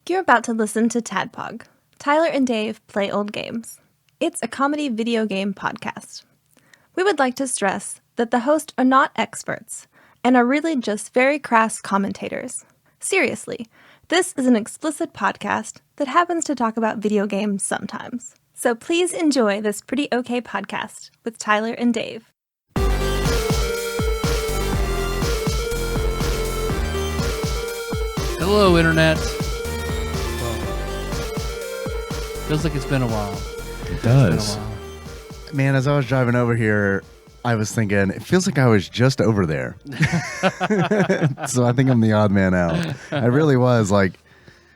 You're about to listen to TADPOG, Tyler and Dave Play Old Games. It's a comedy video game podcast. We would like to stress that the hosts are not experts and are really just very crass commentators. Seriously, this is an explicit podcast that happens to talk about video games sometimes. So please enjoy this pretty okay podcast with Tyler and Dave. Hello, Internet. Feels like it's been a while. It does. Man, as I was driving over here, I was thinking, it feels like I was just over there. So I think I'm the odd man out. I really was like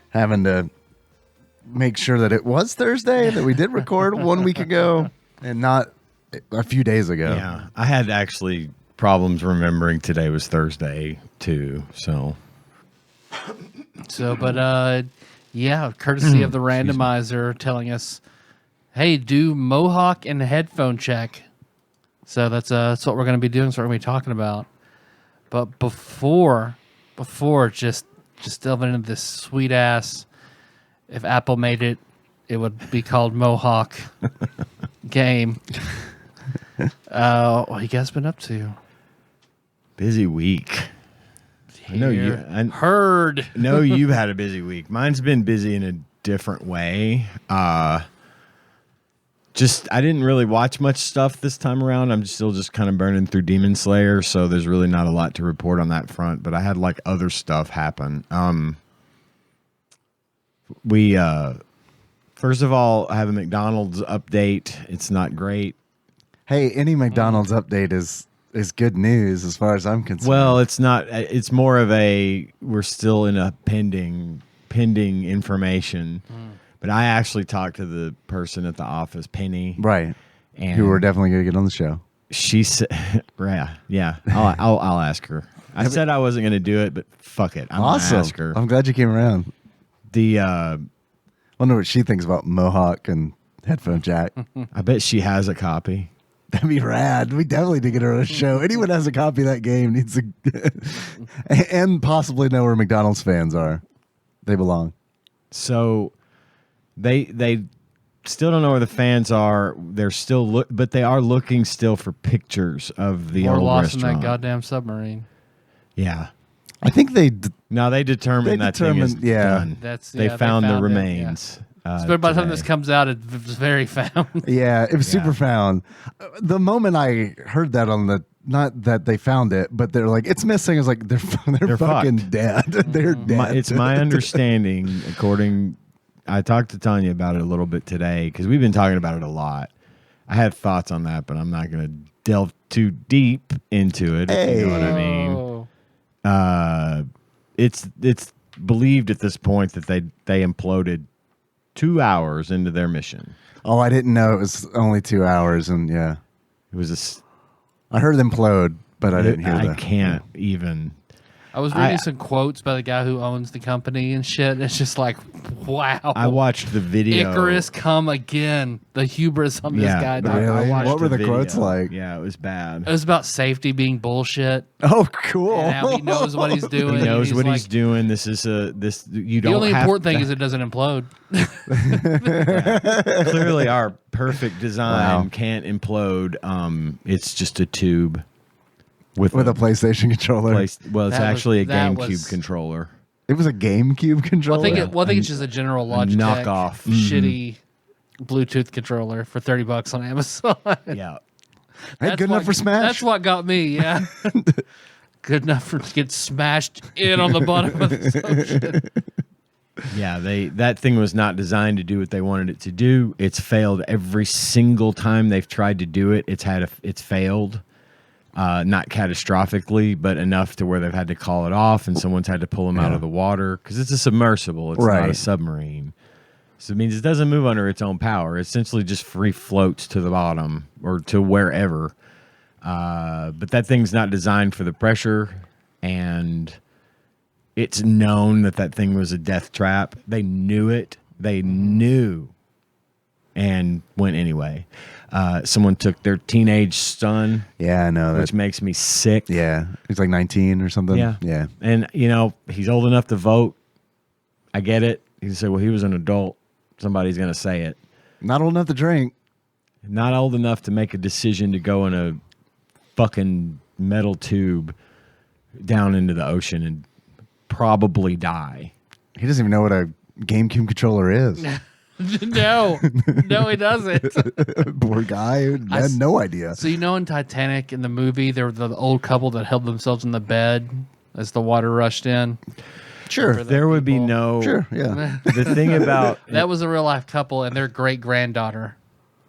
having to make sure that it was Thursday, that we did record 1 week ago and not a few days ago. Yeah, I had actually problems remembering today was Thursday too. Yeah, courtesy of the randomizer telling us, hey, do Mohawk and headphone check. So that's what we're going to be doing. That's what we're going to be talking about. But before just delving into this sweet ass, if Apple made it, it would be called Mohawk game. What you guys been up to? Busy week. I know you heard. No, you've had a busy week. Mine's been busy in a different way. I didn't really watch much stuff this time around. I'm still just kind of burning through Demon Slayer, so there's really not a lot to report on that front. But I had like other stuff happen. We first of all, I have a McDonald's update. It's not great. Hey, any McDonald's update is good news as far as I'm concerned. Well, it's not. It's more of we're still in a pending information. But I actually talked to the person at the office, Penny, right? And who we're definitely going to get on the show. She said, "Yeah, I'll ask her." I said I wasn't going to do it, but fuck it, I'm awesome. Gonna ask her. I'm glad you came around. I wonder what she thinks about Mohawk and headphone jack. I bet she has a copy. That'd be rad. We definitely need to get her on a show. Anyone has a copy of that game needs to, and possibly know where McDonald's fans are. They belong. So they still don't know where the fans are. They're still but they are looking still for pictures of the old lost restaurant. in that goddamn submarine. Yeah, I think they determined that thing is done. They found the remains. Yeah. So by the time this comes out, it's very found. Yeah, it was super found. The moment I heard that not that they found it, but they're like, it's missing. I was like, they're fucking fucked. Dead. They're dead. It's my understanding, I talked to Tanya about it a little bit today because we've been talking about it a lot. I have thoughts on that, but I'm not going to delve too deep into it, if you know what I mean. It's believed at this point that they imploded 2 hours into their mission. Oh, I didn't know it was only 2 hours, and yeah, it was I heard implode, but I didn't hear that. I can't even. I was reading some quotes by the guy who owns the company and shit. It's just like, wow. I watched the video. Icarus come again. The hubris on this guy. Really? What were the quotes like? Yeah, it was bad. It was about safety being bullshit. Oh, cool. And how he knows what he's doing. He knows what he's doing. This is you don't. The only important thing is it doesn't implode. Clearly, our perfect design can't implode. It's just a tube. With a PlayStation controller. It's actually a GameCube controller. It was a GameCube controller? I think it's just a general Logitech knockoff. Shitty Bluetooth controller for $30 on Amazon. Yeah. Hey, good enough for Smash? That's what got me, yeah. Good enough for to get smashed in on the bottom of this ocean. Yeah, that thing was not designed to do what they wanted it to do. It's failed every single time they've tried to do it. It's failed. Not catastrophically, but enough to where they've had to call it off and someone's had to pull them out of the water because it's a submersible. It's not a submarine. So it means it doesn't move under its own power. It essentially just free floats to the bottom or to wherever. But that thing's not designed for the pressure, and it's known that thing was a death trap. They knew it. They knew and went anyway. Someone took their teenage son. Yeah, I know. Which makes me sick. Yeah. He's like 19 or something. Yeah. Yeah. And, he's old enough to vote. I get it. He said, well, he was an adult. Somebody's going to say it. Not old enough to drink. Not old enough to make a decision to go in a fucking metal tube down into the ocean and probably die. He doesn't even know what a GameCube controller is. No, he doesn't. Poor guy who had no idea. So in Titanic, in the movie, there were the old couple that held themselves in the bed as the water rushed in. Sure. There would be no... Sure, yeah. The thing about... That was a real life couple, and their great granddaughter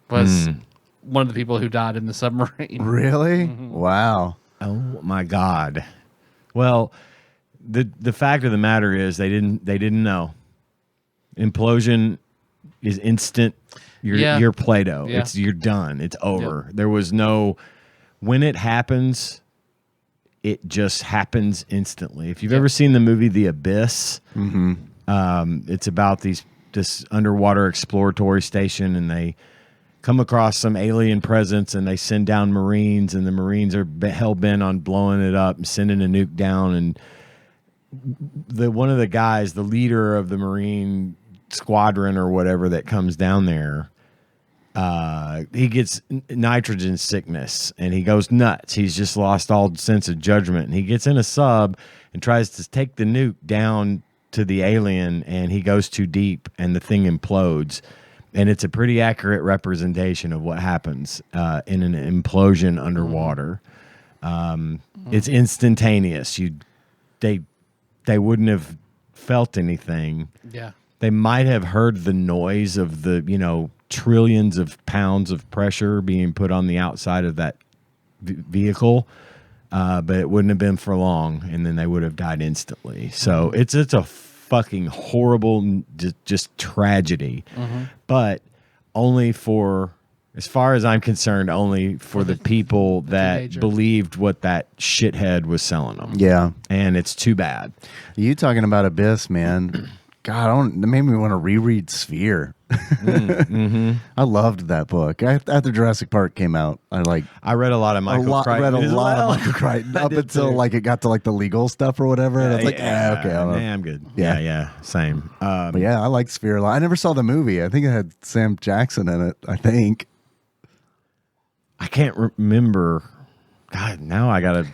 was one of the people who died in the submarine. Really? Wow. Oh my God. Well, the fact of the matter is they didn't know. Implosion is instant. You're Play-Doh. Yeah. You're done. It's over. Yep. There was no... When it happens, it just happens instantly. If you've ever seen the movie The Abyss, it's about this underwater exploratory station, and they come across some alien presence, and they send down Marines, and the Marines are hell-bent on blowing it up and sending a nuke down, and one of the guys, the leader of the Marine squadron or whatever that comes down there, he gets nitrogen sickness and he goes nuts. He's just lost all sense of judgment, and he gets in a sub and tries to take the nuke down to the alien, and he goes too deep and the thing implodes. And it's a pretty accurate representation of what happens in an implosion underwater. It's instantaneous. They wouldn't have felt anything. Yeah. They might have heard the noise of the, trillions of pounds of pressure being put on the outside of that vehicle, but it wouldn't have been for long, and then they would have died instantly. So it's a fucking horrible, just tragedy. But only for, as far as I'm concerned, only for the people that teenager. believed what that shithead was selling them. Yeah. And it's too bad. You talking about Abyss, man. God, it made me want to reread Sphere. I loved that book. After Jurassic Park came out, I read a lot of Michael Crichton. read a as lot well. of Michael Crichton up did until too. it got to the legal stuff or whatever. And I was like, okay, I'm good. Yeah, same. But yeah, I liked Sphere a lot. I never saw the movie. I think it had Sam Jackson in it. I think. I can't remember. God, now I gotta.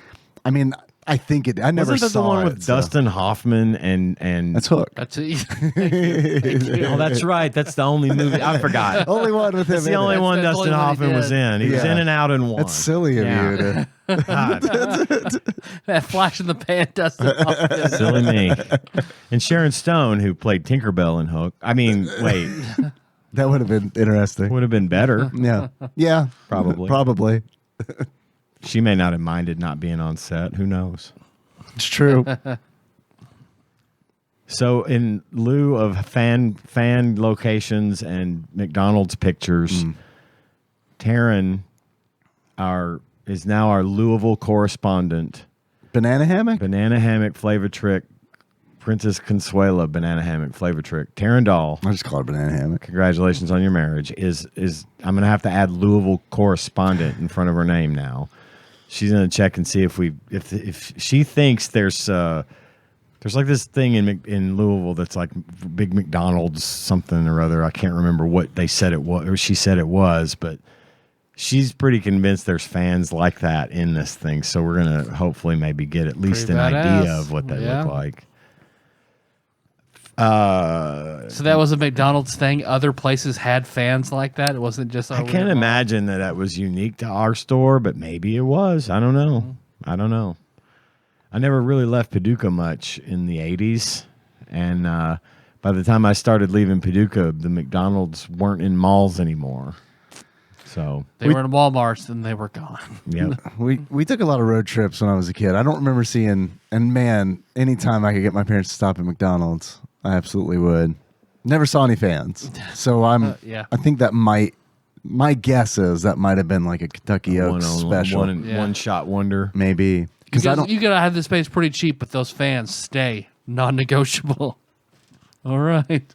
I mean, I think it. I never Wasn't that saw the one it, with so- Dustin Hoffman and That's Hook. That's it. Thank you. Oh, that's right. That's the only movie I forgot. Only one with him. That's the in only it. one That's the Dustin only one he Hoffman was did. in. He was Yeah. in and out in one. That's silly of Yeah. you to. God, That flash in the pan, Dustin Hoffman. silly me. And Sharon Stone, who played Tinkerbell in Hook. I mean, wait, That would have been interesting. would have been better. Yeah. Yeah. Probably. Probably. She may not have minded not being on set. Who knows? It's true. So, in lieu of fan locations and McDonald's pictures, Taryn is now our Louisville correspondent. Banana hammock? Banana hammock flavor trick, Princess Consuela banana hammock flavor trick. Taryn Dahl, I just call it banana hammock. congratulations on your marriage. Is I'm gonna have to add Louisville correspondent in front of her name now. She's gonna check and see if she thinks there's like this thing in Louisville that's like big McDonald's something or other. I can't remember what they said it was, or she said it was, but she's pretty convinced there's fans like that in this thing. So we're gonna hopefully maybe get at least Pretty an badass. idea of what they Yeah. look like. So that was a McDonald's thing. Other places had fans like that. It wasn't just. I can't imagine that was unique to our store, but maybe it was. I don't know. I never really left Paducah much in the 80s. And by the time I started leaving Paducah, the McDonald's weren't in malls anymore. So, They were in Walmarts and they were gone. yep. We took a lot of road trips when I was a kid. I don't remember seeing, and man, anytime I could get my parents to stop at McDonald's, I absolutely would. Never saw any fans. So yeah. I think that my guess is that might have been like a Kentucky Oaks special. One shot wonder. Maybe. Because I don't. You gotta have the space pretty cheap, but those fans stay non-negotiable. All right.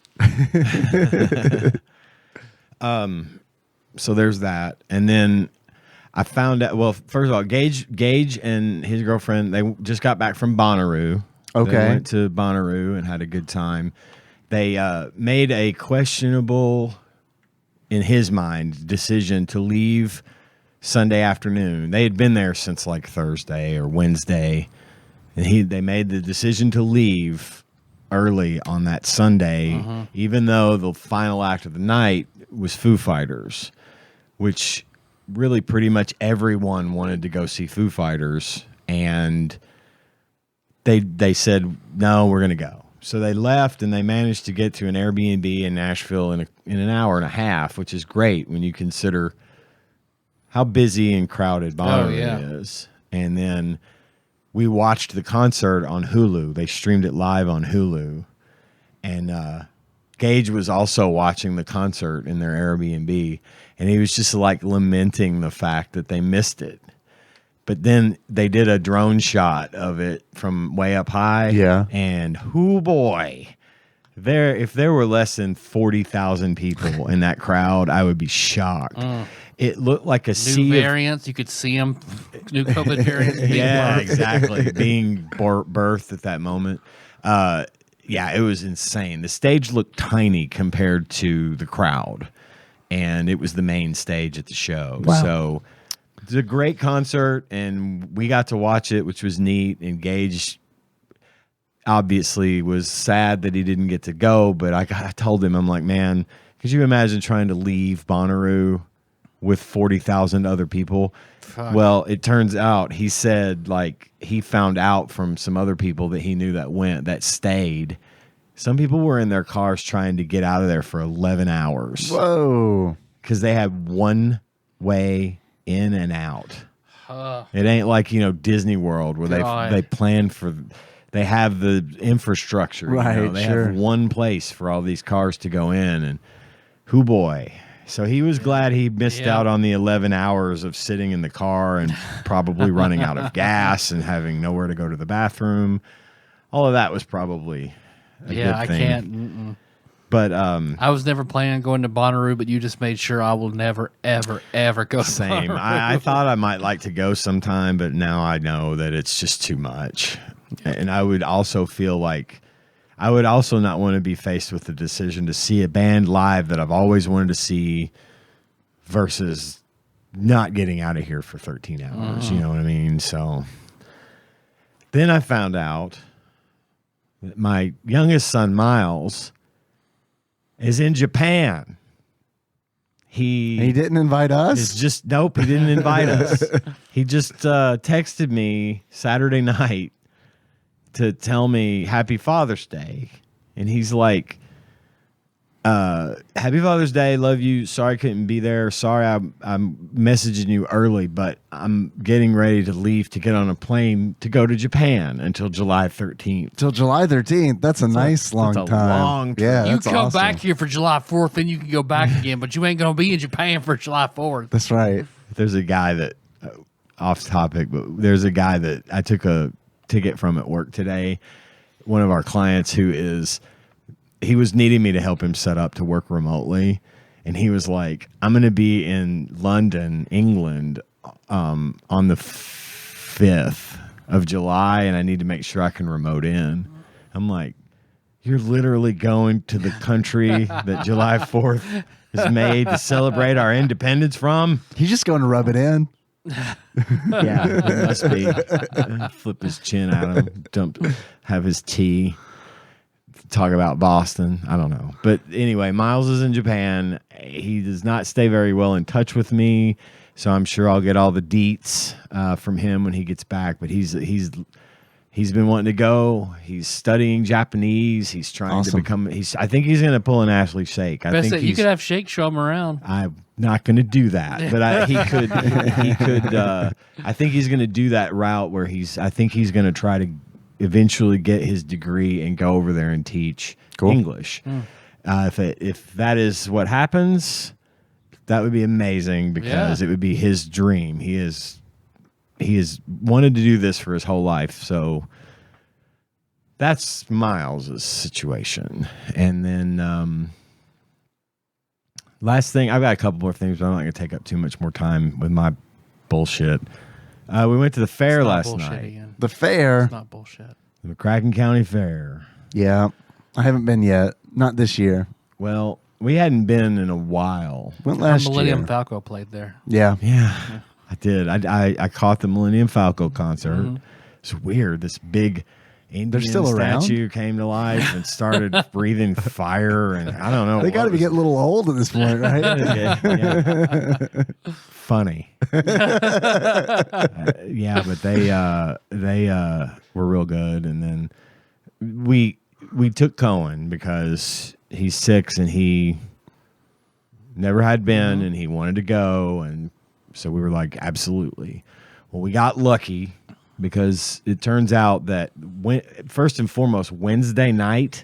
So there's that. And then I found out, well, first of all, Gage and his girlfriend, they just got back from Bonnaroo. Okay. They went to Bonnaroo and had a good time. They made a questionable, in his mind, decision to leave Sunday afternoon. They had been there since like Thursday or Wednesday, and they made the decision to leave early on that Sunday, even though the final act of the night was Foo Fighters, which really pretty much everyone wanted to go see Foo Fighters, and they said, no, we're going to go. So they left, and they managed to get to an Airbnb in Nashville in an hour and a half, which is great when you consider how busy and crowded Bonnaroo is. And then we watched the concert on Hulu. They streamed it live on Hulu. And Gage was also watching the concert in their Airbnb, and he was just like lamenting the fact that they missed it. But then they did a drone shot of it from way up high. Yeah. And hoo boy, if there were less than 40,000 people in that crowd, I would be shocked. It looked like a sea New variants. You could see them. New COVID variants. yeah, exactly. Being birthed at that moment. Yeah, it was insane. The stage looked tiny compared to the crowd, and it was the main stage at the show. Wow. So it's a great concert, and we got to watch it, which was neat. And Gage obviously was sad that he didn't get to go, but I told him, I'm like, man, could you imagine trying to leave Bonnaroo with 40,000 other people? Fuck. Well, it turns out he said, like, he found out from some other people that he knew that stayed. Some people were in their cars trying to get out of there for 11 hours. Whoa. Because they had one way in and out. It ain't like, Disney World where they plan for, they have the infrastructure. Right, They sure. have one place for all these cars to go in, and hoo boy. So he was glad he missed out on the 11 hours of sitting in the car and probably running out of gas and having nowhere to go to the bathroom. All of that was probably a good I thing. can't. But I was never planning on going to Bonnaroo, but you just made sure I will never, ever, ever go to same. Bonnaroo. I thought I might like to go sometime, but now I know that it's just too much. And I would also feel like I would also not want to be faced with the decision to see a band live that I've always wanted to see versus not getting out of here for 13 hours. You know what I mean? So then I found out that my youngest son, Miles, is in Japan. He didn't invite us? Nope, he didn't invite us. He just texted me Saturday night to tell me Happy Father's Day. And he's like, Happy Father's Day, love you. Sorry I couldn't be there. Sorry I'm messaging you early, but I'm getting ready to leave to get on a plane to go to Japan until July 13th. Till July 13th. That's a nice long that's a time. long trip. Yeah, You that's come awesome. back here for July 4th, then you can go back again, but you ain't going to be in Japan for July 4th. That's right. There's a guy that, off topic, but there's a guy that I took a ticket from at work today. One of our clients he was needing me to help him set up to work remotely. And he was like, I'm going to be in London, England, on the 5th of July, and I need to make sure I can remote in. I'm like, you're literally going to the country that July 4th is made to celebrate our independence from? He's just going to rub it in. Yeah, it must be. Flip his chin at him, have his tea, talk about Boston. I don't know. But anyway, Miles is in Japan. He does not stay very well in touch with me, so I'm sure I'll get all the deets from him when he gets back. But he's been wanting to go. He's studying Japanese. He's trying to become. I think he's going to pull an Ashley Shake. You could have Shake show him around. I'm not going to do that, but he could. He could. I think he's going to do that route where I think he's going to try to eventually get his degree and go over there and teach English. If that is what happens, that would be amazing because it would be his dream. He has wanted to do this for his whole life. So that's Miles' situation. And then last thing, I've got a couple more things, but I'm not going to take up too much more time with my bullshit. We went to the fair last night. Again. The fair. It's not bullshit. The McCracken County Fair. Yeah. I haven't been yet. Not this year. Well, we hadn't been in a while. Went last Millennium year. Falco played there. Yeah. Yeah, I did. I caught the Millennium Falco concert. It's weird. This big Indian still around? statue came to life and started breathing fire, and I don't know. They got to be getting a little old at this point, right? yeah. Funny. Yeah, but they were real good, and then we took Cohen because he's 6 and he never had been, and he wanted to go, and so we were like, absolutely. Well, we got lucky because it turns out that first and foremost, Wednesday night,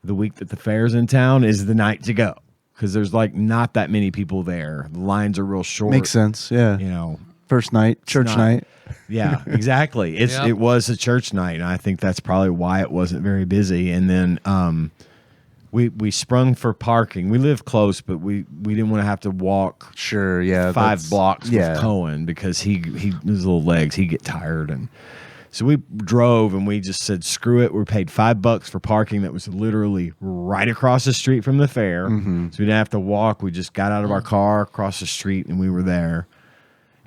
the week that the fair's in town, is the night to go because there's like not that many people there. The lines are real short. Makes sense. Yeah. You know, First night, church night. yeah, exactly. It was a church night, and I think that's probably why it wasn't very busy. And then we sprung for parking. We live close, but we didn't want to have to walk Sure. Yeah. 5 blocks yeah. with Cohen because his little legs, he'd get tired. And so we drove and we just said, screw it. We paid $5 for parking that was literally right across the street from the fair. So we didn't have to walk. We just got out of our car across the street and we were there.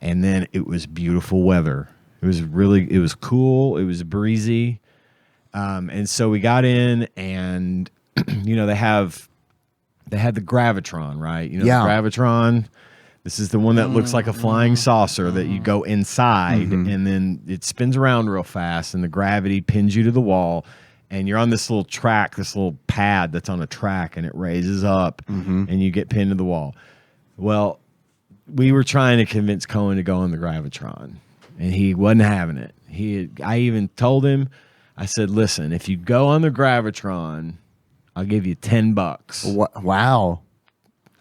And then it was beautiful weather. It was cool. It was breezy. And so we got in and, you know, they had the Gravitron, right? You know, Yeah. the Gravitron. This is the one that looks like a flying saucer that you go inside and then it spins around real fast and the gravity pins you to the wall and you're on this little track, this little pad that's on a track and it raises up and you get pinned to the wall. Well, we were trying to convince Cohen to go on the Gravitron and he wasn't having it. I even told him, I said, listen, if you go on the Gravitron, I'll give you $10. Wow.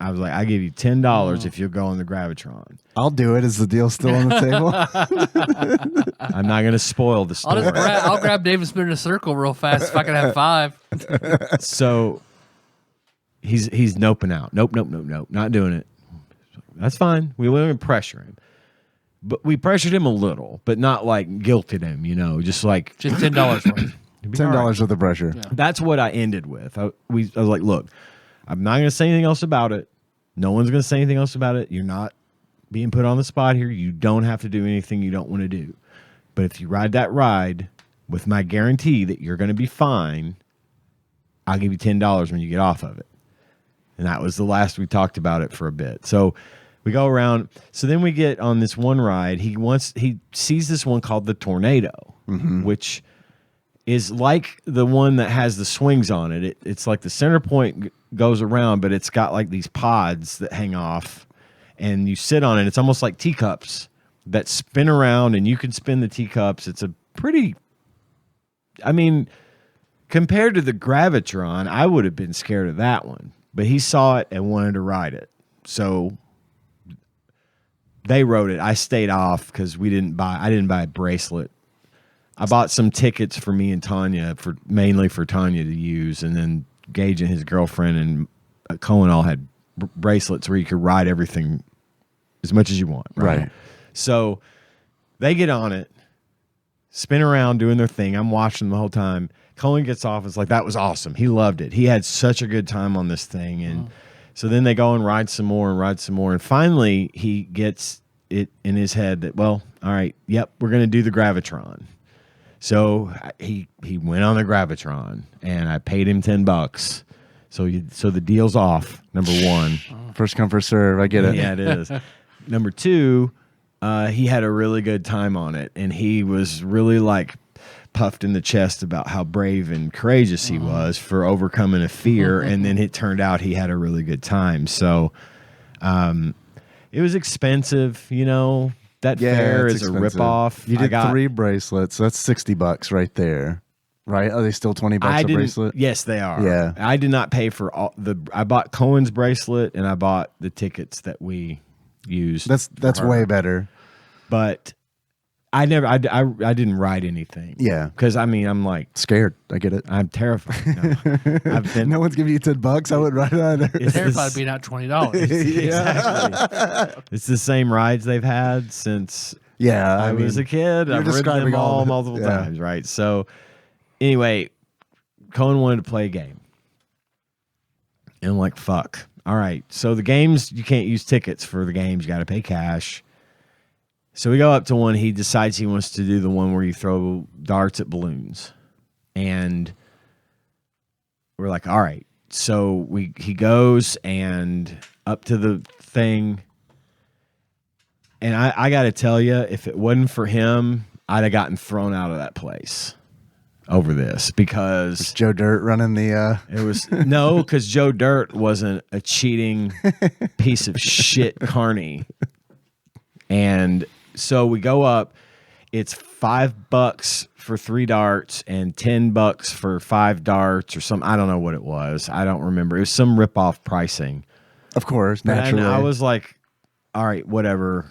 I was like, I give you $10 if you'll go on the Gravitron. I'll do it. Is the deal still on the table? I'm not going to spoil the story. I'll grab David Spin in a circle real fast if I can have 5. So he's noping out. Nope, not doing it. That's fine. We won't even pressure him. But we pressured him a little, but not like guilted him, you know, just like Just $10 worth. $10 with the pressure. Yeah. That's what I ended with. I was like, look, I'm not going to say anything else about it. No one's going to say anything else about it. You're not being put on the spot here. You don't have to do anything you don't want to do. But if you ride that ride with my guarantee that you're going to be fine, I'll give you $10 when you get off of it. And that was the last we talked about it for a bit. So we go around. So then we get on this one ride. He sees this one called the Tornado, which is like the one that has the swings on it. It's like the center point goes around, but it's got like these pods that hang off, and you sit on it. It's almost like teacups that spin around, and you can spin the teacups. It's a pretty, I mean, compared to the Gravitron, I would have been scared of that one. But he saw it and wanted to ride it. So they rode it. I stayed off because I didn't buy a bracelet. I bought some tickets for me and Tanya, mainly for Tanya to use, and then Gage and his girlfriend and Cohen all had bracelets where you could ride everything as much as you want. Right. So they get on it, spin around doing their thing. I'm watching them the whole time. Cohen gets off. It's like, that was awesome. He loved it. He had such a good time on this thing. And so then they go and ride some more. And finally he gets it in his head that, well, all right, yep, we're going to do the Gravitron. So he went on the Gravitron, and I paid him $10. So the deal's off. Number one, First come, first serve. I get it. yeah, it is. Number two, he had a really good time on it, and he was really like puffed in the chest about how brave and courageous he was for overcoming a fear. And then it turned out he had a really good time. So, it was expensive, you know. That fair is a ripoff. You did 3 bracelets. So that's $60 right there. Right? Are they still $20 a bracelet? Yes, they are. Yeah. I did not pay for I bought Cohen's bracelet and I bought the tickets that we used. That's way better. But I didn't ride anything. Yeah. Because I'm like Scared. I get it. I'm terrified. No one's giving you $10. I wouldn't ride it either. Terrified of being out $20. Exactly. It's the same rides they've had since I was a kid. I've ridden them all multiple times, right? So anyway, Cohen wanted to play a game. And I'm like, fuck. All right. So the games, you can't use tickets for the games. You got to pay cash. So we go up to one. He decides he wants to do the one where you throw darts at balloons. And we're like, all right. So he goes and up to the thing. And I got to tell you, if it wasn't for him, I'd have gotten thrown out of that place over this because Was Joe Dirt running the it was no, because Joe Dirt wasn't a cheating piece of shit carny. And so we go up. It's $5 for 3 darts and $10 for 5 darts or something. I don't know what it was. I don't remember. It was some rip-off pricing. Of course, naturally. And I was like, all right, whatever.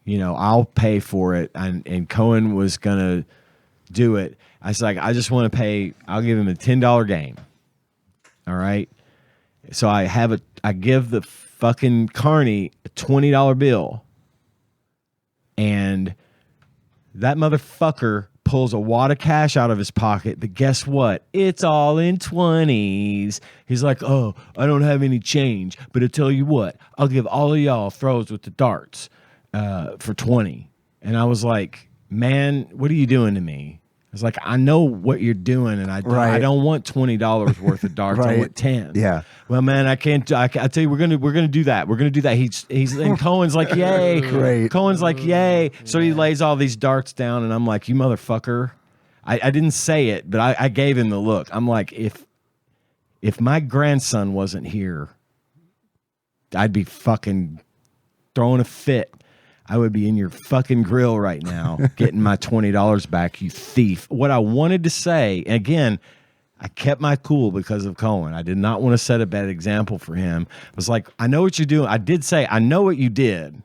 You know, I'll pay for it. And Cohen was going to do it. I was like, I just want to pay. I'll give him a $10 game. All right. So I give the fucking carny a $20 bill. And that motherfucker pulls a wad of cash out of his pocket, but guess what? It's all in 20s. He's like, oh, I don't have any change, but I tell you what, I'll give all of y'all throws with the darts for 20. And I was like, man, what are you doing to me? I was like, I know what you're doing, and I don't want $20 worth of darts. I want 10. Yeah. Well, man, I can't. I tell you, we're gonna do that. We're gonna do that. He's and Cohen's like, yay. Great. Cohen's like, yay. So he lays all these darts down, and I'm like, you motherfucker. I didn't say it, but I gave him the look. I'm like, if my grandson wasn't here, I'd be fucking throwing a fit. I would be in your fucking grill right now getting my $20 back, you thief. What I wanted to say, again, I kept my cool because of Cohen. I did not want to set a bad example for him. I was like, I know what you're doing. I did say, I know what you did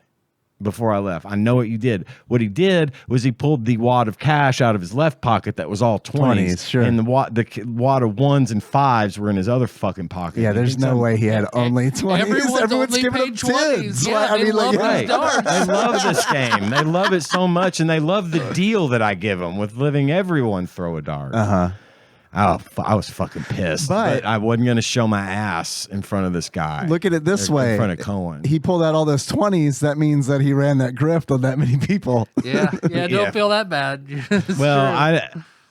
before I left. I know what you did. What he did was he pulled the wad of cash out of his left pocket that was all 20s. Sure. And the wad of 1s and 5s were in his other fucking pocket. Yeah, there's no way he had only 20s. Everyone's only giving him paid 20s. 10s. Yeah, I mean, like, right. They love this game. They love it so much, and they love the deal that I give them with letting everyone throw a dart. Uh-huh. Oh, I was fucking pissed. But I wasn't going to show my ass in front of this guy. Look at it this way. In front of Cohen. He pulled out all those 20s. That means that he ran that grift on that many people. Yeah, don't feel that bad. Well,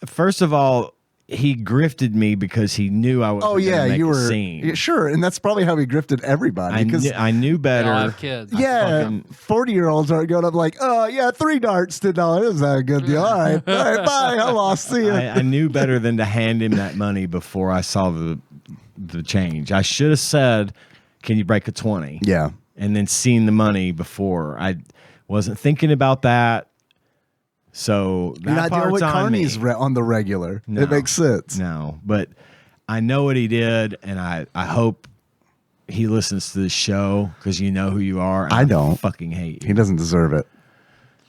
first of all, he grifted me because he knew I was going to make a scene. Yeah, sure, and that's probably how he grifted everybody. I knew better. I have kids. Yeah, 40-year-olds aren't going up like, oh, yeah, 3 darts, $10. Is that a good deal? All right, bye, I lost. See ya. I knew better than to hand him that money before I saw the change. I should have said, can you break a 20? Yeah. And then seen the money before. I wasn't thinking about that. So that You're not dealing with carnies me. on the regular. No, it makes sense. No, but I know what he did, and I hope he listens to this show because you know who you are. I don't. Fucking hate you. He doesn't deserve it.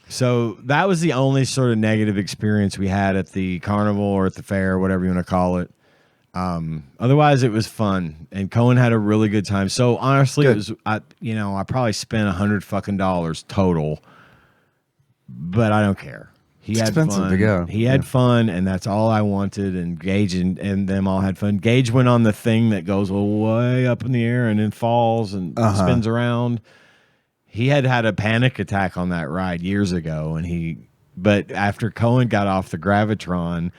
So that was the only sort of negative experience we had at the carnival or at the fair, or whatever you want to call it. Otherwise, it was fun, and Cohen had a really good time. So honestly, it was I probably spent $100 total, but I don't care. He had fun. To go. He had fun, and that's all I wanted. And Gage and them all had fun. Gage went on the thing that goes way up in the air and then falls and spins around. He had a panic attack on that ride years ago, but after Cohen got off the Gravitron,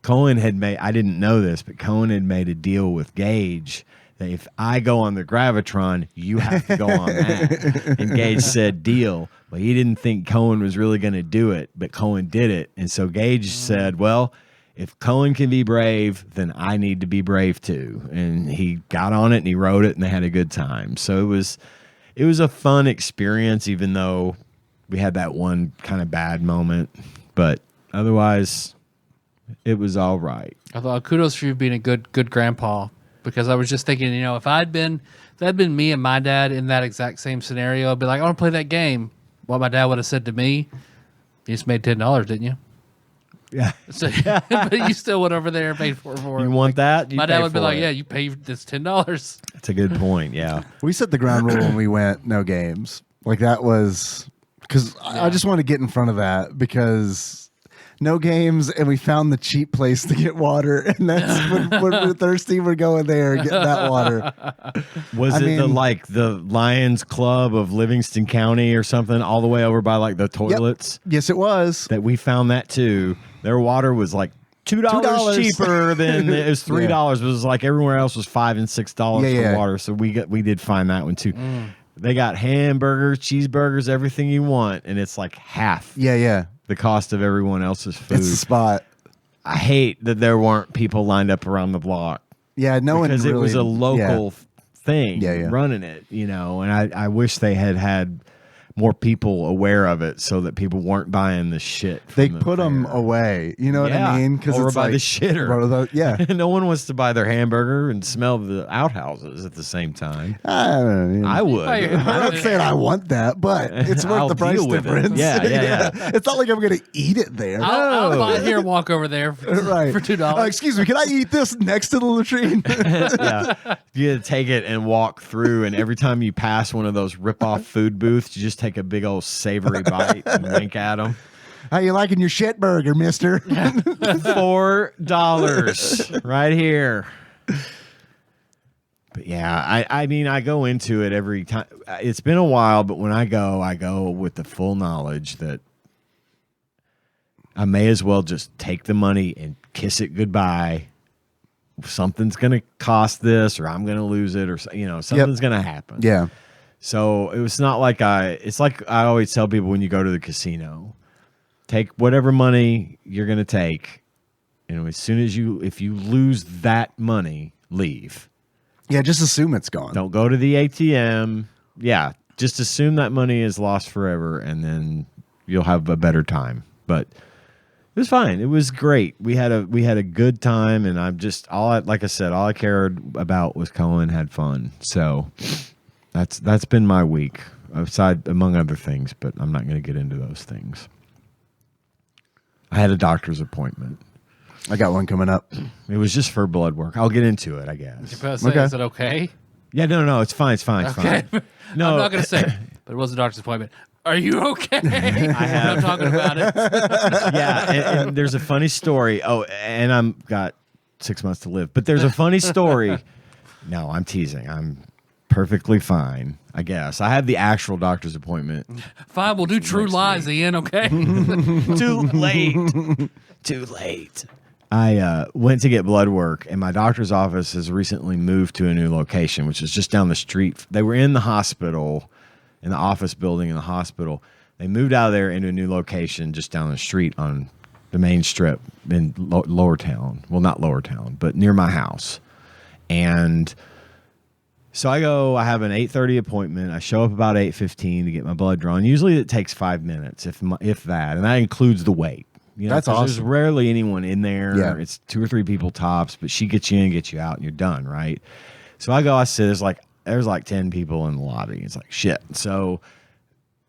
Cohen had made, I didn't know this, but Cohen had made a deal with Gage that if I go on the Gravitron, you have to go on that. And Gage said, deal. Well, he didn't think Cohen was really going to do it, but Cohen did it. And so Gage said, well, if Cohen can be brave, then I need to be brave too. And he got on it and he rode it and they had a good time. So it was a fun experience, even though we had that one kind of bad moment. But otherwise, it was all right. I thought kudos for you being a good grandpa, because I was just thinking, if that'd been me and my dad in that exact same scenario, I'd be like, I want to play that game. What my dad would have said to me, you just made $10, didn't you? Yeah. So, but you still went over there and paid for it. You want that? My dad would be like, yeah, you paid this $10. That's a good point, yeah. We set the ground rule when we went no games. Like that was, because I just want to get in front of that, because no games, and we found the cheap place to get water, and that's when we're thirsty, we're going there and getting that water. Was the Lions Club of Livingston County or something, all the way over by like the toilets? Yep. Yes, it was. That we found that too. Their water was like $2 cheaper than it was $3. Yeah. It was like everywhere else was $5 and $6 for water. So we did find that one too. They got hamburgers, cheeseburgers, everything you want, and it's like half. Yeah. The cost of everyone else's food. It's the spot. I hate that there weren't people lined up around the block. Yeah, no one because really, it was a local thing Yeah. running it, and I wish they had more people aware of it so that people weren't buying the shit. They put them away. You know what I mean? Because it's by the shitter. Yeah. No one wants to buy their hamburger and smell the outhouses at the same time. I don't know. I would. I'm not saying I want that, but it's worth I'll the price deal with it. difference. Yeah. It's not like I'm going to eat it there. I'll buy here and walk over there for, Right. for $2. Excuse me, can I eat this next to the latrine? You gotta take it and walk through, and every time you pass one of those rip-off food booths, you just take a big old savory bite and wink at them. How you liking your shit burger, mister? $4 right here. But yeah, I mean, I go into it every time. It's been a while, but when I go with the full knowledge that I may as well just take the money and kiss it goodbye. Something's going to cost this, or I'm going to lose it, or something's going to happen. Yeah. So it was not like it's like I always tell people when you go to the casino, take whatever money you're going to take. As soon as if you lose that money, leave. Yeah, just assume it's gone. Don't go to the ATM. Yeah, just assume that money is lost forever, and then you'll have a better time. But it was fine. It was great. We had a good time, and I'm just all I cared about was Cohen had fun. So that's been my week, among other things. But I'm not going to get into those things. I had a doctor's appointment. I got one coming up. It was just for blood work. I'll get into it, I guess. Okay. Is it okay? Yeah, no, it's fine. It's fine. Okay. No, I'm not going to say, but it was a doctor's appointment. Are you okay? I'm talking about it. Yeah, and there's a funny story. Oh, and I'm got 6 months to live. But there's a funny story. No, I'm teasing. I'm perfectly fine, I guess. I have the actual doctor's appointment. Fine, we'll do True Lies, Ian, okay? Too late. I went to get blood work, and my doctor's office has recently moved to a new location, which is just down the street. They were in the hospital, in the office building in the hospital. They moved out of there into a new location just down the street on the main strip in Lower Town. Well, not Lower Town, but near my house. And so I go, I have an 8:30 appointment. I show up about 8:15 to get my blood drawn. Usually it takes 5 minutes, if that, and that includes the wait. That's awesome. There's rarely anyone in there. Yeah. It's 2 or 3 people tops, but she gets you in, gets you out, and you're done, right? So I go, I sit, there's like 10 people in the lobby. It's like, shit. So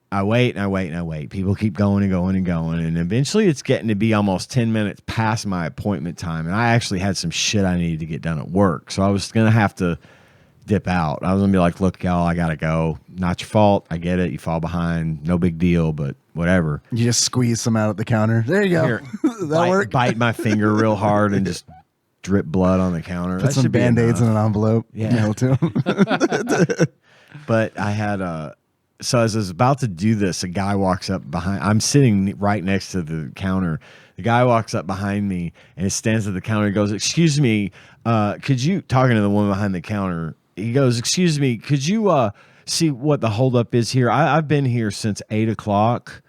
I wait and I wait and I wait. People keep going and going and going. And eventually it's getting to be almost 10 minutes past my appointment time. And I actually had some shit I needed to get done at work. So I was going to have to dip out. I was going to be like, look, y'all, I got to go. Not your fault. I get it. You fall behind. No big deal, but whatever. You just squeeze some out at the counter. There you go. Here, That work? bite my finger real hard and just drip blood on the counter. Put some Band-Aids in an envelope. Yeah. Mail to them. But I had so as I was about to do this, a guy walks up behind. I'm sitting right next to the counter. The guy walks up behind me and he stands at the counter. He goes, "Excuse me, could you?" Talking to the woman behind the counter. He goes, "Excuse me, could you see what the holdup is here? I've been here since 8 o'clock,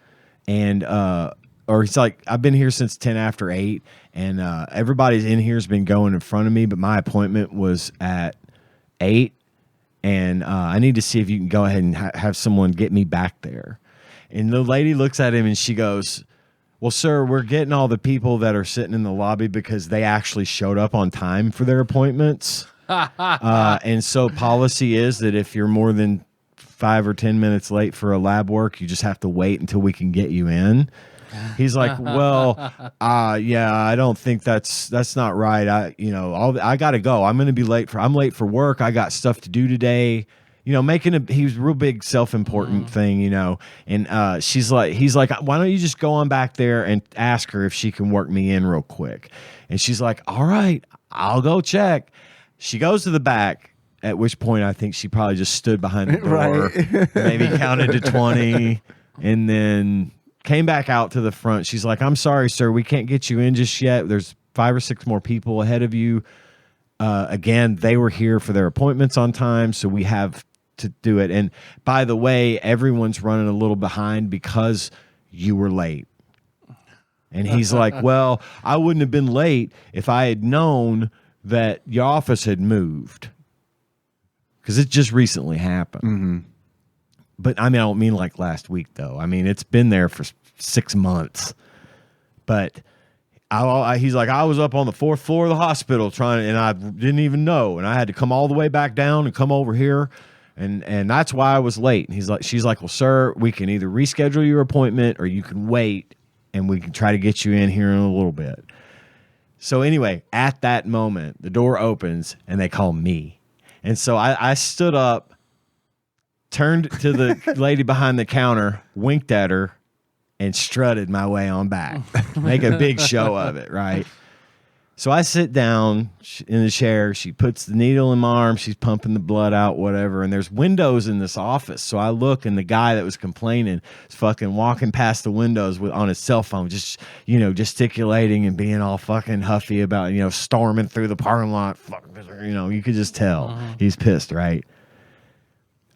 and or he's like, I've been here since 10 after 8, and everybody's in here has been going in front of me, but my appointment was at 8." And I need to see if you can go ahead and have someone get me back there. And the lady looks at him and she goes, "Well, sir, we're getting all the people that are sitting in the lobby because they actually showed up on time for their appointments. And so policy is that if you're more than 5 or 10 minutes late for a lab work, you just have to wait until we can get you in." He's like, "Well, yeah, I don't think that's not right. I got to go. I'm late for work. I got stuff to do today. he was a real big self-important thing, and he's like, why don't you just go on back there and ask her if she can work me in real quick? And she's like, all right, I'll go check. She goes to the back, at which point I think she probably just stood behind the door, Right. maybe counted to 20, and then came back out to the front. She's like, I'm sorry, sir, we can't get you in just yet. There's 5 or 6 more people ahead of you. Again, they were here for their appointments on time, so we have to do it. And by the way, everyone's running a little behind because you were late. And he's like, well, I wouldn't have been late if I had known that your office had moved. Because it just recently happened. Mm-hmm. But I don't mean like last week, though. It's been there for 6 months. But he's like, I was up on the 4th floor of the hospital and I didn't even know. And I had to come all the way back down and come over here. And that's why I was late. And she's like, well, sir, we can either reschedule your appointment or you can wait and we can try to get you in here in a little bit. So anyway, at that moment, the door opens and they call me. And so I stood up, turned to the lady behind the counter, winked at her, and strutted my way on back. Make a big show of it, right? So I sit down in the chair. She puts the needle in my arm. She's pumping the blood out, whatever. And there's windows in this office. So I look, and the guy that was complaining is fucking walking past the windows on his cell phone, just, gesticulating and being all fucking huffy about, storming through the parking lot. You could just tell he's pissed, right?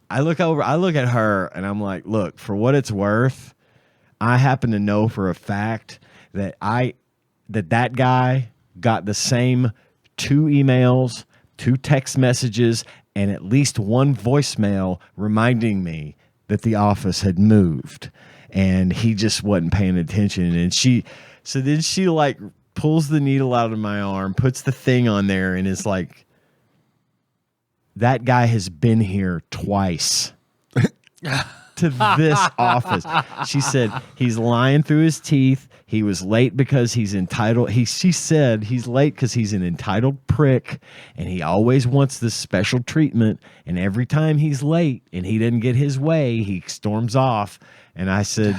I look at her, and I'm like, look, for what it's worth, I happen to know for a fact that that guy got the same 2 emails, 2 text messages, and at least 1 voicemail reminding me that the office had moved, and he just wasn't paying attention. And then she like pulls the needle out of my arm, puts the thing on there, and is like, that guy has been here twice. To this office. She said he's lying through his teeth. He was late because he's entitled. She said he's late because he's an entitled prick, and he always wants this special treatment. And every time he's late and he didn't get his way, he storms off. And I said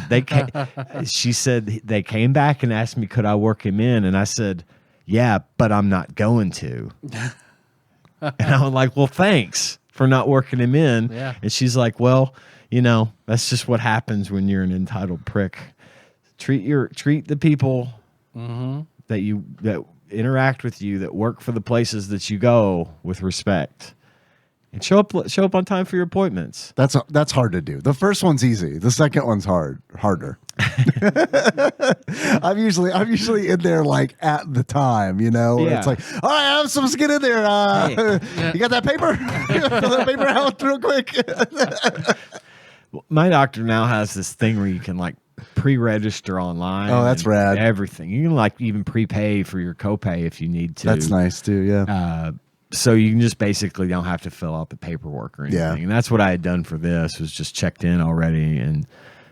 she said they came back and asked me, could I work him in? And I said, yeah, but I'm not going to. And I'm like, well, thanks for not working him in. Yeah. And she's like, well, that's just what happens when you're an entitled prick. Treat the people that interact with you, that work for the places that you go, with respect, and show up on time for your appointments. That's hard to do. The first one's easy. The second one's harder. I'm usually in there like at the time, Yeah. It's like, all right, I'm supposed to get in there. You got that paper? Fill that paper out real quick. My doctor now has this thing where you can like pre-register online. Oh, that's rad. Everything. You can like even prepay for your copay if you need to. That's nice too, yeah. So you can just basically don't have to fill out the paperwork or anything. Yeah. And that's what I had done for this, was just checked in already.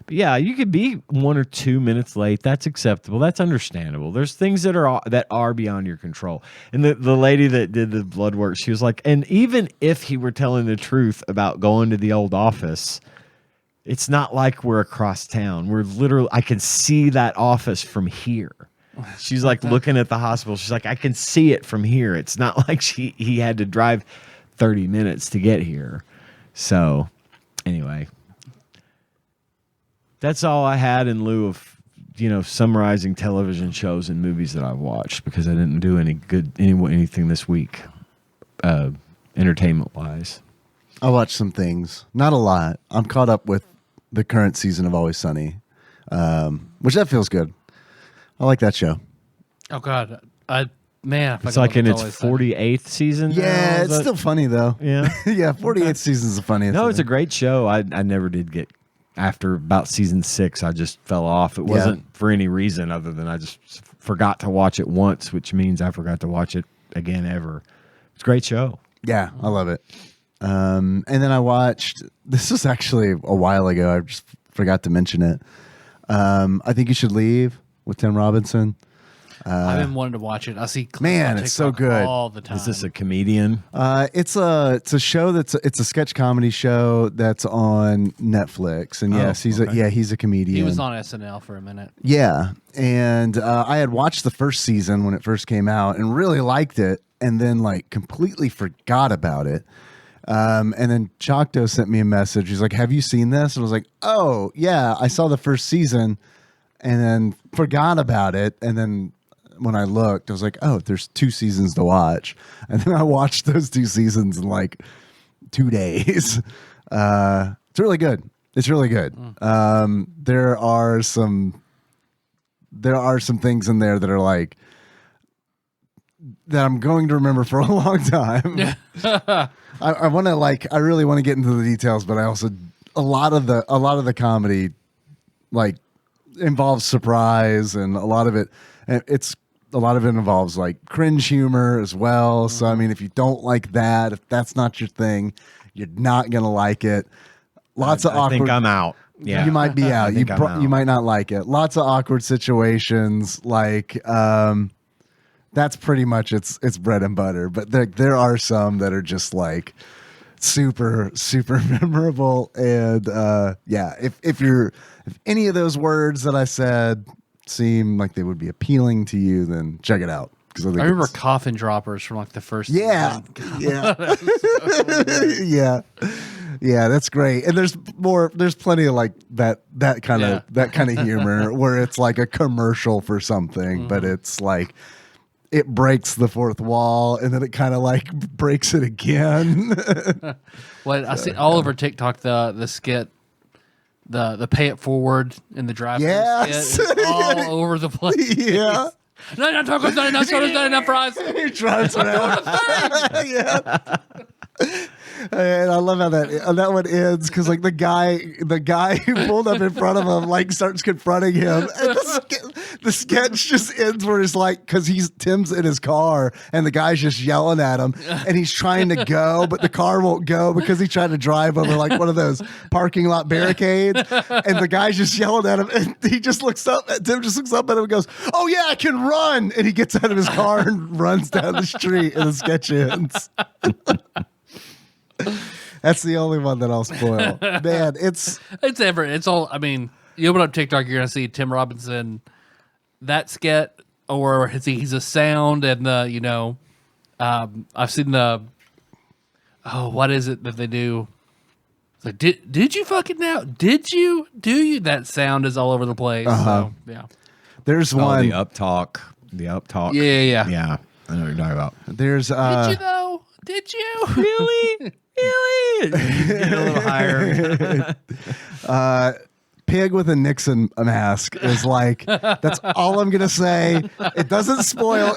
But yeah, you could be 1 or 2 minutes late. That's acceptable. That's understandable. There's things that are beyond your control. And the lady that did the blood work, she was like, and even if he were telling the truth about going to the old office, it's not like we're across town. We're literally, I can see that office from here. She's like looking at the hospital. She's like, I can see it from here. It's not like he had to drive 30 minutes to get here. So anyway, that's all I had in lieu of, summarizing television shows and movies that I've watched, because I didn't do anything this week, entertainment wise. I watched some things, not a lot. I'm caught up with the current season of Always Sunny, which that feels good. I like that show. Oh God, It's like in its 48th season. Yeah, it's still funny though. Yeah, yeah, 48th season's the funniest. No, it's a great show. I never did get, after about season 6, I just fell off. It wasn't for any reason other than I just forgot to watch it once, which means I forgot to watch it again ever. It's a great show. Yeah, I love it. And then I watched, this was actually a while ago, I just forgot to mention it. I Think You Should Leave with Tim Robinson. I've been wanting to watch it. I see clips Man, on it's so TikTok good. all the time. Is this a comedian? It's a show it's a sketch comedy show that's on Netflix, and yes, he's a comedian. He was on SNL for a minute. Yeah, and I had watched the first season when it first came out and really liked it, and then like completely forgot about it. And then Chocto sent me a message. He's like, "Have you seen this?" And I was like, "Oh yeah, I saw the first season," and then forgot about it, and then when I looked, I was like, oh, there's 2 seasons to watch. And then I watched those 2 seasons in like 2 days. It's really good. It's really good. There are some things in there that are like, that I'm going to remember for a long time. I want to I really want to get into the details, but I also, a lot of the comedy like involves surprise, and a lot of it involves like cringe humor as well. So I mean, if you don't like that, if that's not your thing, you're not gonna like it. Lots of awkward. I think I'm out. Yeah, you might be out. You out. might not like it. Lots of awkward situations. Like that's pretty much its bread and butter. But there are some that are just like super memorable. And if any of those words that I said seem like they would be appealing to you, then check it out. I remember coffin droppers from like the first season. Yeah, that's great. And there's plenty of like that kind of humor where it's like a commercial for something, but it's like it breaks the fourth wall and then it kind of like breaks it again. Well, I see all over TikTok the skit, the pay it forward in the drive-thru skit is all over the place. Yeah. Not enough tacos, not enough sodas, not enough fries. He drives around. Yeah. And I love how that one ends because like the guy who pulled up in front of him like starts confronting him, and the sketch just ends where it's like, because Tim's in his car and the guy's just yelling at him and he's trying to go, but the car won't go because he's trying to drive over like one of those parking lot barricades, and the guy's just yelling at him, and Tim just looks up at him and goes, "Oh yeah, I can run," and he gets out of his car and runs down the street, and the sketch ends. That's the only one that I'll spoil. Man, it's all. I mean, you open up TikTok, you're gonna see Tim Robinson, that skit, or he's a sound, and I've seen what is it that they do? It's like, did you fucking now? Did you? Do you? That sound is all over the place. So, yeah. There's one. The up talk. Yeah. Yeah. Yeah. I know what you're talking about. There's Did you though? Did you Really? Get a little higher. Pig with a Nixon mask is like, that's all I'm gonna say. It doesn't spoil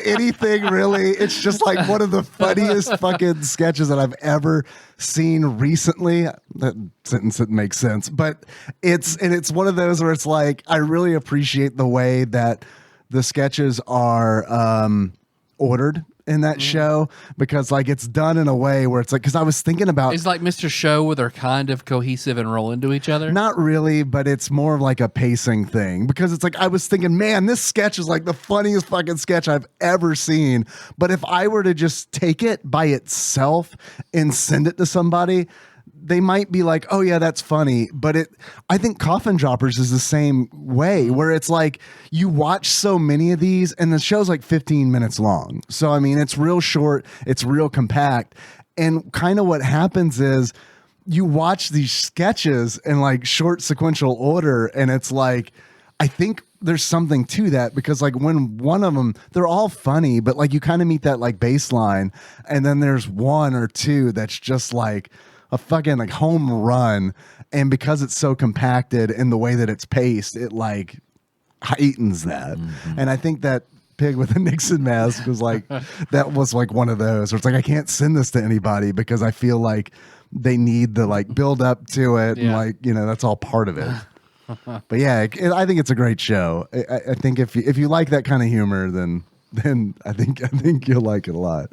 anything really. It's just like one of the funniest fucking sketches that I've ever seen recently. That sentence didn't make sense, but it's one of those where it's like, I really appreciate the way that the sketches are ordered in that show, because like it's done in a way where it's like, because I was thinking about, it's like Mr. Show where they're kind of cohesive and roll into each other. Not really, but it's more of like a pacing thing, because it's like I was thinking, man, this sketch is like the funniest fucking sketch I've ever seen, but if I were to just take it by itself and send it to somebody, they might be like, oh yeah, that's funny. But I think Coffin Droppers is the same way, where it's like you watch so many of these and the show's like 15 minutes long. So, I mean, it's real short, it's real compact. And kind of what happens is you watch these sketches in like short sequential order, and it's like, I think there's something to that, because like when one of them, they're all funny, but like you kind of meet that like baseline, and then there's one or two that's just like a fucking like home run, and because it's so compacted in the way that it's paced, it like heightens that. And I think that Pig with a Nixon mask was like, that was like one of those where it's like, I can't send this to anybody because I feel like they need the like build up to it, and like, that's all part of it. But yeah, I think it's a great show. I think if you like that kind of humor, then I think you'll like it a lot.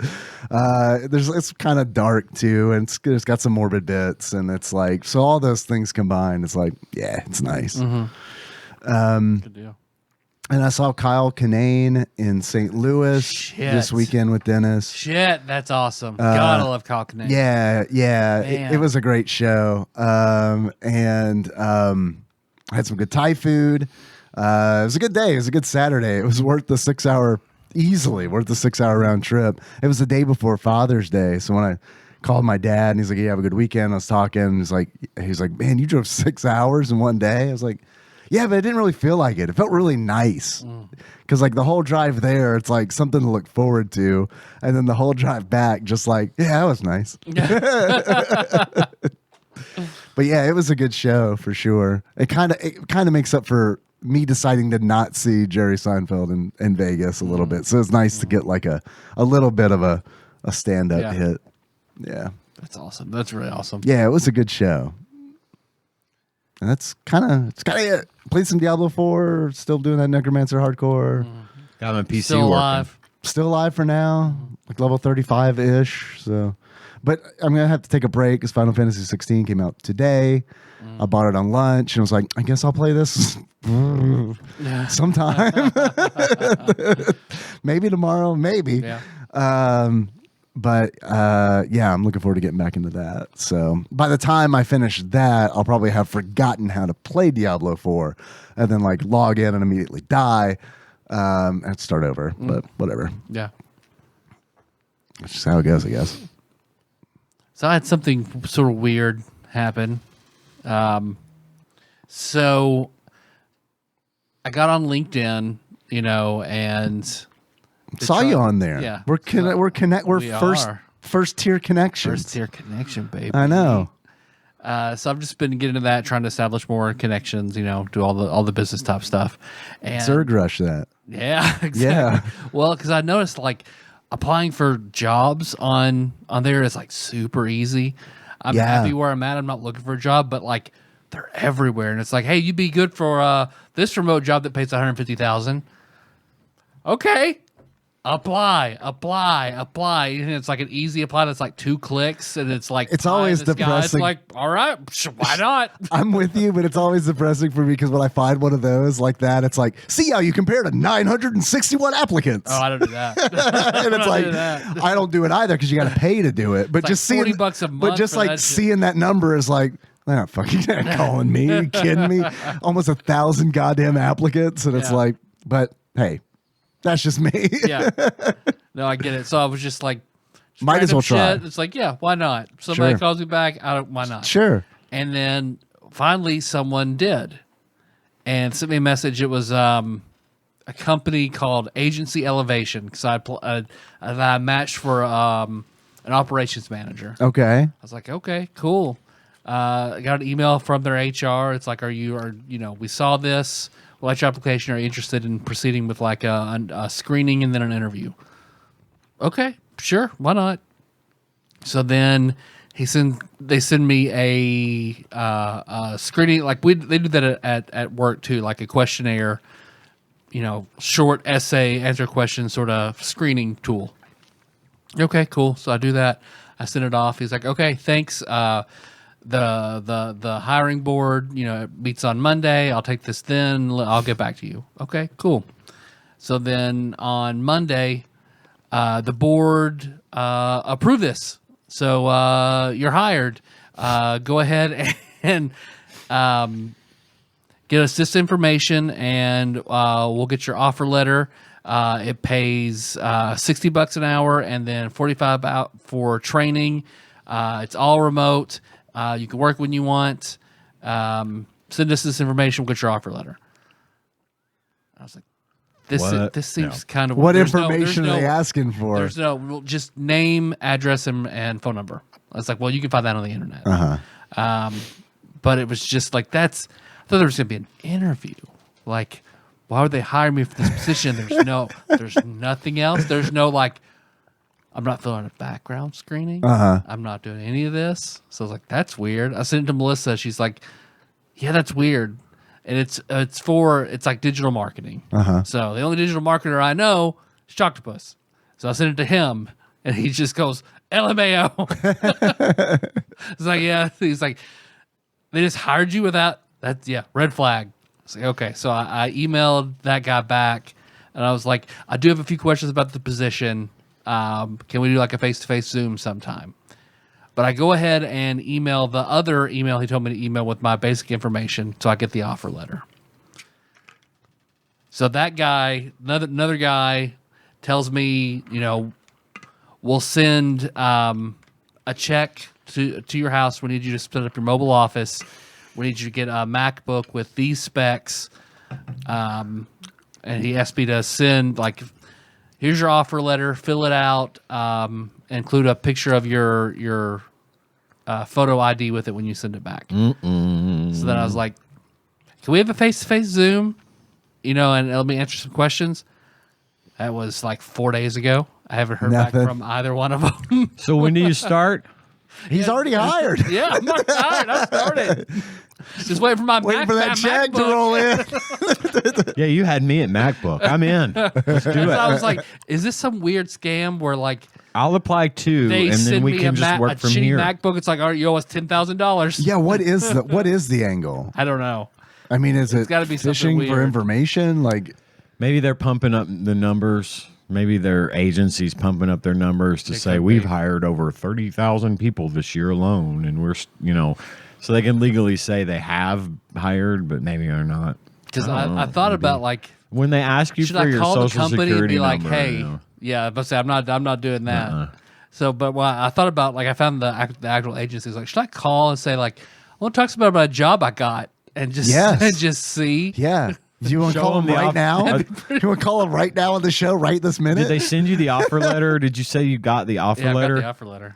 It's kind of dark too, and it's got some morbid bits, and it's like, so all those things combined, it's like, yeah, it's nice. Good deal. And I saw Kyle Kinane in St. Louis Shit. this weekend with Dennis. Shit, that's awesome. God, I love Kyle Kinane. Yeah. Man. It was a great show. I had some good Thai food. It was a good day. It was a good Saturday. It was worth the 6 hour, easily worth the 6 hour round trip. It was the day before Father's Day. So when I called my dad and he's like, "Yeah, have a good weekend." I was talking. And he's like, "Man, you drove 6 hours in one day." I was like, "Yeah, but it didn't really feel like it. It felt really nice." Because like the whole drive there, it's like something to look forward to. And then the whole drive back, just like, yeah, that was nice. But yeah, it was a good show for sure. It kind of makes up for me deciding to not see Jerry Seinfeld in Vegas a little bit. So it's nice to get like a little bit of a stand-up hit. Yeah. That's awesome. That's really awesome. Yeah, it was a good show. And that's kind of it. Played some Diablo 4, still doing that Necromancer hardcore. Got my PC Still working. alive. Still alive for now, like level 35-ish. So, but I'm going to have to take a break because Final Fantasy 16 came out today. I bought it on lunch and was like, I guess I'll play this sometime. Maybe tomorrow, maybe. Yeah. But yeah, I'm looking forward to getting back into that. So by the time I finish that, I'll probably have forgotten how to play Diablo 4 and then like log in and immediately die and start over. But whatever. Yeah. That's just how it goes, I guess. So I had something sort of weird happen. So I got on LinkedIn, and Saw you on there. Yeah. We're We first tier connections. First tier connection, baby. I know. So I've just been getting into that, trying to establish more connections, do all the business type stuff. And Zerg rush that. yeah, exactly. Yeah. Well, because I noticed like applying for jobs on there is like super easy. I'm happy where I'm at. I'm not looking for a job, but like they're everywhere, and it's like, hey, you'd be good for this remote job that pays $150,000. Okay. Apply. And it's like an easy apply that's like 2 clicks, and it's like It's always depressing. It's like, all right, why not? I'm with you, but it's always depressing for me because when I find one of those like that, it's like, see how you compare to 961 applicants. Oh, I don't do that. And it's like, I don't do it either because you got to pay to do it. But It's just like seeing $40 a month but just for like that shit. seeing that number is like, they're not fucking calling me. Are you kidding me? Almost 1,000 goddamn applicants, and it's Yeah. like, but hey, that's just me. Yeah. No, I get it. So I was just like, Might as random well try. shit. It's like, yeah, why not? Somebody Sure. calls me back. Why not? Sure. And then finally someone did and sent me a message. It was a company called Agency Elevation because I matched for an operations manager. Okay. I was like, okay, cool. I got an email from their HR. It's like, we saw this. We'll let your application. Are you interested in proceeding with like a screening and then an interview? Okay, sure. Why not? So then they send me a screening. Like they do that at work too, like a questionnaire, short essay, answer question sort of screening tool. Okay, cool. So I do that. I send it off. He's like, okay, thanks. The hiring board, meets on Monday. I'll take this then. I'll get back to you. Okay, cool. So then on Monday, the board approved this. So you're hired. Go ahead and get us this information, and we'll get your offer letter. It pays $60 an hour, and then $45 out for training. It's all remote. You can work when you want. Send us this information. We'll get your offer letter. I was like, this seems kind of... What there's information are they asking for? There's no... Just name, address, and phone number. I was like, well, you can find that on the internet. But it was just like, I thought there was going to be an interview. Like, why would they hire me for this position? There's nothing else. There's no like... I'm not filling out a background screening. I'm not doing any of this. So I was like, that's weird. I sent it to Melissa. She's like, yeah, that's weird. And it's like digital marketing. So the only digital marketer I know is Choctopus. So I sent it to him, and he just goes, LMAO. It's like, yeah. He's like, they just hired you without, red flag. It's like, okay, so I emailed that guy back, and I was like, I do have a few questions about the position. Can we do like a face-to-face Zoom sometime? But I go ahead and email the other email he told me to email with my basic information, so I get the offer letter. So that guy, another guy, tells me, we'll send a check to your house. We need you to split up your mobile office. We need you to get a MacBook with these specs. And he asked me to send, here's your offer letter, fill it out, include a picture of your photo ID with it when you send it back. Mm-mm. So then I was like, can we have a face-to-face Zoom? And let me answer some questions. That was like 4 days ago. I haven't heard back from either one of them. So when do you start? He's already hired. Yeah, I'm not tired. I started. Just waiting for my Waiting for that check to roll in. Yeah, you had me at MacBook. I'm in. Let's do it. So I was like, is this some weird scam where I'll apply too, they and then send we me can just work from shitty here. MacBook? It's like, all right, you owe us $10,000. Yeah, what is the angle? I don't know. I mean, is it gotta be something fishing for weird. information? Maybe they're pumping up the numbers. Maybe their agency's pumping up their numbers to say we've hired over 30,000 people this year alone, and we're so they can legally say they have hired, but maybe they're not. Because I thought about when they ask you should for I your call the social company and security be like, number, hey, yeah, but say I'm not doing that. Uh-uh. So, but I thought about I found the actual agency. Like, should I call and say I want to talk about a job I got and just and just see? Yeah. Do you want to Show call him them the right now? offer. You want to call him right now on the show, right this minute? Did they send you the offer letter? Or did you say you got the offer Yeah, I letter? got the offer letter.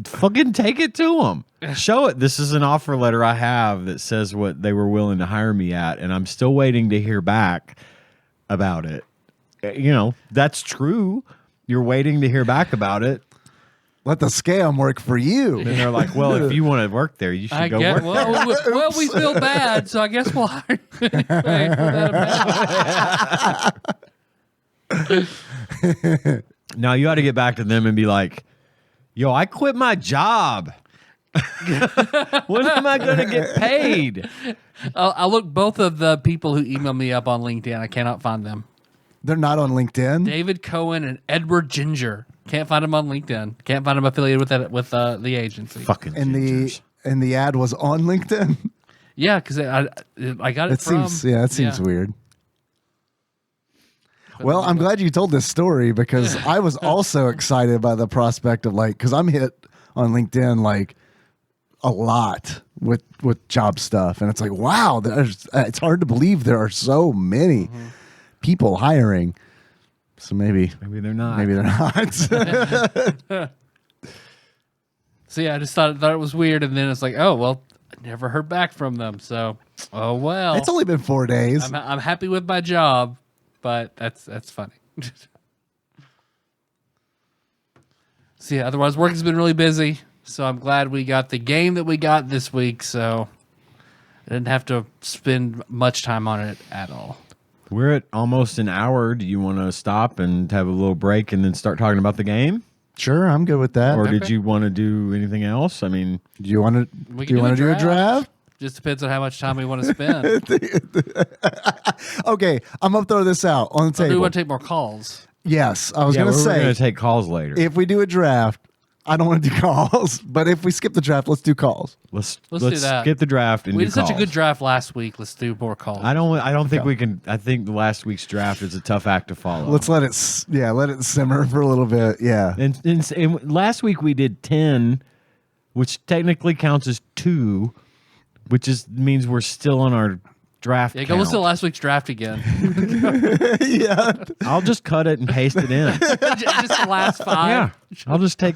Fucking take it to them. Show it. This is an offer letter I have that says what they were willing to hire me at, and I'm still waiting to hear back about it. That's true. You're waiting to hear back about it. Let the scam work for you. And they're like, well, if you want to work there, you should go work there. Well, we feel bad, so I guess we'll hire you anyway for that amount. Now you ought to get back to them and be like, yo, I quit my job. When am I going to get paid? I look both of the people who emailed me up on LinkedIn. I cannot find them. They're not on LinkedIn. David Cohen and Edward Ginger. Can't find them on LinkedIn. Can't find them affiliated with the agency. Fucking And gingers. the ad was on LinkedIn. Yeah, because I got it from. It seems weird. Well, I'm glad you told this story because I was also excited by the prospect of because I'm hit on LinkedIn a lot with job stuff, and it's like, wow, it's hard to believe there are so many people hiring. So maybe they're not. Maybe they're not. So yeah, I just thought it was weird, and then it's like, oh well, I never heard back from them. So oh well. It's only been 4 days. I'm happy with my job, but that's funny. So yeah, otherwise work has been really busy. So I'm glad we got the game that we got this week. So I didn't have to spend much time on it at all. We're at almost an hour. Do you want to stop and have a little break and then start talking about the game? Sure, I'm good with that. Or did you want to do anything else? I mean, do you want to do a draft? Just depends on how much time we want to spend. Okay, I'm gonna throw this out on the table. Do we want to take more calls? Yes, I was gonna we're say going to take calls later. if we do a draft, I don't want to do calls, but if we skip the draft, let's do calls. Let's do that. skip the draft and We do did such a calls. good draft last week. Let's do more calls. I don't think we can. I think the last week's draft is a tough act to follow. Let's let it simmer for a little bit. Yeah, And last week we did 10, which technically counts as 2, which means we're still on our draft. Yeah, go count. listen to last week's draft again. yeah. I'll just cut it and paste it in. Just the last 5. Yeah, I'll just take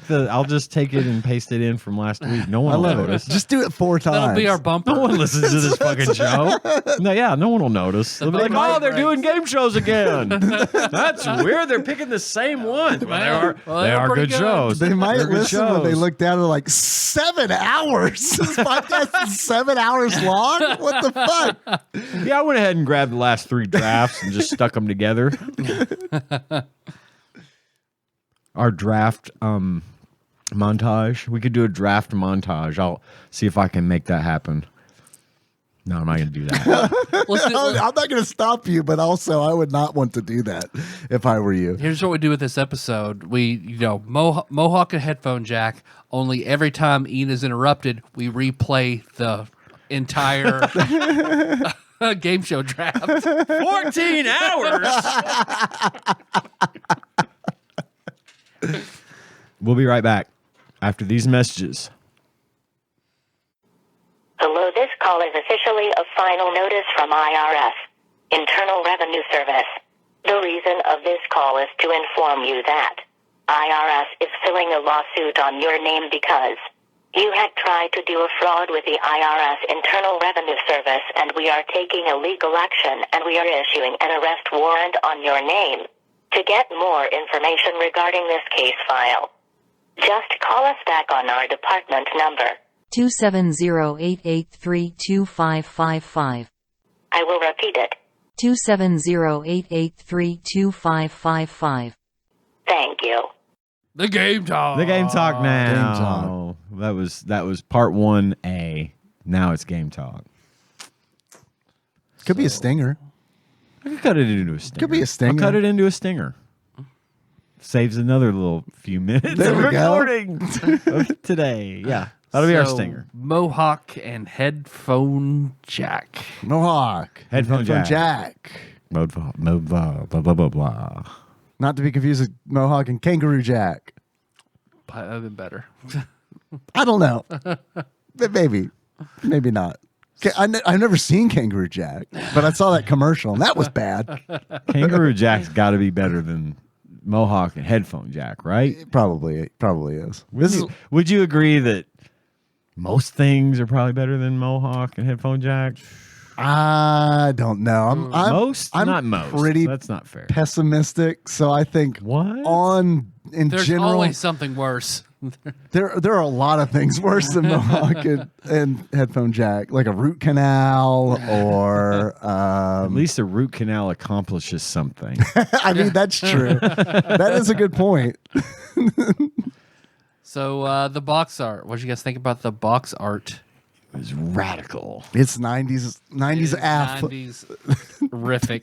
it and paste it in from last week. No one will notice. Just do it 4 times. That'll be our bumper. No one listens to this fucking show. No one will notice. They'll be like, bumper "Oh, they're breaks. doing game shows again." That's weird. They're picking the same ones. Well, they are pretty good shows. They might They're good listen when they shows. look down and 7 hours. This podcast is 7 hours long. What the fuck? Yeah, I went ahead and grabbed the last 3 drafts and just stuck them together. Our draft montage. We could do a draft montage. I'll see if I can make that happen. No, I'm not going to do that. I'm not going to stop you, but also I would not want to do that if I were you. Here's what we do with this episode. We, Mohawk and headphone jack. Only every time Ian is interrupted, we replay the entire game show draft. 14 hours. We'll be right back after these messages. Hello, this call is officially a final notice from IRS, Internal Revenue Service. The reason of this call is to inform you that IRS is filing a lawsuit on your name because you had tried to do a fraud with the IRS Internal Revenue Service, and we are taking a legal action, and we are issuing an arrest warrant on your name. To get more information regarding this case file, just call us back on our department number. 270-883-2555. I will repeat it. 270-883-2555. Thank you. The game talk. The game talk now. Game talk. That was part 1A. Now it's game talk. Could be a stinger. I could cut it into a stinger. Could be a stinger. I'll cut it into a stinger. Saves another little few minutes There of we go. recording of today. Yeah. That'll be our stinger. Mohawk and headphone jack. Mohawk. Headphone jack. Jack. Blah, blah, blah, blah. Not to be confused with Mohawk and Kangaroo Jack. That would have been better. I don't know. Maybe. Maybe not. I've never seen Kangaroo Jack, but I saw that commercial, and that was bad. Kangaroo Jack's got to be better than Mohawk and headphone jack, right? It probably is. Would you agree that most things are probably better than Mohawk and headphone jack? I don't know. I'm Not most. pretty That's not fair. pessimistic, so I think What? in There's general, always something worse. there are a lot of things worse than Mohawk and headphone jack, like a root canal or At least a root canal accomplishes something. I mean, that's true. That is a good point. So the box art. What did you guys think about the box art? It was radical. It's 90s af. 90s horrific.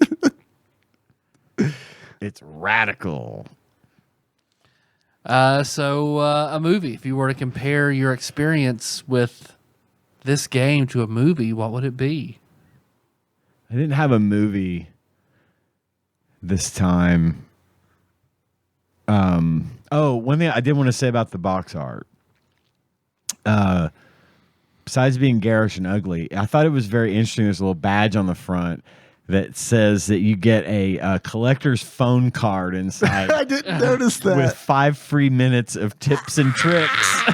It's radical. So a movie. If you were to compare your experience with this game to a movie, what would it be? I didn't have a movie this time. One thing I did want to say about the box art. Besides being garish and ugly, I thought it was very interesting. There's a little badge on the front that says that you get a collector's phone card inside. I didn't notice that. With 5 free minutes of tips and tricks. So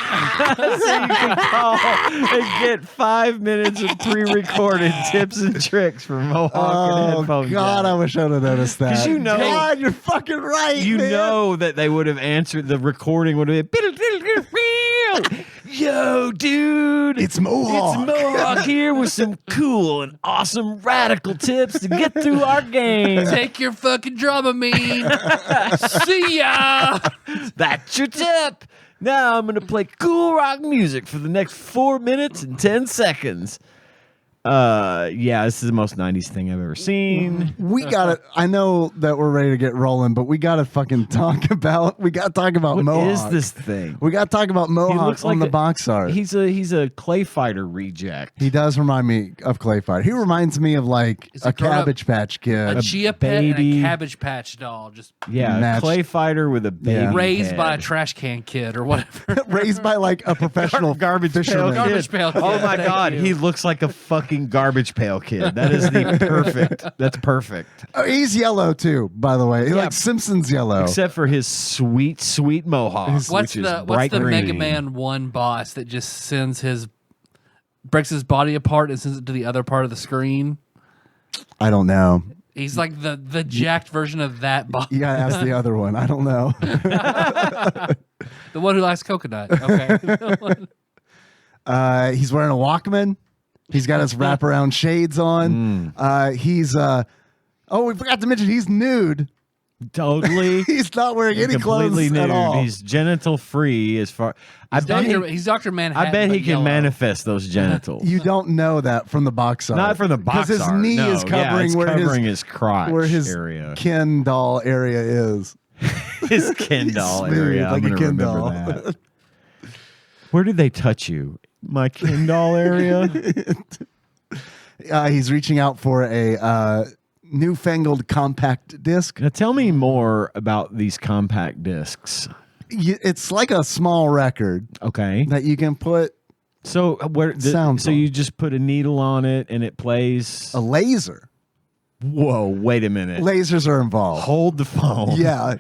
you can call and get 5 minutes of pre-recorded tips and tricks from Mohawk and headphone God, jack. I wish I'd have noticed that. 'Cause you know- God, you're fucking right. You man. know that they would have answered, the recording would have been, yo, dude. It's Mohawk. It's Mohawk here with some cool and awesome radical tips to get through our game. Take your fucking Dramamine. See ya. That's your tip. Now I'm going to play cool rock music for the next 4 minutes and 10 seconds. Yeah, this is the most 90s thing I've ever seen. We got to I know that we're ready to get rolling, but we got to fucking talk about What Mohawk. is this thing? We got to talk about He Mohawk looks on like the box art. He's a clay fighter reject. He does remind me of Clay Fighter. He reminds me of like He's a a grown-up- Cabbage Patch Kid. A Chia Pet and baby. a Cabbage Patch doll, just Yeah, a Matched. clay fighter with a baby Yeah. raised head. by a trash can kid or whatever. Raised by like a professional garbage fisherman. pail Garbage kid. pail kid. Oh my Thank god, you. he looks like a fucking garbage pail kid. That is the perfect. That's perfect. Oh, he's yellow too, by the way. He Yeah. like Simpsons yellow. Except for his sweet, sweet mohawk, What's which is the bright green. Mega Man 1 boss that just breaks his body apart and sends it to the other part of the screen? I don't know. He's like the jacked version of that boss. You gotta ask the other one. I don't know. The one who likes coconut. Okay. He's wearing a Walkman. He's got his wraparound shades on. He's we forgot to mention he's nude. Totally. He's not wearing any clothes completely nude. at all. He's genital free as far. He's Dr. Manhattan. I bet he but can yellow. manifest those genitals. You don't know that from the box art. Not from the box because his art. knee No, is covering it's where covering his crotch where his area. Ken doll area is. His Ken doll Smooth, area. like I'm a gonna Ken remember doll. that. Where did they touch you? My Ken doll area. He's reaching out for a newfangled compact disc. Now tell me more about these compact discs. It's like a small record Okay. that you can put So Sounds so on. you just put a needle on it and it plays. a laser. Whoa! Wait a minute. Lasers are involved. Hold the phone. Yeah.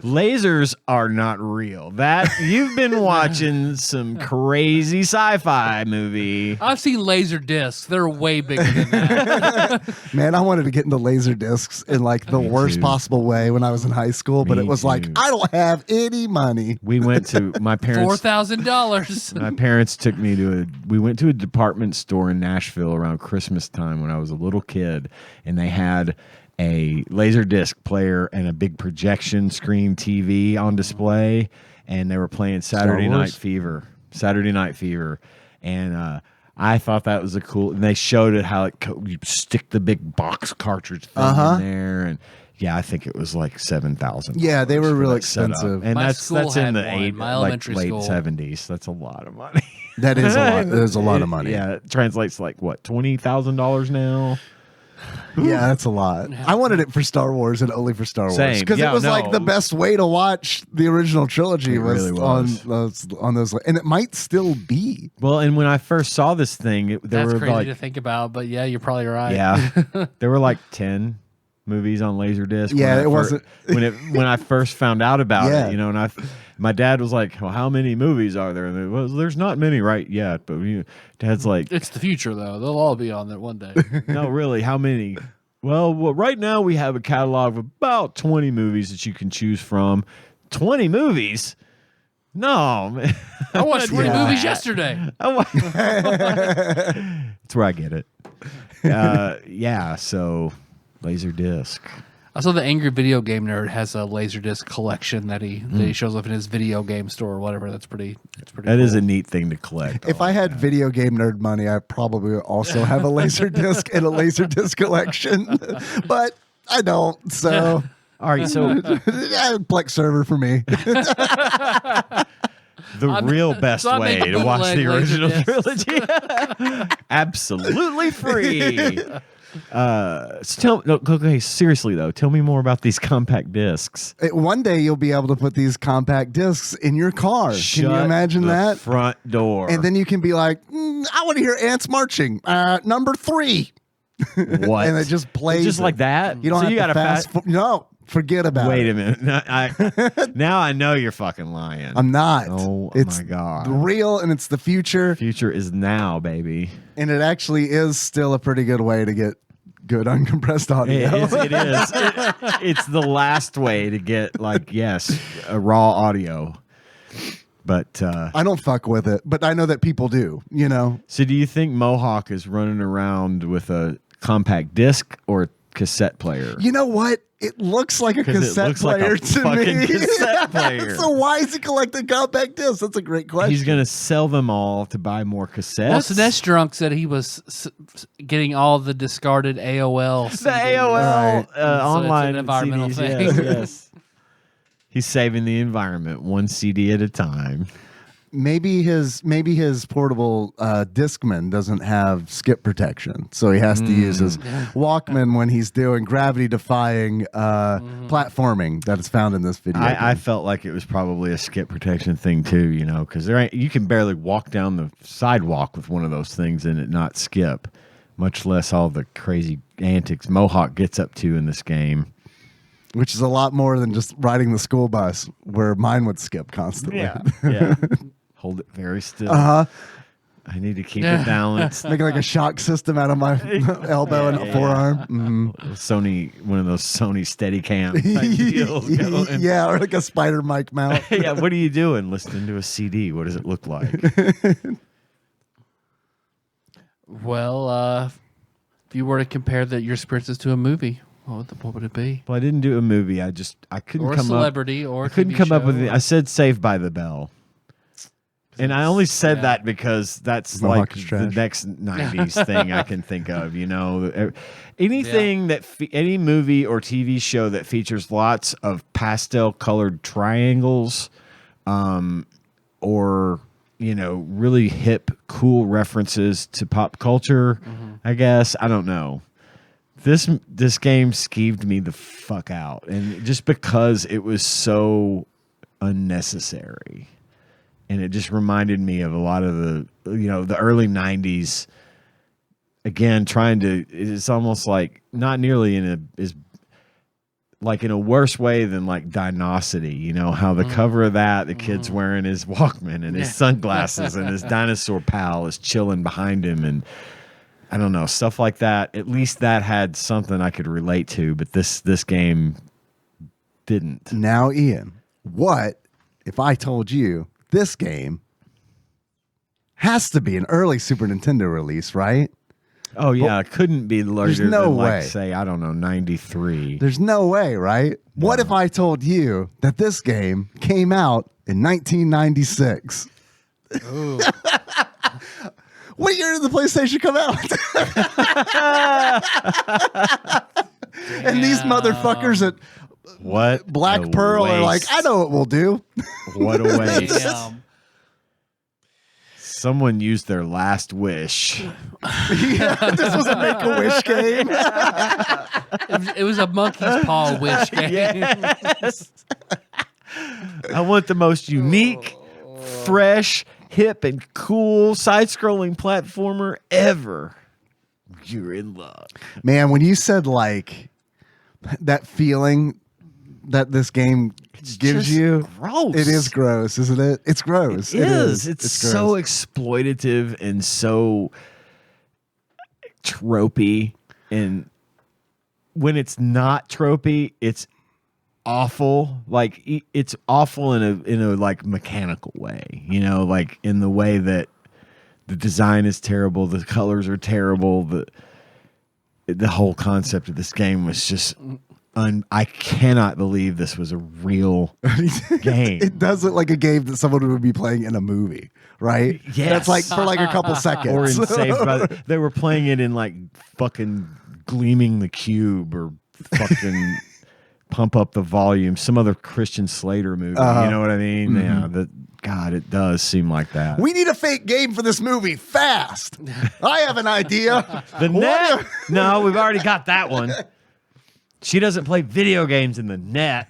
Lasers are not real. That you've been watching some crazy sci-fi movie. I've seen laser discs. They're way bigger than that. Man, I wanted to get into laser discs in like the worst too. possible way when I was in high school, but Me it was like, too. I don't have any money. We went to my parents. $4,000. My parents took me to we went to a department store in Nashville around Christmas time when I was a little kid, and they had a laser disc player and a big projection screen TV on display, and they were playing Saturday Night Fever. And I thought that was a cool. And they showed it how you stick the big box cartridge thing in there, and yeah, I think it was like $7,000. Yeah, they were for real that setup. expensive. and My that's school in had the one, my elementary late school. 70s. That's a lot of money. That is a lot. That is a lot of money. Yeah, it translates to like what, $20,000 now. Yeah, that's a lot. I wanted it for Star Wars and only for Star Wars Same. because Yeah, it was no. like the best way to watch the original trilogy It was, really was. on those, and it might still be. Well, and when I first saw this thing, there That's were crazy like to think about, but yeah, you're probably right. yeah, there were like 10 movies on Laserdisc. Yeah, when I it wasn't- when I first found out about Yeah. it, and my dad was like, "Well, how many movies are there?" And well, there's not many right yet, but Dad's like, It's the future, though. They'll all be on there one day. "No, really, how many?" Well, right now we have a catalog of about 20 movies that you can choose from. 20 movies? No, man. I watched 20 Yeah. movies yesterday. That's where I get it. Yeah, so Laserdisc. I saw the Angry Video Game Nerd has a Laserdisc collection that he shows up in his video game store or whatever. That's pretty That cool. is a neat thing to collect. If I had video game nerd money, I probably would also have a laser disc and a laser disc collection, but I don't. So All right, so Plex server for me. the real best so I way make to watch bootleg the original Laserdiscs. trilogy, absolutely free. Okay, seriously though, tell me more about these compact discs. One day you'll be able to put these compact discs in your car. Can you imagine the that? front door? And then you can be like, I want to hear ants marching. Number 3. what? And it just plays just it. like that. You don't so have you to got no, forget about Wait it. a minute. Now I know you're fucking lying. I'm not. Oh It's my god. real and it's the future. Future is now, baby. And it actually is still a pretty good way to get good uncompressed audio. It is. It's the last way to get a raw audio. But I don't fuck with it, but I know that people do, you know. so do you think Mohawk is running around with a compact disc or a cassette player? You know what? It looks like a 'Cause it cassette looks like a player to fucking me. cassette player. So why is he collecting compact discs? That's a great question. He's going to sell them all to buy more cassettes. Well, Sinesh Drunk said he was getting all the discarded AOL. The AOL So it's an online environmental CDs, thing. Yes, yes. He's saving the environment one CD at a time. maybe his portable Discman doesn't have skip protection, so he has to use his Walkman when he's doing gravity-defying platforming that is found in this video. I game. felt like it was probably a skip protection thing too, because you can barely walk down the sidewalk with one of those things and it not skip, much less all the crazy antics Mohawk gets up to in this game. Which is a lot more than just riding the school bus, where mine would skip constantly. Yeah. Hold it very still. Uh-huh. I need to keep it balanced. Making like a shock system out of my elbow and forearm. One of those Sony Steadicam type deals going. Yeah, or like a spider mic mount. Yeah, what are you doing? Listening to a CD. What does it look like? Well, if you were to compare your experiences to a movie, What would it be? Well, I didn't do a movie. I couldn't Or a come celebrity, up. or a I couldn't TV come up with show. it. I said Saved by the Bell. And I only said that because that's Mohawk like is the trash. next 90s thing I can think of, Anything any movie or TV show that features lots of pastel colored triangles or really hip cool references to pop culture, I guess, I don't know. This game skeeved me the fuck out, and just because it was so unnecessary. And it just reminded me of a lot of the early 90s. Again, it's almost like not nearly in a worse way than like Dinosity. How the cover of that, the kid's wearing his Walkman and his sunglasses and his dinosaur pal is chilling behind him. And I don't know, stuff like that. At least that had something I could relate to, but this game didn't. Now, Ian, what if I told you this game has to be an early Super Nintendo release, right? Oh, yeah, it couldn't be larger no than, way. say, I don't know, 93. There's no way, right? No. What if I told you that this game came out in 1996? Ooh. What year did the PlayStation come out? And these motherfuckers at Black Pearl are like, I know what we'll do. What a waste. Damn. Someone used their last wish. Yeah, this was a Make-A-Wish game. It was a monkey's paw wish game. Yes. I want the most unique, fresh, hip, and cool side-scrolling platformer ever. You're in luck. Man, when you said like that feeling that this game gives you, gross. It is gross, isn't it? It's gross. It is. It's so gross. exploitative and so tropey. And when it's not tropey, it's awful. Like it's awful in a like mechanical way. Like in the way that the design is terrible, the colors are terrible, the whole concept of this game was just I cannot believe this was a real game. It does look like a game that someone would be playing in a movie, right? Yes. That's like for like a couple seconds. Or in Saved by they were playing it in like fucking Gleaming the Cube or fucking Pump Up the Volume, some other Christian Slater movie. You know what I mean? Mm-hmm. Yeah, God, it does seem like that. We need a fake game for this movie fast. I have an idea. The net? No, we've already got that one. She doesn't play video games in the net.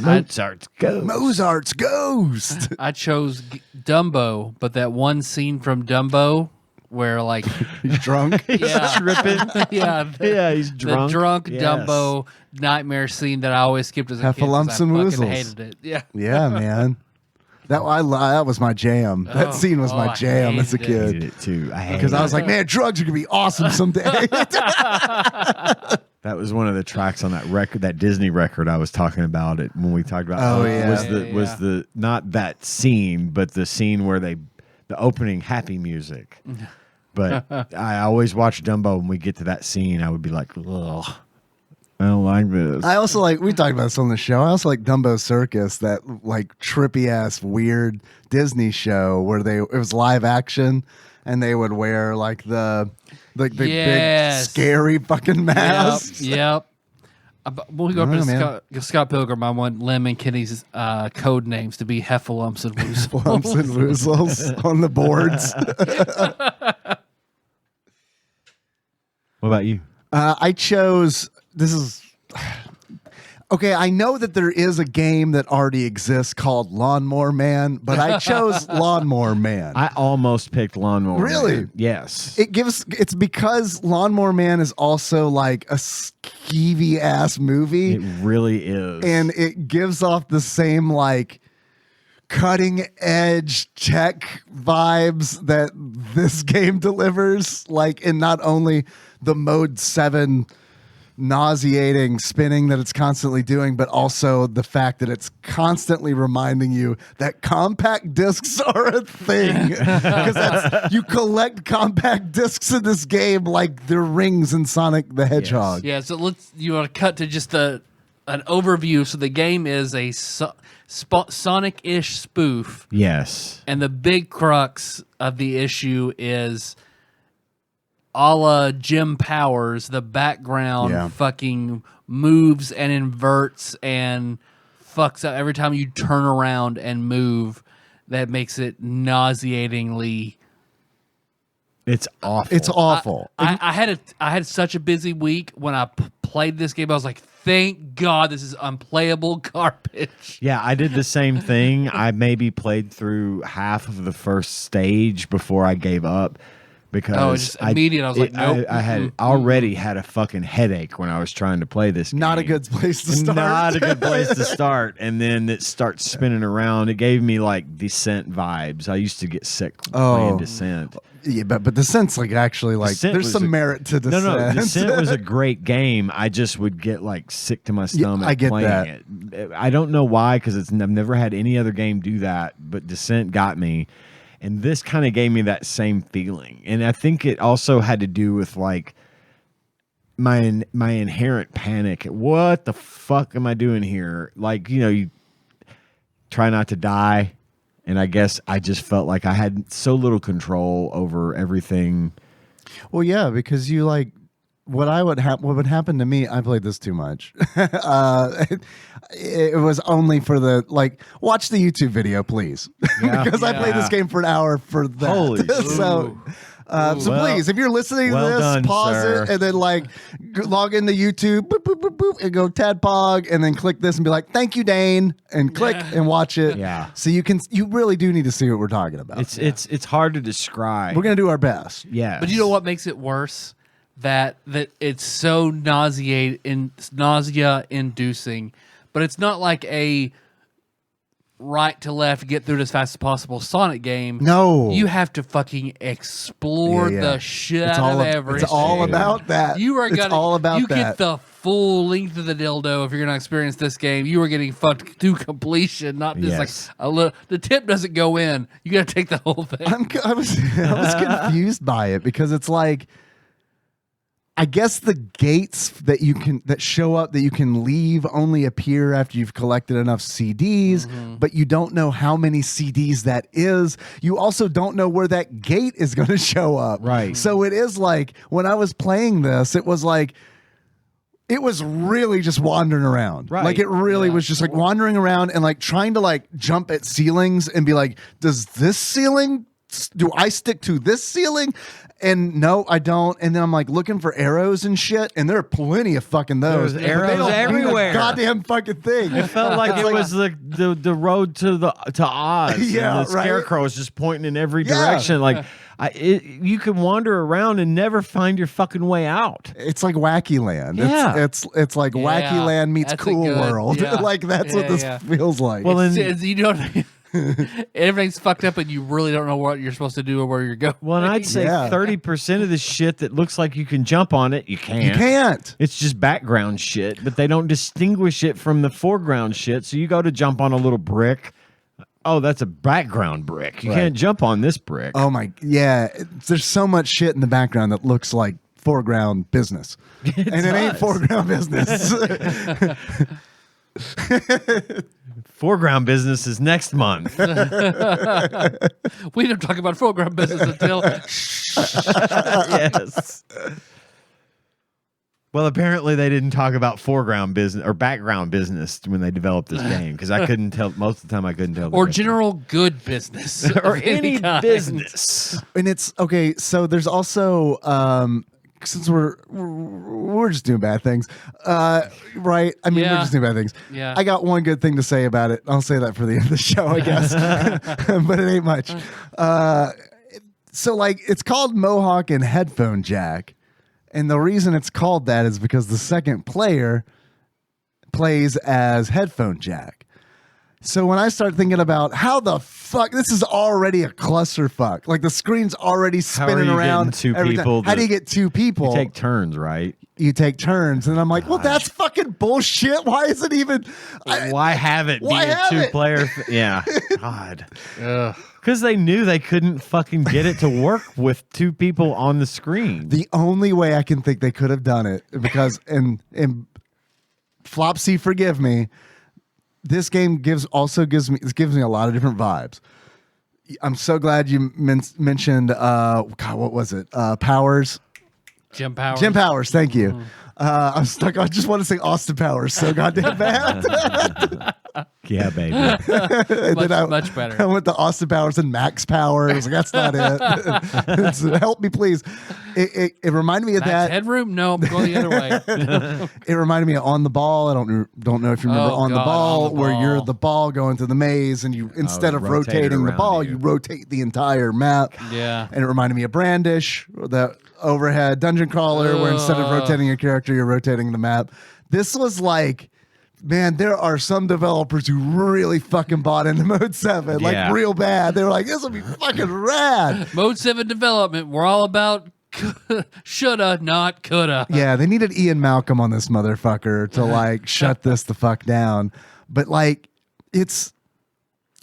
Mozart's Ghost. Mozart's Ghost. I chose Dumbo, but that one scene from Dumbo where like he's drunk. Yeah, tripping. Yeah, he's drunk. The drunk Yes. Dumbo nightmare scene that I always skipped as a kid. 'Cause Lumps I and fucking Woozles. hated it. Yeah. Yeah, man. That was my jam. That scene was my I jam as a hated it. I kid. hated it too. Because I was like, man, drugs are gonna be awesome someday. That was one of the tracks on that record, that Disney record I was talking about it when we talked about. Oh, yeah. was the not that scene, but the scene where the opening happy music. But I always watch Dumbo. When we get to that scene, I would be like, ugh, I don't like this. I also like, we talked about this on the show, I also like Dumbo Circus, that like trippy ass weird Disney show where it was live action and they would wear like the big scary fucking mask. Yep. When we go up to Scott Pilgrim, I want Lem and Kenny's code names to be Heffalumps and Woozles. Lumps and Woozles on the boards. What about you? I chose, okay, I know that there is a game that already exists called Lawnmower Man, but I chose Lawnmower Man. I almost picked Lawnmower Man. Really? Yes. It's because Lawnmower Man is also like a skeevy ass movie. It really is. And it gives off the same like cutting edge tech vibes that this game delivers, like in not only the Mode 7 nauseating spinning that it's constantly doing, but also the fact that it's constantly reminding you that compact discs are a thing. Because you collect compact discs in this game like they're rings in Sonic the Hedgehog. Yeah, so you want to cut to just an overview. So the game is a Sonic-ish spoof. Yes. And the big crux of the issue is a la Jim Powers, the background fucking moves and inverts and fucks up every time you turn around and move. That makes it nauseatingly. It's awful. It's awful. I had such a busy week when I played this game. I was like, thank God this is unplayable garbage. Yeah, I did the same thing. I maybe played through half of the first stage before I gave up because just immediate. I was like, nope. I had already had a fucking headache when I was trying to play this game. Not a good place to start. Not a good place to start. And then it starts spinning around. It gave me like Descent vibes. I used to get sick playing Descent. Yeah, but Descent's like actually like Descent there's some merit to Descent. No, Descent was a great game. I just would get like sick to my stomach I get playing it. I don't know why, because I've never had any other game do that, but Descent got me. And this kind of gave me that same feeling. And I think it also had to do with like my inherent panic. What the fuck am I doing here? Like, you try not to die. And I guess I just felt like I had so little control over everything. Well, yeah, because you like what would happen to me. I played this too much. It was only for the watch the YouTube video, please, because I played this game for an hour for that. Holy so please, if you're listening to this, done, pause sir. it and then log into YouTube, boop, boop, boop, boop, and go TADPOG, and then click this and be like, "Thank you, Dane," and click and watch it. Yeah. So you really do need to see what we're talking about. It's hard to describe. We're gonna do our best. Yeah. But you know what makes it worse? That it's so nausea-inducing, but it's not like a right to left, get through it as fast as possible Sonic game. No. You have to fucking explore the shit It's out all of everything. It's all about that. You are It's gonna, all about you that. get the full length of the dildo if you're gonna experience this game. You are getting fucked to completion, not just Yes. like a little. The tip doesn't go in. You gotta take the whole thing. I was confused by it because it's like, I guess the gates that show up that you can leave only appear after you've collected enough CDs, but you don't know how many CDs that is. You also don't know where that gate is going to show up. Right. So it is like when I was playing this, it was really just wandering around. Right. Like it really was just like wandering around and like trying to like jump at ceilings and be like, do I stick to this ceiling? And no, I don't. And then I'm like looking for arrows and shit, and there are plenty of fucking those. There's But they arrows don't do the everywhere. goddamn fucking thing. It felt like it was the road to Oz. Yeah, and the right. scarecrow is just pointing in every Yeah. direction. Like you can wander around and never find your fucking way out. It's like Wacky Land. Yeah. It's like Wacky Yeah, Land meets that's a Cool good- World. yeah. Like that's what Yeah, this yeah. feels like. Well, then- You don't. Everything's fucked up, and you really don't know what you're supposed to do or where you're going. Well, and I'd say Yeah. 30% of the shit that looks like you can jump on it, you can't. you can't. It's just background shit, but they don't distinguish it from the foreground shit. So you go to jump on a little brick. Oh, that's a background brick. You Right. can't jump on this brick. Oh my, yeah. There's so much shit in the background that looks like foreground business, and it ain't does. foreground business. Foreground business is next month. We don't talk about foreground business until Yes. Well, apparently they didn't talk about foreground business or background business when they developed this game because I couldn't tell. Most of the time, I couldn't tell. the or difference. general good business or of any kind. business. And it's okay. So there's also since we're just doing bad things, right? I mean, we're Yeah. just doing bad things. Yeah. I got one good thing to say about it. I'll say that for the end of the show, I guess, but it ain't much. So like, it's called Mohawk and Headphone Jack, and the reason it's called that is because the second player plays as Headphone Jack. So when I start thinking about how the fuck this is already a clusterfuck, like the screen's already spinning around. Two every time. people. How do you get two people? You take turns, right? You take turns, and I'm like, well, that's fucking bullshit. Why is it even? Why have it be why a have it? two-player? Yeah, God. Ugh. Because they knew they couldn't fucking get it to work with two people on the screen. The only way I can think they could have done it, because and Flopsy, forgive me, this game gives me a lot of different vibes. I'm so glad you mentioned God, what was it? Powers. Jim Powers. Jim Powers, thank you. I'm stuck. I just want to say Austin Powers so goddamn bad. Yeah, baby. Much better. I went to Austin Powers and Max Powers. Like, that's not it. So help me, please. It reminded me of Max that. Headroom? No, I'm going the other way. It reminded me of On the Ball. I don't know if you remember On the Ball, On the where you're Ball. the ball going through the maze, and you instead of rotate it rotating the around ball, you. you rotate the entire map. Yeah. And it reminded me of Brandish, that overhead dungeon crawler, where instead of rotating your character, you're rotating the map. This was like, man, there are some developers who really fucking bought into Mode 7, like Yeah. real bad. They were like, this will be fucking rad. Mode 7 development. We're all about shoulda, not coulda. Yeah, they needed Ian Malcolm on this motherfucker to like shut this the fuck down. But like, it's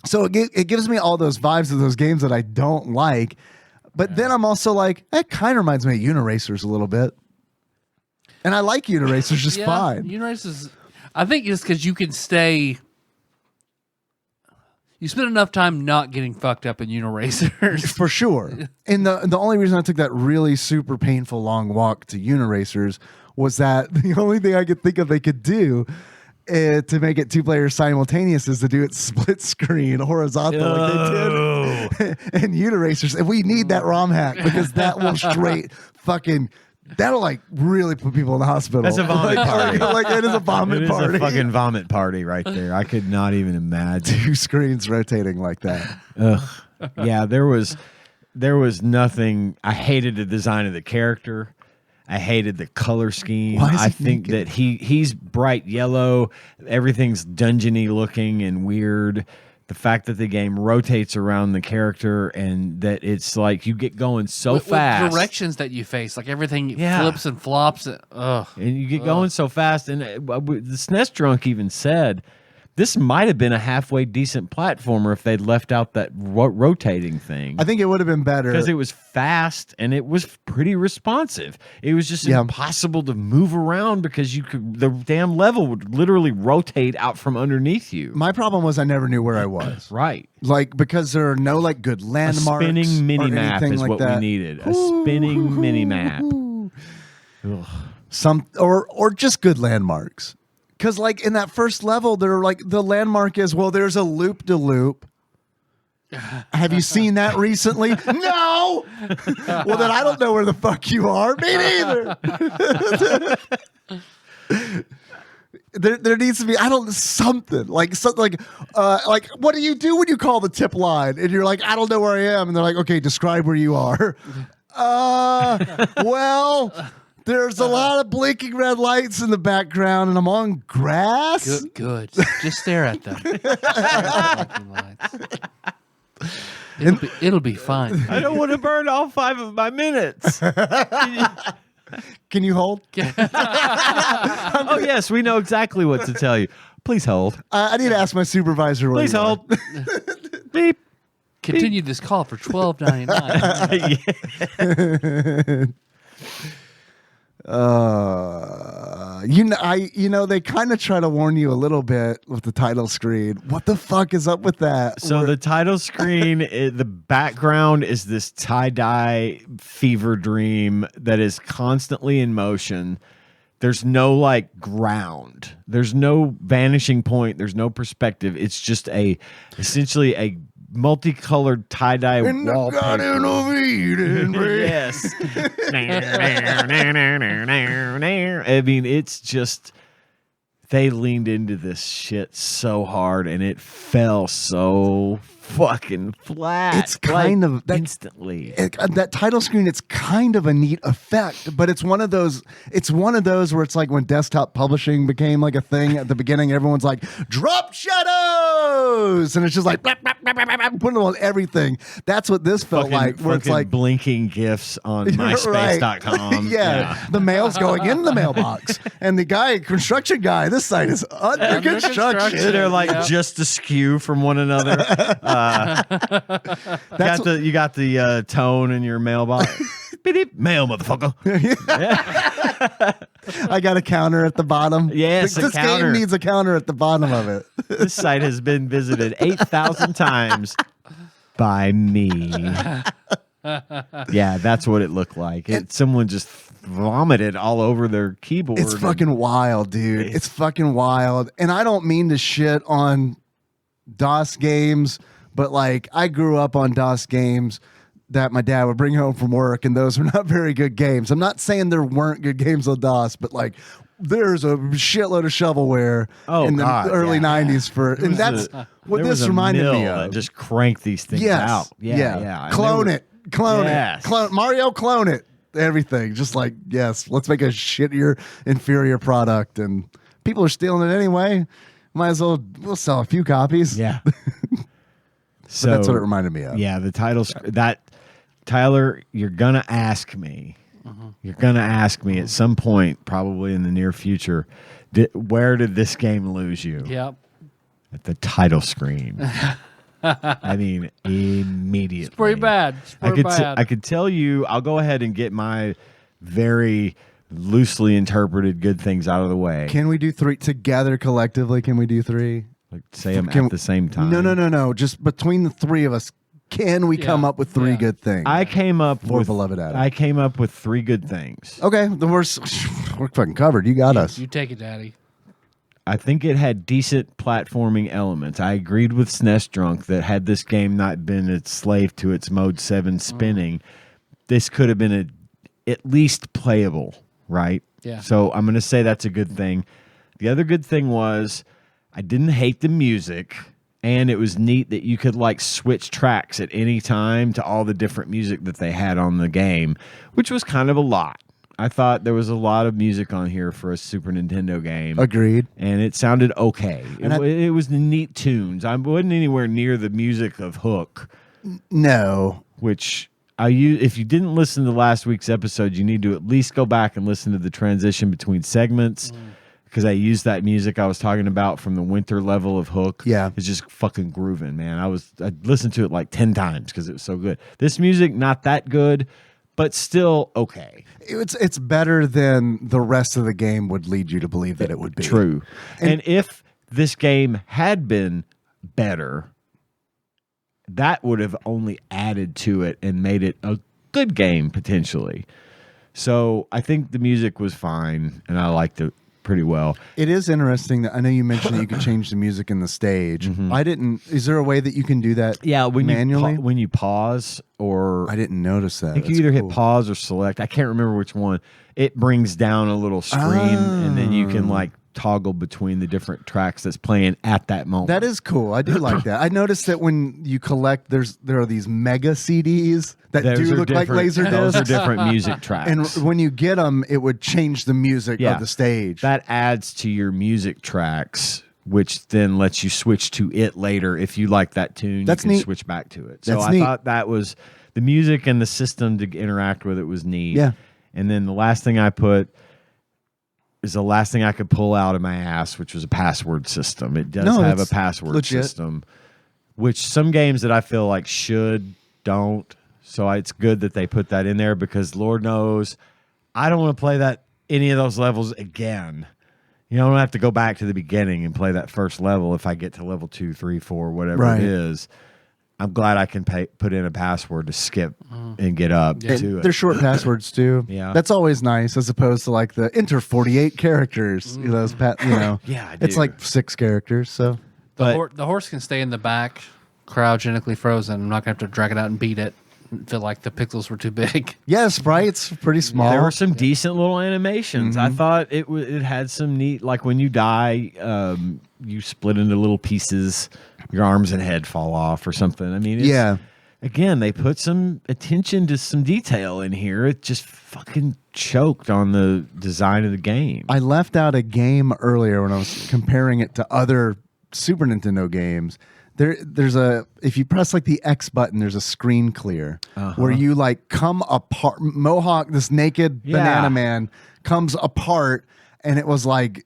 so it gives me all those vibes of those games that I don't like. But then I'm also like, that kind of reminds me of Uniracers a little bit. And I like Uniracers just Yeah, fine. Uniracers, I think it's because you can stay. You spend enough time not getting fucked up in Uniracers. For sure. And the only reason I took that really super painful long walk to Uniracers was that the only thing I could think of they could do to make it two players simultaneous is to do it split screen horizontal like they did in Uniracers. And we need that ROM hack, because that will straight fucking, that'll like really put people in the hospital. That's a vomit party. Like it is a vomit It is party. a fucking vomit party right there. I could not even imagine. Two screens rotating like that. Ugh. Yeah, there was nothing. I hated the design of the character. I hated the color scheme. Why is he I think naked? that he's bright yellow. Everything's dungeony looking and weird. The fact that the game rotates around the character and that it's like you get going so fast. With directions that you face, like everything Yeah. flips and flops. Ugh. And you get going so fast. And the SNES drunk even said this might have been a halfway decent platformer if they'd left out that rotating thing. I think it would have been better. Because it was fast and it was pretty responsive. It was just impossible to move around because the damn level would literally rotate out from underneath you. My problem was I never knew where I was. Right. Like, because there are no like good A landmarks. spinning mini or map anything is like what that. we needed. A spinning mini map. Some or just good landmarks. Because like in that first level, they're like the landmark is, well, there's a loop de loop. Have you seen that recently? No. Well, then I don't know where the fuck you are. Me neither. There needs to be something like what do you do when you call the tip line and you're like, I don't know where I am, and they're like, okay, describe where you are. Well, there's a lot of blinking red lights in the background and I'm on grass. Good. Just stare at them. It'll be fine. I don't want to burn all 5 of my minutes. Can you hold? Oh, yes, we know exactly what to tell you. Please hold. I need to ask my supervisor. Where Please you are. hold. Beep. Continue this call for $12.99. They kind of try to warn you a little bit with the title screen. What the fuck is up with that? So the title screen, the background is this tie-dye fever dream that is constantly in motion. There's no like ground. There's no vanishing point. There's no perspective. It's just essentially a multicolored tie-dye in the wallpaper. Garden of Eden, Yes. I mean, it's just they leaned into this shit so hard and it fell so fucking flat. It's kind of instantly. That title screen. It's kind of a neat effect, but it's one of those. It's one of those where it's like when desktop publishing became like a thing at the beginning. Everyone's like, "Drop shadows," and it's just like blah, blah, blah, blah, blah, putting on everything. That's what this felt like. Where it's like blinking gifs on MySpace.com. Yeah, the mail's going in the mailbox, and the construction guy. This site is under construction. They're like just askew from one another. You got the tone in your mailbox. Beep, mail, motherfucker. I got a counter at the bottom. Yes, this game needs a counter at the bottom of it. This site has been visited 8,000 times by me. Yeah, that's what it looked like. Someone just vomited all over their keyboard. It's fucking wild, dude. It's fucking wild. And I don't mean to shit on DOS games, but like I grew up on DOS games that my dad would bring home from work, and those were not very good games. I'm not saying there weren't good games on DOS, but like there's a shitload of shovelware in the early 90s and that's what this reminded me of. Just crank these things out. Yeah. Clone it. Mario, clone it. Everything. Just like, yes, let's make a shittier, inferior product. And people are stealing it anyway. Might as well, we'll sell a few copies. Yeah. So that's what it reminded me of. Yeah, the title, Tyler, you're going to ask me. You're going to ask me at some point, probably in the near future, where did this game lose you? Yep. At the title screen. I mean, immediately. It's pretty bad. I could tell you, I'll go ahead and get my very loosely interpreted good things out of the way. Can we do 3 together collectively? Can we do 3? Like say them at the same time. No. Just between the 3 of us, can we come up with 3 good things? I came up with beloved Adam. I came up with 3 good things. Okay, then we're fucking covered. You got us. You take it, Daddy. I think it had decent platforming elements. I agreed with SNES Drunk that had this game not been a slave to its Mode 7 spinning, this could have been at least playable, right? Yeah. So I'm going to say that's a good thing. The other good thing was I didn't hate the music, and it was neat that you could like switch tracks at any time to all the different music that they had on the game, which was kind of a lot. I thought there was a lot of music on here for a Super Nintendo game. Agreed. And it sounded okay. It was neat tunes. I wasn't anywhere near the music of Hook. No. Which if you didn't listen to last week's episode, you need to at least go back and listen to the transition between segments. Because I used that music I was talking about from the winter level of Hook. Yeah. It's just fucking grooving, man. I listened to it like 10 times because it was so good. This music, not that good, but still okay. It's better than the rest of the game would lead you to believe that it would be. True. And if this game had been better, that would have only added to it and made it a good game potentially. So I think the music was fine, and I liked it pretty well. It is interesting that I know you mentioned that you could change the music in the stage. I didn't. Is there a way that you can do that? Yeah, manually when you pause, or I didn't notice that. I think you either hit pause or select. I can't remember which one. It brings down a little screen, and then you can like toggle between the different tracks that's playing at that moment. That is cool. I do like that. I noticed that when you collect, there are these mega CDs that do look like laser discs. Those are different music tracks. And when you get them, it would change the music of the stage. That adds to your music tracks, which then lets you switch to it later. If you like that tune, you can switch back to it. So I thought that was the music and the system to interact with it was neat. Yeah. And then the last thing I put is the last thing I could pull out of my ass, which was a password system. It does have a password system, which some games that I feel like don't. So it's good that they put that in there because Lord knows I don't want to play any of those levels again. You know, I don't have to go back to the beginning and play that first level if I get to level 2, 3, 4, whatever it is. I'm glad I can put in a password to skip and get up to it. They're short passwords too. Yeah, that's always nice as opposed to like the enter 48 characters. Those yeah, it's like 6 characters. So the horse can stay in the back, cryogenically frozen. I'm not gonna have to drag it out and beat it. feel like the pixels were too big. Yeah, sprites pretty small. There were some decent little animations. I thought it had some neat, like when you die, you split into little pieces, your arms and head fall off or something. I mean, again, they put some attention to some detail in here. It just fucking choked on the design of the game. I left out a game earlier when I was comparing it to other Super Nintendo games. There's if you press like the X button, there's a screen clear where you like come apart. Mohawk, this naked banana man, comes apart, and it was like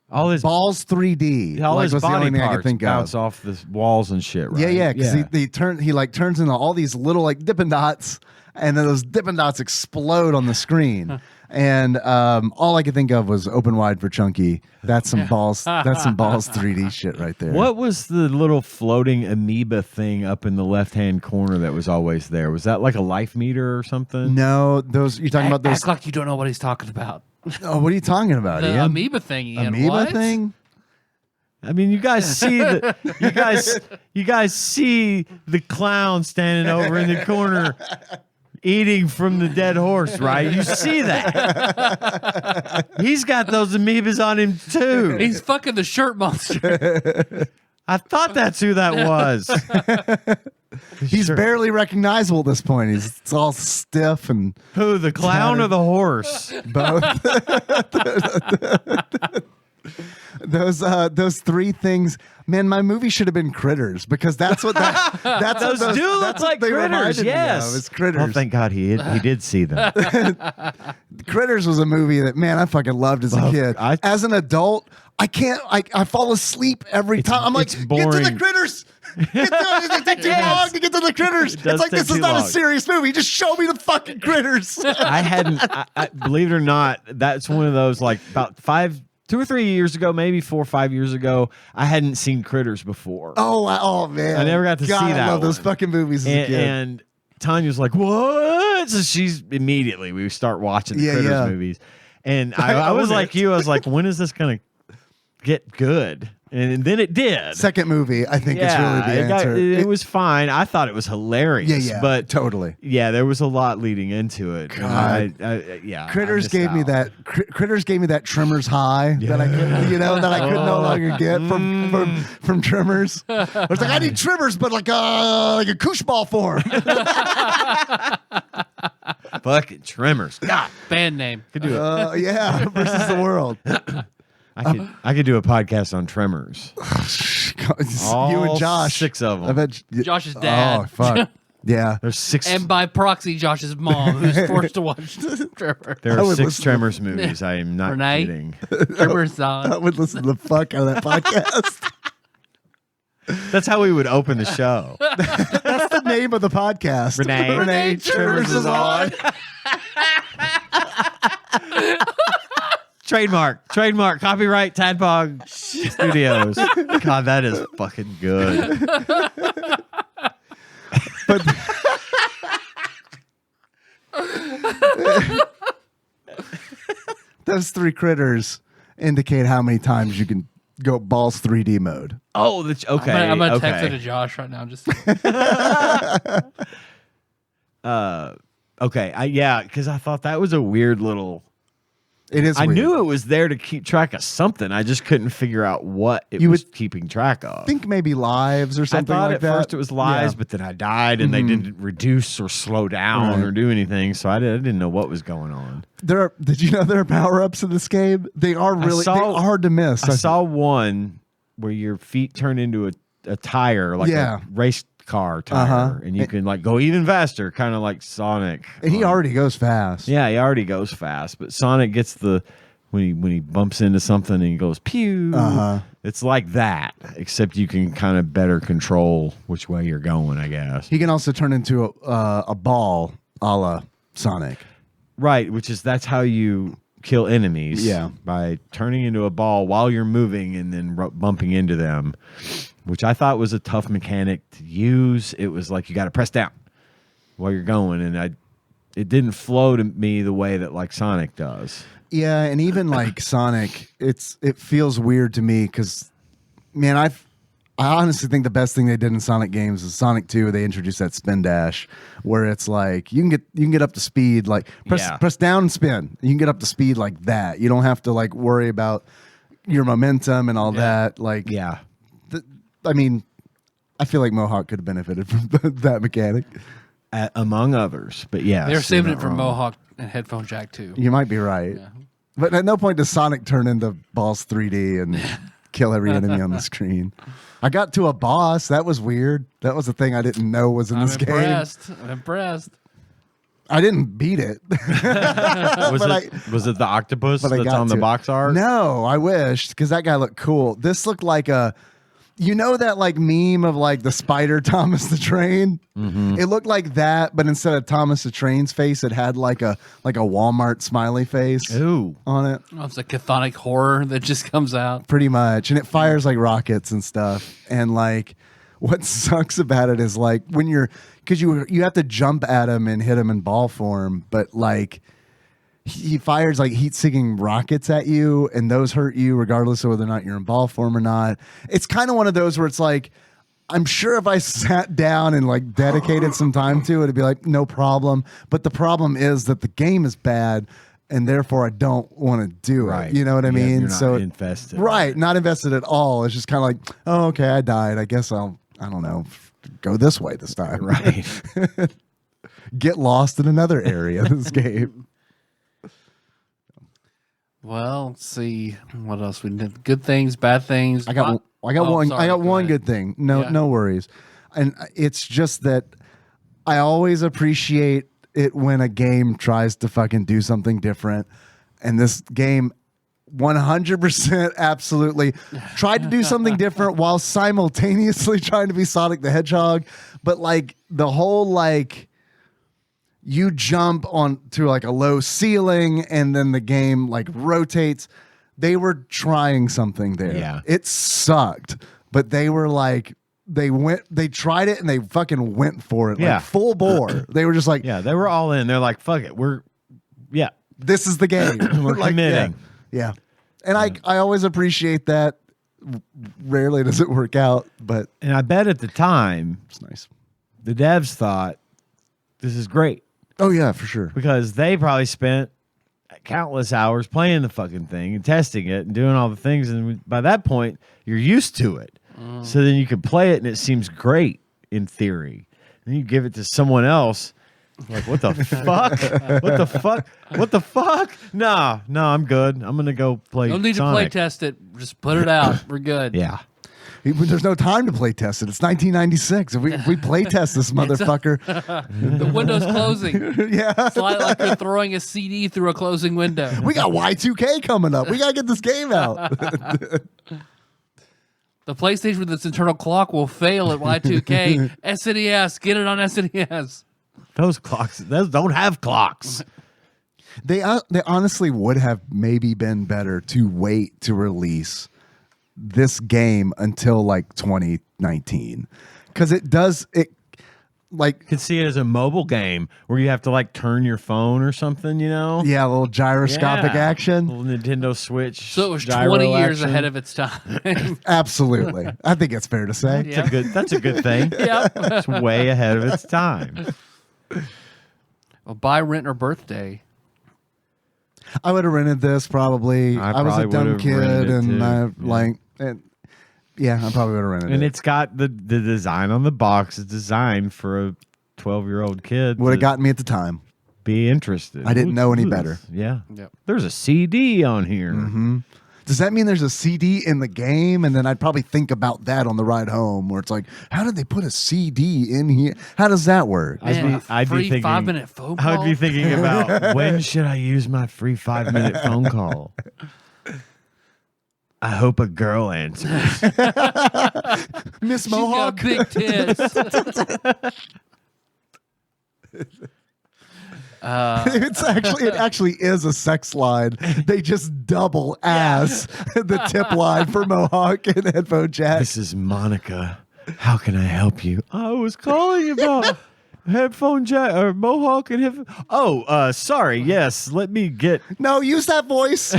all his balls 3D. All like, his was the body only thing I parts could think bounce of. off the walls and shit. Right? Yeah, because he turns into all these little like Dippin' Dots, and then those Dippin' Dots explode on the screen. And all I could think of was open wide for Chunky. That's some balls. That's some balls 3D shit right there. What was the little floating amoeba thing up in the left-hand corner that was always there? Was that like a life meter or something? No, those you're talking about those. Act like you don't know what he's talking about. Oh, what are you talking about? The Ian? amoeba thing, Ian. Amoeba what? thing? I mean, you guys see you guys see the clown standing over in the corner eating from the dead horse, right? You see that. He's got those amoebas on him too. He's fucking the shirt monster. I thought that's who that was. He's Sure. barely recognizable at this point. It's all stiff and Who, the clown or the horse? both. Those three things, man. My movie should have been Critters because that's what that's Those what do look that's what like they critters. reminded me Yes, of. It's Critters. Oh, thank God he did see them. Critters was a movie that, man, I fucking loved as a kid. As an adult, I can't. I fall asleep every time. I'm like, it's get to boring. the Critters. It takes too long to get to the Critters. does It's like, take this is too not long. a serious movie. Just show me the fucking Critters. I hadn't. I believe it or not, that's one of those like about 2 or 3 years ago, maybe 4 or 5 years ago. I hadn't seen Critters before. Oh man, I never got to God, see that I love those one. fucking movies as a kid. And Tanya's like, what? So she's immediately we start watching the Critters movies, and I was like you. I was like, when is this gonna get good? And then it did. Second movie, I think, is really the answer. It was fine. I thought it was hilarious. Yeah, but totally. Yeah, there was a lot leading into it. God. Critters I gave me missed out. that. Critters gave me that Tremors high that I could, that I could no longer get from Tremors. I was like, I need Tremors, but like a koosh ball form. Fucking Tremors. God, Band name. could do it. Yeah, versus the world. I could do a podcast on Tremors. You and Josh, 6 of them. I bet Josh's dad. Oh fuck. Yeah. There's 6. And by proxy, Josh's mom, who's forced to watch Trevor. There I are would 6 listen- Tremors movies. I am not Renee? kidding. Trevor's I son. would listen to the fuck out of that podcast. That's how we would open the show. That's the name of the podcast. Renee Tremors is on. Trademark, copyright TADPOG Studios. God, that is fucking good. But those 3 critters indicate how many times you can go balls 3D mode. Oh, okay. I'm gonna okay. text it to Josh right now. Just Okay. Yeah, because I thought that was a weird little. It is. I weird. knew it was there to keep track of something. I just couldn't figure out what it You was would keeping track of. think maybe lives or I something thought like at that. first it was lives, Yeah. but then I died and they didn't reduce or slow down Right. or do anything. So I didn't know what was going on. Did you know there are power ups in this game? They are really they are hard to miss. I saw one where your feet turn into a tire, like Yeah. a race car tire, and you can like go even faster, kind of like Sonic. and he already goes fast. Yeah, he already goes fast, but Sonic gets the when he bumps into something and he goes pew. It's like that, except you can kind of better control which way you're going, I guess. He can also turn into a ball, a la Sonic. Right, that's how you kill enemies. Yeah. By turning into a ball while you're moving and then bumping into them, which I thought was a tough mechanic to use. It was like you got to press down while you're going, and it didn't flow to me the way that like Sonic does. Yeah, and even like Sonic, it feels weird to me because, man, I honestly think the best thing they did in Sonic games is Sonic 2. They introduced that spin dash where it's like you can get up to speed, like press down and spin. You can get up to speed like that. You don't have to like worry about your momentum and all that. Like I mean, I feel like Mohawk could have benefited from that mechanic. Among others, but yeah, They're saving it for Mohawk and Headphone Jack too. You might be right. Yeah. But at no point does Sonic turn into Boss 3D and kill every enemy on the screen. I got to a boss. That was weird. That was a thing I didn't know was in this game. I'm impressed. I didn't beat it. Was it the octopus that's on the box art? No, I wished, because that guy looked cool. This looked like that like meme of like the spider Thomas the Train. Mm-hmm. It looked like that, but instead of Thomas the Train's face, it had like a Walmart smiley face on it. Oh, it's a chthonic horror that just comes out. Pretty much, and it fires like rockets and stuff. And like, what sucks about it is like because you have to jump at him and hit him in ball form, but like he fires like heat-seeking rockets at you, and those hurt you regardless of whether or not you're in ball form or not. It's kind of one of those where it's like, I'm sure if I sat down and like dedicated some time to it, it'd be like no problem. But the problem is that the game is bad, and therefore I don't want to do it. You know what I mean? You're not invested. Right, not invested at all. It's just kind of like, oh, okay, I died. I guess I don't know, go this way this time. Right. Get lost in another area of this game. Well, let's see what else we did. Good things, bad things. I got one good thing. No worries. And it's just that I always appreciate it when a game tries to fucking do something different. And this game 100% absolutely tried to do something different while simultaneously trying to be Sonic the Hedgehog. But like the whole like you jump onto like a low ceiling and then the game like rotates. They were trying something there. Yeah. It sucked, but they were like, they tried it and they fucking went for it. Yeah. Like full bore. They were just like, they were all in. They're like, fuck it. This is the game. We're like, committing. Yeah. And I always appreciate that. Rarely does it work out, but And I bet at the time, it's nice. the devs thought, this is great. Oh yeah, for sure. Because they probably spent countless hours playing the fucking thing and testing it and doing all the things. And by that point, you're used to it. So then you can play it and it seems great in theory. And you give it to someone else. Like, what the fuck? What the fuck? What the fuck? No, I'm good. I'm going to go play No need Sonic. to play test it. Just put it out. We're good. Yeah. There's no time to play test it. It's 1996. If we play test this motherfucker, The window's closing. yeah, It's like you're throwing a CD through a closing window. we got Y2K coming up. We gotta get this game out. The PlayStation with its internal clock will fail at Y2K. SNES, get it on SNES. Those don't have clocks. They honestly would have maybe been better to wait to release this game until like 2019, because it like Could see it as a mobile game where you have to like turn your phone or something, you know? yeah, a little gyroscopic action. Little Nintendo Switch. So it was gyro 20 years action. ahead of its time. Absolutely, I think it's fair to say. Yeah. That's a good thing. Yeah. It's way ahead of its time. Well, buy, rent, or birthday. I would have rented this probably. I I was a probably dumb would've rented kid, it and too. I Yeah. like, I probably would have rented And it. it's got the design on the box is designed for a 12-year-old kid. Would have to gotten me at the time. be interested. I didn't know any Ooh, better. Yeah. Yep. There's a CD on here. Mm-hmm. Does that mean there's a CD in the game? And then I'd probably think about that on the ride home, where it's like, how did they put a CD in here? How does that work? Man, I'd be free thinking 5-minute phone call. I would be thinking about when should I use my free 5-minute phone call? I hope a girl answers. Miss She's Mohawk. got big tits. It actually is a sex line. They just double ass the tip line for Mohawk and Headphone Jack. This is Monica. How can I help you? I was calling about Headphone jack or Mohawk and headphone. Oh, sorry. Yes, let me get. No, use that voice.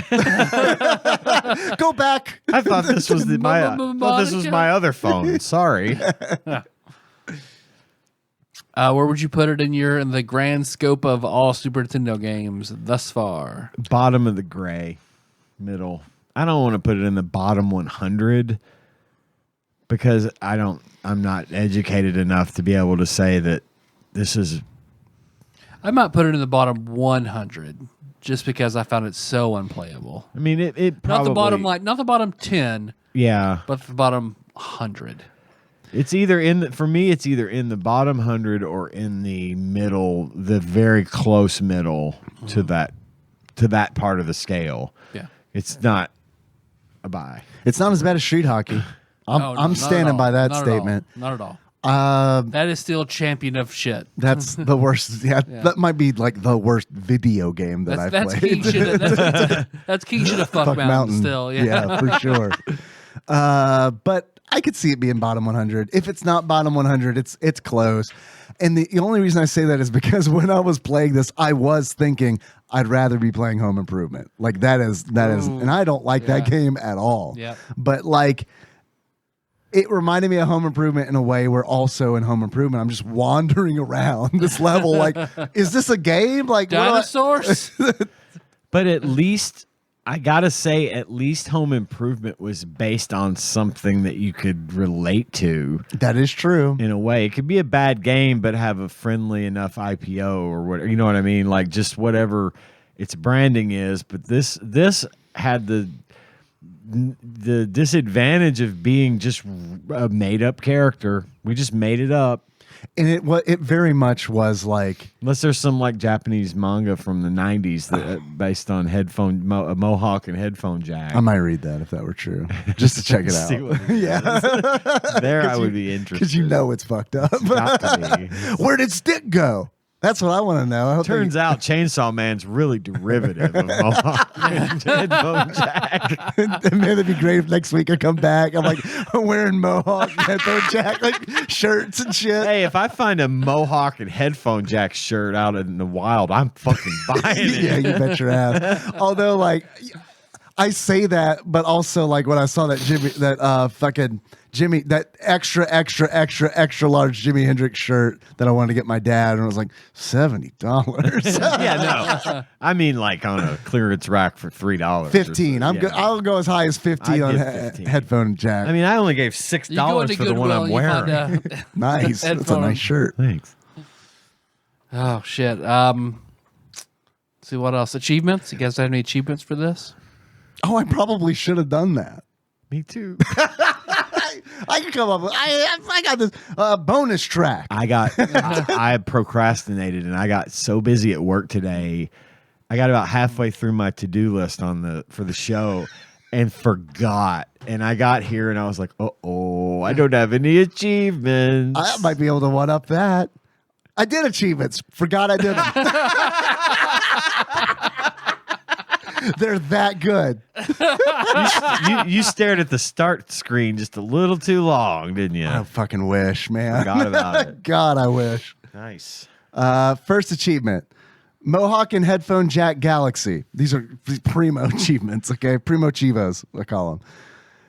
Go back. I thought this was my other phone. Sorry. Where would you put it in the grand scope of all Super Nintendo games thus far? Bottom of the gray, middle. I don't want to put it in the bottom 100 because I'm not educated enough to be able to say that this is. I might put it in the bottom 100 just because I found it so unplayable. I mean, it probably not the bottom 10, yeah, but the bottom 100. It's either for me. It's either in the bottom 100 or in the middle, the very close middle to that part of the scale. Yeah, it's not a buy. It's not as bad as street hockey. I'm standing by that statement. Not at all. That is still champion of shit. That's the worst. Yeah, that might be like the worst video game that I've played. That's King Shit of Fuck Mountain still. Yeah, for sure. But I could see it being bottom 100. If it's not bottom 100, it's close. And the only reason I say that is because when I was playing this, I was thinking I'd rather be playing Home Improvement. Like that is, and I don't like that game at all. Yeah. But like, it reminded me of Home Improvement in a way where also in Home Improvement, I'm just wandering around this level. Like, is this a game? Like dinosaurs? But at least, I gotta say, at least Home Improvement was based on something that you could relate to. That is true. In a way, it could be a bad game, but have a friendly enough IPO or whatever. You know what I mean? Like just whatever its branding is. But this had the disadvantage of being just a made up character. We just made it up. And it very much was like, unless there's some like Japanese manga from the 90s that based on Mohawk and headphone jack. I might read that if that were true, just to check it out. Yeah, there I would be interested because you know it's fucked up. Where did Stick go? That's what I want to know. Turns out Chainsaw Man's really derivative of Mohawk and Headphone Jack. Man, it'd be great if next week I come back. I'm like wearing Mohawk and Headphone Jack like shirts and shit. Hey, if I find a Mohawk and Headphone Jack shirt out in the wild, I'm fucking buying it. Yeah, you bet your ass. Although, like, I say that, but also like when I saw that that extra large Jimi Hendrix shirt that I wanted to get my dad, and I was like $70. Yeah, no, I mean like on a clearance rack for $3. 15. I'll go as high as 15 on 15. Headphone jack. I mean, I only gave $6 for the one I'm wearing. Nice, that's a nice shirt. Thanks. Oh shit. See what else? Achievements? You guys have any achievements for this? Oh, I probably should have done that. Me too. I can come up with. I got this bonus track. I procrastinated and I got so busy at work today. I got about halfway through my to-do list for the show and forgot. And I got here and I was like, I don't have any achievements. I might be able to one up that. I did achievements. Forgot I did them. They're that good. You stared at the start screen just a little too long, didn't you? I fucking wish, man. Forgot about it. God, I wish. Nice. First achievement. Mohawk and Headphone Jack Galaxy. These are primo achievements, okay? Primo Chivos, I call them.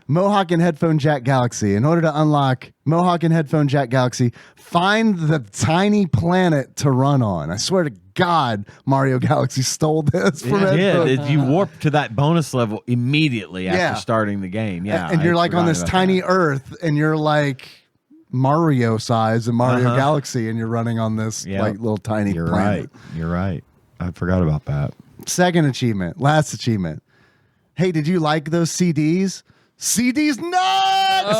Mohawk and Headphone Jack Galaxy. In order to unlock Mohawk and Headphone Jack Galaxy, find the tiny planet to run on. I swear to God, Mario Galaxy stole this from it. You warp to that bonus level immediately after starting the game. Yeah, and you're like on this tiny Earth, and you're like Mario size in Mario Galaxy, and you're running on this like little tiny planet. You're right. I forgot about that. Second achievement, last achievement. Hey, did you like those CDs? CDs nuts!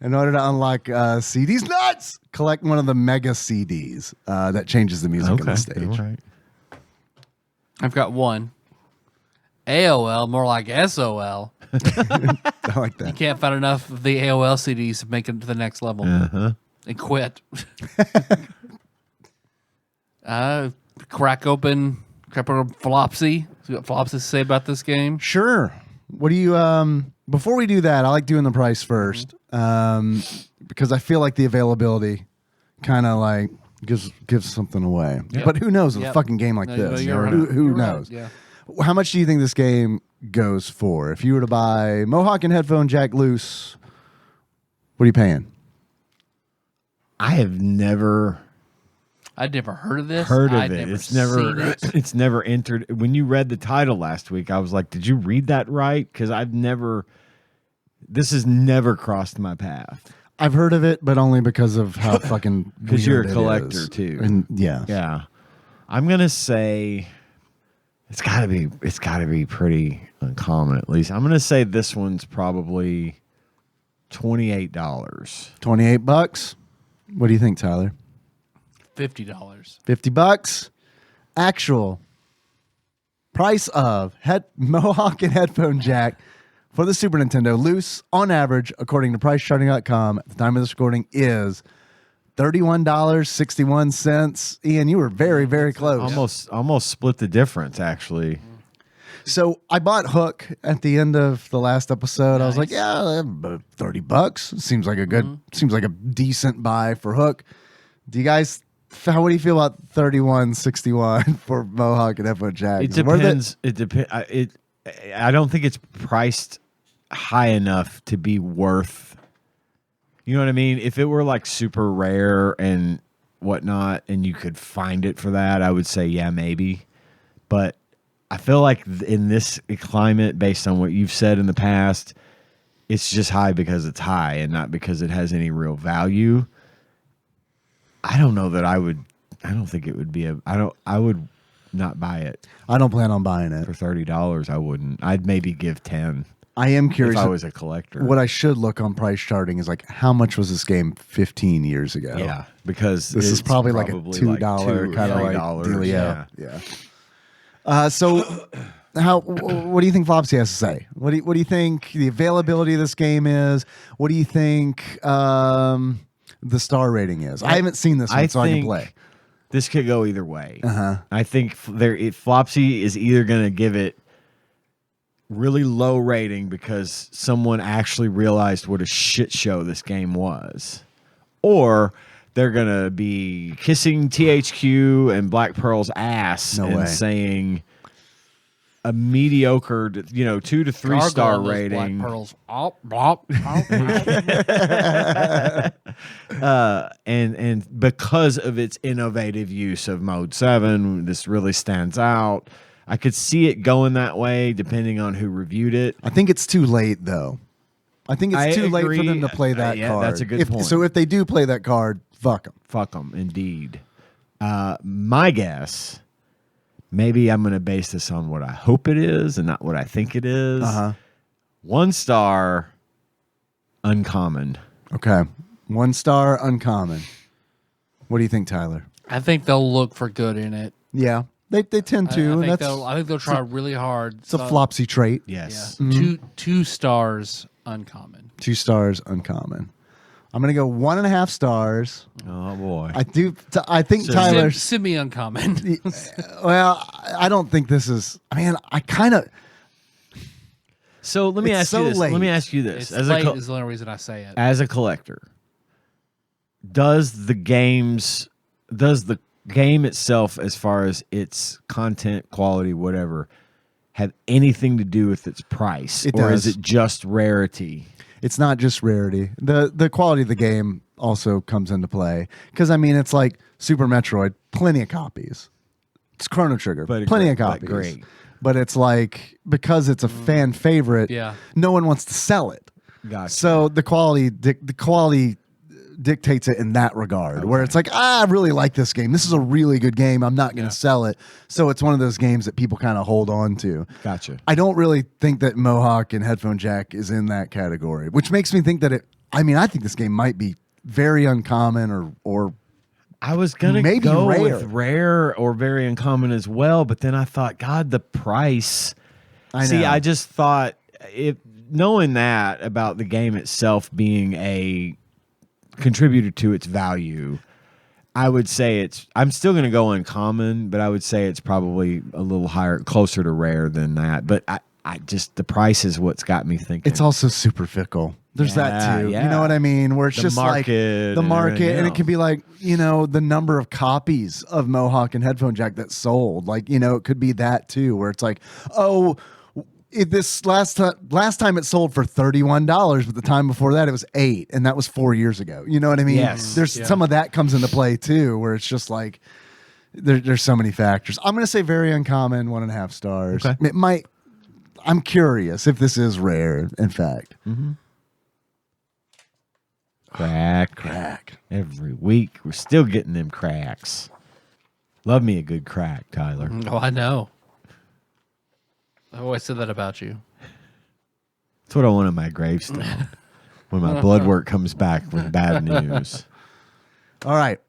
In order to unlock CDs nuts, collect one of the mega CDs that changes the music on the stage. Right. I've got one. AOL, more like SOL. I like that. You can't find enough of the AOL CDs to make it to the next level and quit. Crack open Flopsy. See what Flopsy to say about this game? Sure. What do you before we do that, I like doing the price first. because I feel like the availability kind of like gives something away. Yep. But who knows with Yep. a fucking game like No, this? you're right. Who You're right. knows? Yeah. How much do you think this game goes for? If you were to buy Mohawk and headphone jack loose, what are you paying? I'd never heard of this. heard of I'd it. Never It's never seen it. it's never entered. When you read the title last week, I was like, did you read that right? Because this has never crossed my path. I've heard of it, but only because of how fucking Because you're a weird it collector is. too. And yeah. Yeah. I'm gonna say it's gotta be pretty uncommon at least. I'm gonna say this one's probably $28. $28. What do you think, Tyler? $50. $50. Actual price of Mohawk and headphone jack for the Super Nintendo loose on average, according to PriceCharting.com, at the time of this recording is $31.61. Ian, you were very, very close. Almost split the difference actually. So I bought Hook at the end of the last episode. I was like, Nice. yeah, $30 seems like a good, seems like a decent buy for Hook. Do you guys? What do you feel about $31.61 for Mohawk and headphone jack? It Is worth depends. It depends. I don't think it's priced high enough to be worth. You know what I mean? If it were like super rare and whatnot, and you could find it for that, I would say yeah, maybe. But I feel like in this climate, based on what you've said in the past, it's just high because it's high and not because it has any real value. I don't know that I would. I don't think it would be I would not buy it I don't plan on buying it. for $30. I wouldn't. I'd maybe give 10 I am if curious. I was a collector. What I should look on price charting is like, how much was this game 15 years ago? Yeah, because This is it's probably like a $2 $2 kind of like $3, dealio. Yeah. So, what do you think Flopsy has to say? What do you think the availability of this game is? What do you think the star rating is? I haven't seen this one, so I can think play. This could go either way. Uh-huh. I think Flopsy is either going to give it really low rating because someone actually realized what a shit show this game was, or they're going to be kissing THQ and Black Pearl's ass No way. saying a mediocre, 2 to 3 star Gargle on those rating. Black pearls. Oh, bop, And because of its innovative use of Mode 7, this really stands out. I could see it going that way depending on who reviewed it. I think it's too late, though. I think it's I too late for agree. them to play that Yeah, card. that's a good point. So if they do play that card, fuck them. Fuck them, indeed. My guess, maybe I'm going to base this on what I hope it is and not what I think it is. 1 star, uncommon. Okay. 1 star, uncommon. What do you think, Tyler? I think they'll look for good in it. Yeah, they tend to. I and think that's they'll try really hard. it's a Flopsy trait. Yes. Yeah. Two stars uncommon. 2 stars, uncommon. I'm gonna go 1.5 stars. Oh, boy. I think So- Tyler. Semi uncommon. Well, I don't think this is. I mean, I kind of. So let me It's ask so you this. late. Let me ask you this. It's late is the only reason I say it. As a collector, does the game itself, as far as its content, quality, whatever, have anything to do with its price? It or does. is it just rarity? It's not just rarity. The quality of the game also comes into play because I mean, it's like Super Metroid, plenty of copies. It's Chrono Trigger, But plenty of but copies. great. But it's like because it's a fan favorite, Yeah. no one wants to sell it. Gotcha. So the quality dictates it in that regard, where it's like, I really like this game. This is a really good game. I'm not going to sell it. So it's one of those games that people kind of hold on to. Gotcha. I don't really think that Mohawk and Headphone Jack is in that category, which makes me think that I think this game might be very uncommon or I was gonna maybe go rare. with rare or very uncommon as well, but then I thought, God, the price. I just thought, knowing that about the game itself being a contributor to its value, I would say I'm still going to go uncommon, but I would say it's probably a little higher, closer to rare than that. But the price is what's got me thinking. It's also super fickle. There's that too. Yeah. You know what I mean? Where it's The just like the market market, and it else. can be like, the number of copies of Mohawk and Headphone Jack that sold. Like, it could be that too, where it's like, oh, this last time it sold for $31, but the time before that it was $8, and that was 4 years ago. You know what I mean? Yes. There's some of that comes into play too, where it's just like there's so many factors. I'm gonna say very uncommon, 1.5 stars. Okay. It might. I'm curious if this is rare. In fact, Crack. Every week we're still getting them cracks. Love me a good crack, Tyler. Oh, I know. I always said that about you. That's what I want on my gravestone when my blood work comes back with bad news. all right.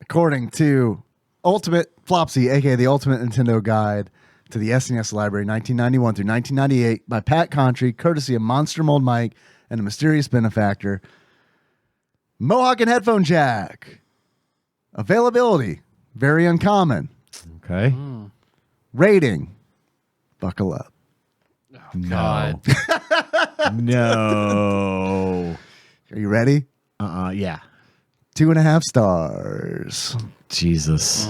According to Ultimate Flopsy, aka the Ultimate Nintendo Guide to the SNES Library, 1991 through 1998, by Pat Contry, courtesy of Monster Mold Mike and a mysterious benefactor. Mohawk and Headphone Jack. Availability, very uncommon. Okay. Rating, buckle up. God. No. Are you ready? Yeah. 2.5 stars. Jesus.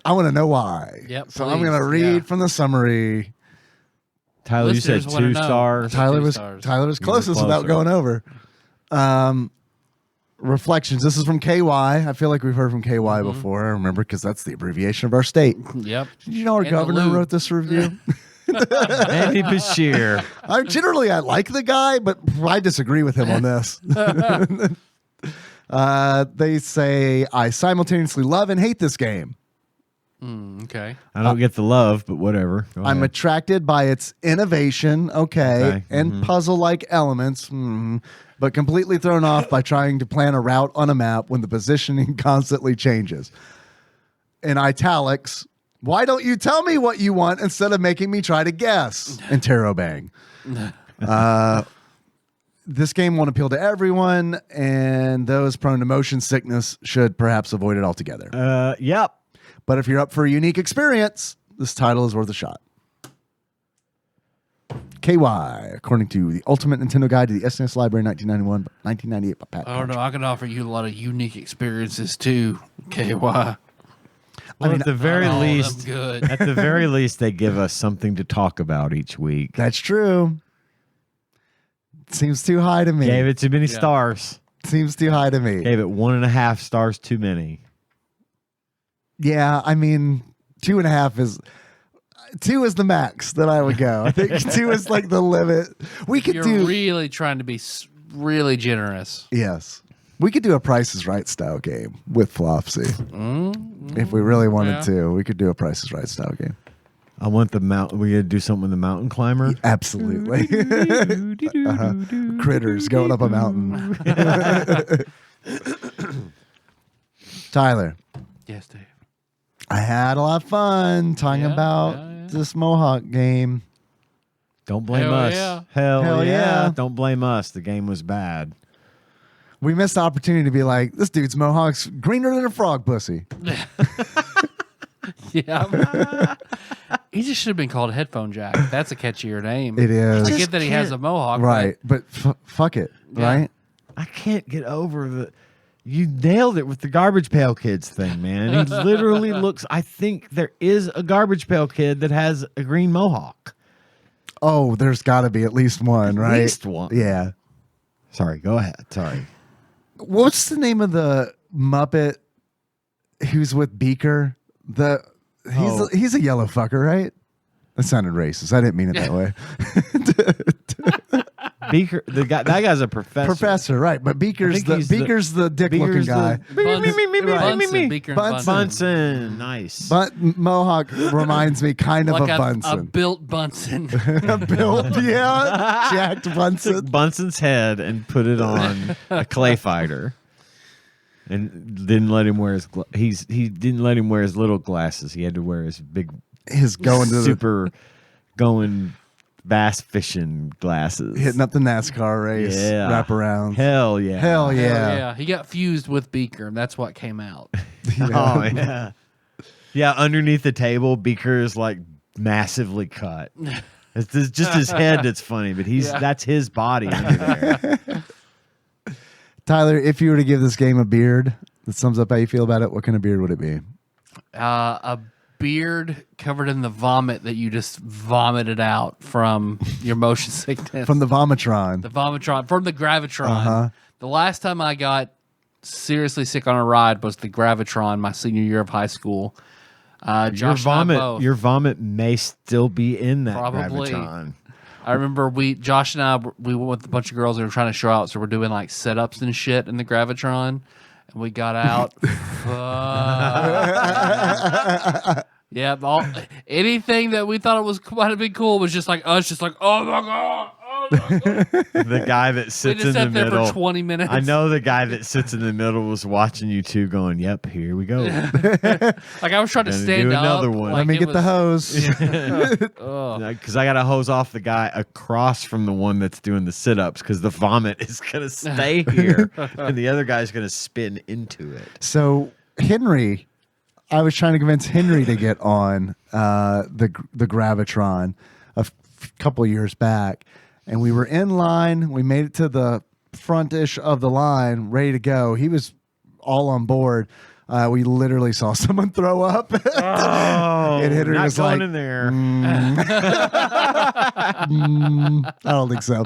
I want to know why. Yep, So I'm please. going to read Yeah. from the summary. Tyler, you said Listeners wanna 2 know. stars. Tyler 2 was stars. closest without closer. going over. Reflections. This is from KY. I feel like we've heard from KY before. I remember because that's the abbreviation of our state. Yep. Did you know our And the governor lube. wrote this review? Andy Bashir. I like the guy, but I disagree with him on this. They say, I simultaneously love and hate this game. Okay. I don't get the love, but whatever. Go I'm ahead. attracted by its innovation, Okay. and puzzle-like elements, but completely thrown off by trying to plan a route on a map when the positioning constantly changes. In italics, why don't you tell me what you want instead of making me try to guess? Interrobang. This game won't appeal to everyone, and those prone to motion sickness should perhaps avoid it altogether. Yep. But if you're up for a unique experience, this title is worth a shot. KY, according to the Ultimate Nintendo Guide to the SNES Library, 1991, 1998 by Pat. I don't know. Contry. I can offer you a lot of unique experiences too, KY. Well, at the very Not all of them least, good. at the very least, they give us something to talk about each week. That's true. Seems too high to me. Gave it too many stars. Seems too high to me. Gave it 1.5 stars too many. Yeah, I mean, 2.5 is... 2 is the max that I would go. I think 2 is like the limit. We could You're do... really trying to be really generous. Yes. We could do a Price is Right style game with Flopsy. If we really wanted to, we could do a Price is Right style game. I want the mountain. We got to do something with the mountain climber. Absolutely. Critters going up a mountain. Tyler, Yes, Dave. I had a lot of fun talking Yeah, about yeah. this Mohawk game. Don't blame Hell us. yeah. Hell yeah. yeah. Don't blame us. The game was bad. We missed the opportunity to be like, this dude's Mohawk's greener than a frog pussy. Yeah. He just should have been called Headphone Jack. That's a catchier name. It is. I get that he has a mohawk. Right. But fuck it. Yeah. Right? I can't get over the. You nailed it with the Garbage Pail Kids thing, man. He literally looks. I think there is a Garbage Pail Kid that has a green mohawk. Oh, there's got to be at least one, right? least one. Yeah. Sorry, go ahead. Sorry. What's the name of the Muppet who's with Beaker? He's a yellow fucker, right? That sounded racist. I didn't mean it that way. Beaker, that guy's a professor. Professor, right? But Beaker's he's the dick-looking Beaker's guy. Bunsen, Beaker and Bunsen. Bunsen, nice. But Mohawk reminds me kind of Like of a Bunsen. built Bunsen. Built, yeah, jacked Bunsen. Took Bunsen's head and put it on a clay fighter, and didn't let him wear his. He didn't let him wear his little glasses. He had to wear his big, His going to super, going bass fishing glasses. hitting up the NASCAR race, Yeah. wrap around. Hell yeah. Hell Yeah. yeah. He got fused with Beaker. That's what came out. Oh yeah. Yeah. Underneath the table, Beaker is like massively cut. It's just his head that's funny, but that's his body under there. Tyler, if you were to give this game a beard that sums up how you feel about it, what kind of beard would it be? A beard covered in the vomit that you just vomited out from your motion sickness. From the Vomitron. The Vomitron, from the Gravitron. Uh-huh. The last time I got seriously sick on a ride was the Gravitron my senior year of high school. Josh and I both. Your vomit may still be in that Probably. Gravitron. I remember Josh and I, we went with a bunch of girls that were trying to show out, so we're doing like sit-ups and shit in the Gravitron, and we got out. Yeah, anything that we thought it was might have been cool was just like us, just like, oh my god. The guy that sits in the there middle for 20 minutes. I know the guy that sits in the middle was watching you two going, yep, here we go. Like I was trying to stand do up. another one. Like Let me get the hose. Because I got to hose off the guy across from the one that's doing the sit-ups because the vomit is going to stay here and the other guy's going to spin into it. So Henry, I was trying to convince Henry to get on the Gravitron a couple years back, and we were in line. We made it to the front-ish of the line, ready to go. He was all on board. We literally saw someone throw up. Oh, and Henry not was going like, in there. I don't think so.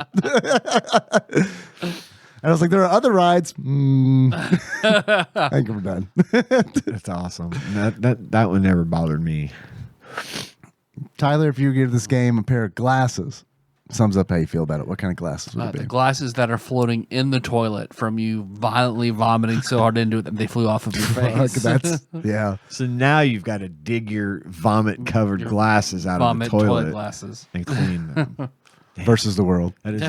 And I was like, there are other rides. I think we're done. That's awesome. That one never bothered me. Tyler, if you give this game a pair of glasses, sums up how you feel about it. What kind of glasses would it be? The glasses that are floating in the toilet from you violently vomiting so hard into it that they flew off of your face. That's yeah. So now you've got to dig your vomit-covered glasses out of the toilet toilet glasses. and clean them. Versus the world. That is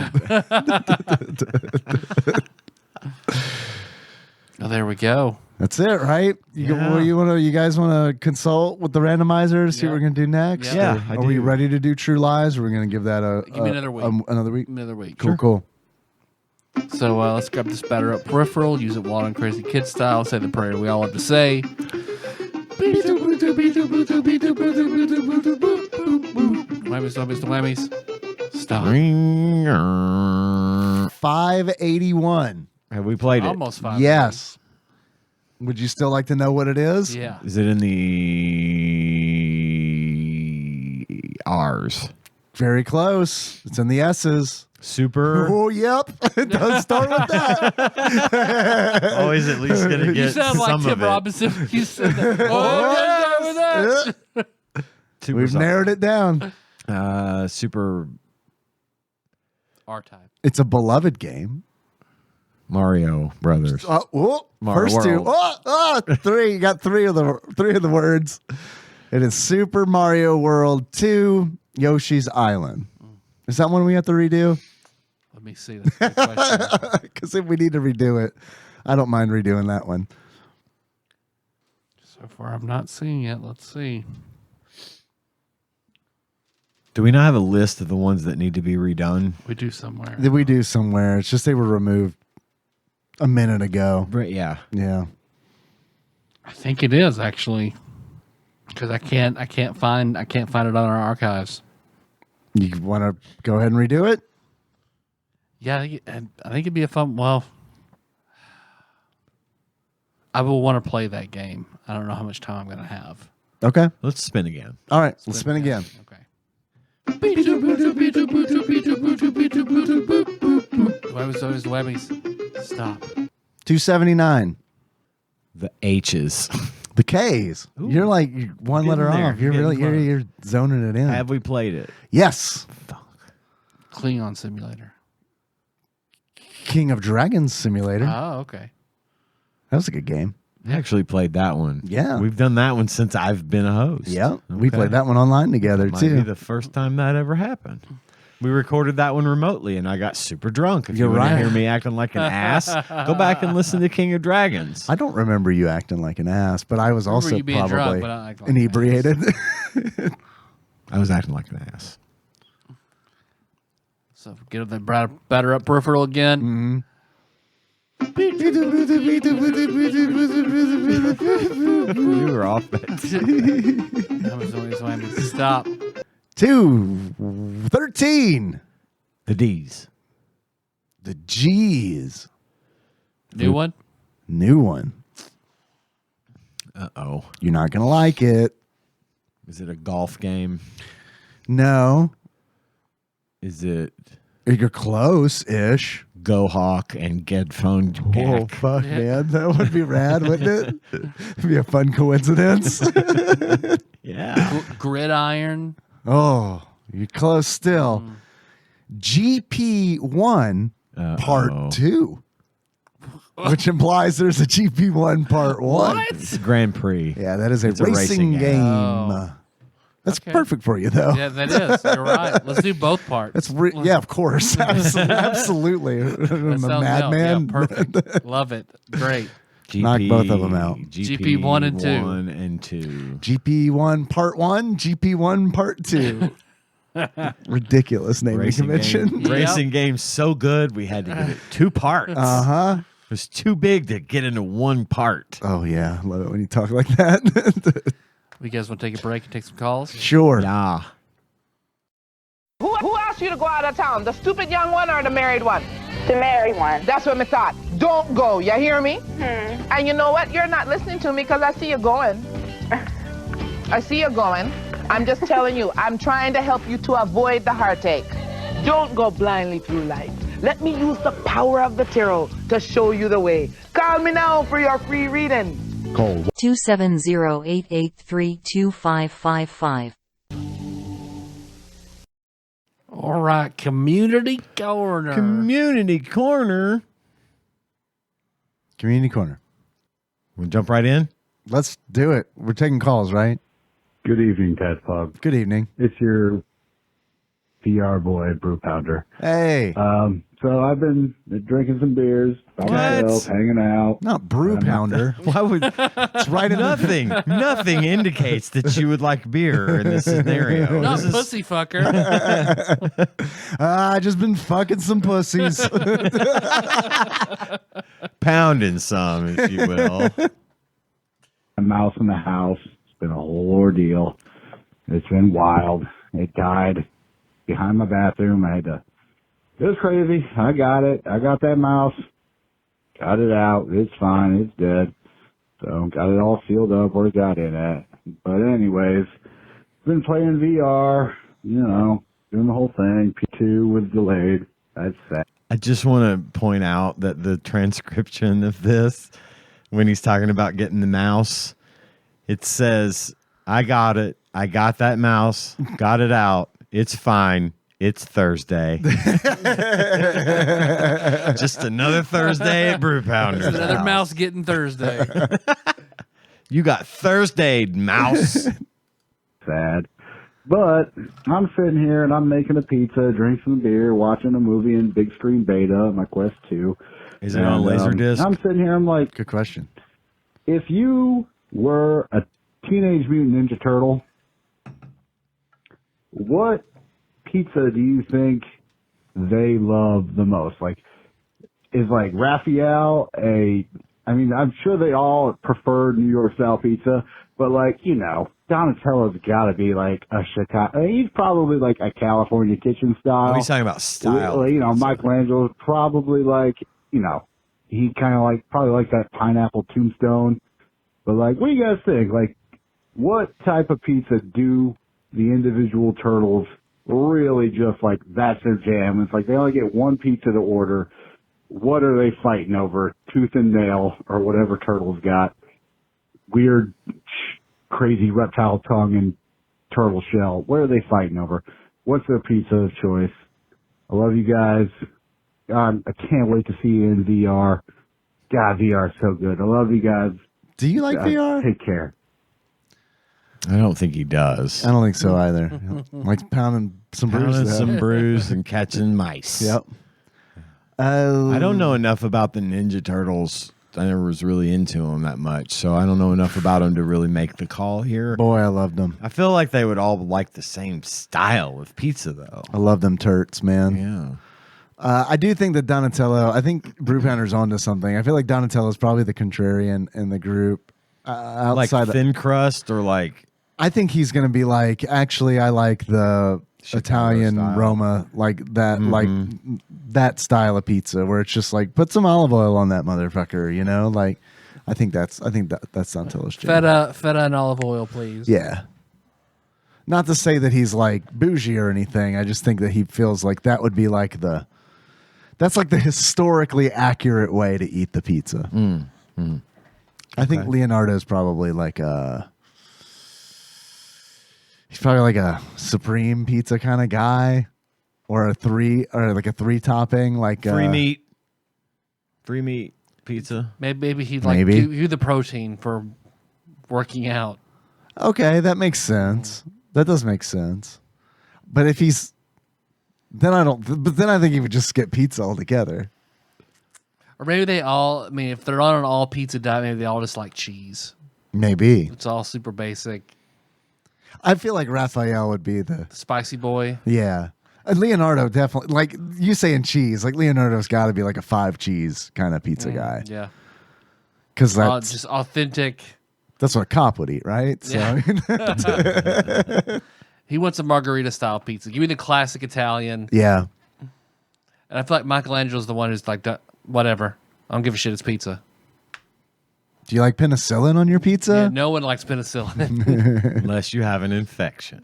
Oh, there we go. That's it, right? You guys want to consult with the randomizer to see what we're gonna do next? Yeah, Or I are we do. ready to do True Lies? Or we're gonna give that Give me another week. Another week. Another week. Cool. So let's grab this batter up peripheral, use it wild and crazy kid style, say the prayer we all have to say. Whammies. Stop. 581. Have we played it? Almost 5. Yes. Would you still like to know what it is? Yeah. Is it in the R's? Very close. It's in the S's. Super. Oh, yep. Don't start with that. Always at least going to You get sound like some Tim of it. Robinson. You said that. Oh, with that. Super We've narrowed it down. Super R-type. It's a beloved game. Mario Brothers. Mario first World. two. Three. You got three of the words. It is Super Mario World 2 Yoshi's Island. Is that one we have to redo? Let me see. That's a good question. Because if we need to redo it, I don't mind redoing that one. So far, I'm not seeing it. Let's see. Do we not have a list of the ones that need to be redone? We do somewhere. Did we do somewhere? It's just they were removed a minute ago. Yeah. Yeah. I think it is actually, because I can't find it on our archives. You want to go ahead and redo it? Yeah, I think it'd be a fun. Well, I will want to play that game. I don't know how much time I'm going to have. Okay. Let's spin again. All right. Let's spin again. Okay. Whammies. Stop. 279. The H's. The K's. Ooh. You're like one Getting letter there. off. You're Getting really close. you're zoning it in. Have we played it? Yes. Klingon Simulator. King of Dragons Simulator. Oh, okay. That was a good game. I actually played that one. Yeah. We've done that one since I've been a host. Yeah. We Okay. played that one online together Might too. be the first time that ever happened. We recorded that one remotely, and I got super drunk. If You're you want to right. hear me acting like an ass, go back and listen to King of Dragons. I don't remember you acting like an ass, but I was remember also you being drunk, probably but I act like an inebriated. I was acting like an ass. So get the batter up peripheral again. You were off that. Whammies. Stop. 213. The D's. The G's. New one? New one. Uh-oh. You're not going to like it. Is it a golf game? No. Is it You're close-ish. Mohawk and Headphone? Oh, fuck, man. That would be rad, wouldn't it? It'd be a fun coincidence. Yeah. Gridiron. Oh, you're close still. GP1 Part 2. Which implies there's a GP1 Part 1. It's a Grand Prix. Yeah, that is a It's a racing racing game. game. Oh. That's Okay. perfect for you, though. Yeah, that is. You're right. Let's do both parts. Yeah, of course. Absolutely. I'm That a sounds madman. Yeah, perfect. Love it. Great. Knock both of them out. GP 1 and 2. 1 and 2. GP1 Part 1, GP1 Part 2. Ridiculous naming Racing convention. game. Racing game so good we had to give it 2 parts. Uh-huh. It was too big to get into 1 part. Oh, yeah. Love it when you talk like that. You guys want to take a break and take some calls? Sure. Yeah. Who asked you to go out of town? The stupid young one or the married one? The married one. That's what I thought. Don't go. You hear me? And you know what? You're not listening to me because I see you going. I see you going. I'm just telling you, I'm trying to help you to avoid the heartache. Don't go blindly through life. Let me use the power of the tarot to show you the way. Call me now for your free reading. Cole. 270-883-2555. All right. Community Corner. Community Corner. Community Corner. We'll jump right in. Let's do it. We're taking calls, right? Good evening, TADPOG. Good evening. It's your VR boy, Brew Pounder. Hey. So I've been drinking some beers by myself, hanging out. Not Brew Pounder. Why would It's right in the nothing indicates that you would like beer in this scenario. Not This is- pussy fucker. I just been fucking some pussies. pounding some, if you will. A mouse in the house. It's been a whole ordeal. It's been wild. It died behind my bathroom. It was crazy. I got it. I got that mouse. Got it out. It's fine. It's dead. So got it all sealed up where it got it at. But anyways, been playing VR, doing the whole thing. P2 was delayed. That's sad. I just want to point out that the transcription of this, when he's talking about getting the mouse, it says, I got it. I got that mouse. Got it out. It's fine. It's Thursday. Just another Thursday at Brew Pounder's Another house. mouse getting Thursday. You got Thursday, mouse. Sad. But I'm sitting here and I'm making a pizza, drinking some beer, watching a movie in big screen beta, my Quest 2. Is it on Laserdisc? I'm sitting here, I'm like, Good question. if you were a Teenage Mutant Ninja Turtle, what pizza do you think they love the most? Like, is like Raphael I'm sure they all prefer New York style pizza, but Donatello's got to be like a Chicago. He's probably like a California kitchen style. Oh, he's talking about style. Well, Michelangelo's probably like, he kind of probably like that pineapple tombstone. But what do you guys think? What type of pizza do the individual turtles really just that's their jam? It's they only get one pizza to order. What are they fighting over? Tooth and nail or whatever turtles got. Weird, crazy reptile tongue and turtle shell. What are they fighting over? What's their pizza of choice? I love you guys. God, I can't wait to see you in VR. God, VR is so good. I love you guys. Do you like VR? Take care. I don't think he does. I don't think so either. Like pounding some brews. Pounding though. some brews and catching mice. Yep. I don't know enough about the Ninja Turtles. I never was really into them that much, so I don't know enough about them to really make the call here. Boy, I loved them. I feel like they would all like the same style of pizza, though. I love them turts, man. Yeah. I do think that Donatello, I think Brew Pounder's onto something. I feel like Donatello's probably the contrarian in the group. Like Outside thin crust or like I think he's going to be like, actually, I like the Italian style. Roma, like that, like that style of pizza where it's just like put some olive oil on that motherfucker, you know? Like, I think that's Santillo's jam. Feta and olive oil, please. Yeah. Not to say that he's like bougie or anything. I just think that he feels like that would be like that's like the historically accurate way to eat the pizza. I think Leonardo's probably like he's probably like a supreme pizza kind of guy, or like a three topping, like free meat pizza. Maybe he'd like do the protein for working out. Okay, that makes sense. That does make sense. But if he's then I think he would just skip pizza altogether. Or maybe they all, I mean, if they're on an all pizza diet, maybe they all just like cheese. Maybe. It's all super basic. I feel like Raphael would be the Spicy boy. Yeah. And Leonardo definitely, like you saying cheese, like Leonardo's got to be like a 5 cheese kind of pizza guy. Yeah. Because that's just authentic. That's what a cop would eat, right? So Yeah. He wants a margarita style pizza. Give me the classic Italian. Yeah. And I feel like Michelangelo's the one who's like, whatever. I don't give a shit. It's pizza. Do you like penicillin on your pizza? Yeah, no one likes penicillin. Unless you have an infection.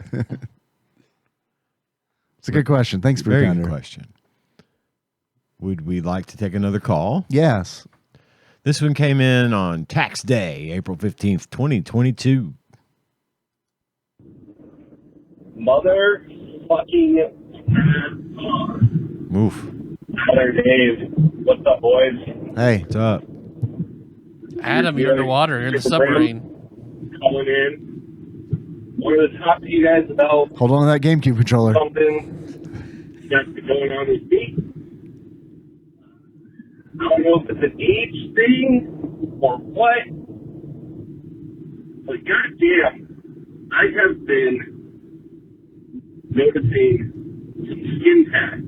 It's a good question. Thanks, Very Brewpounder. good question. Would we like to take another call? Yes. This one came in on tax day, April 15th, 2022. Motherfucking Oof. Tyler, Dave. What's up, boys? Hey. What's up? Adam, you're underwater. You're in the submarine. Calling in. Wanted to talk to you guys about Hold on to that GameCube controller. something that's been going on with me. I don't know if it's an age thing or what, but goddamn, I have been noticing some skin tags.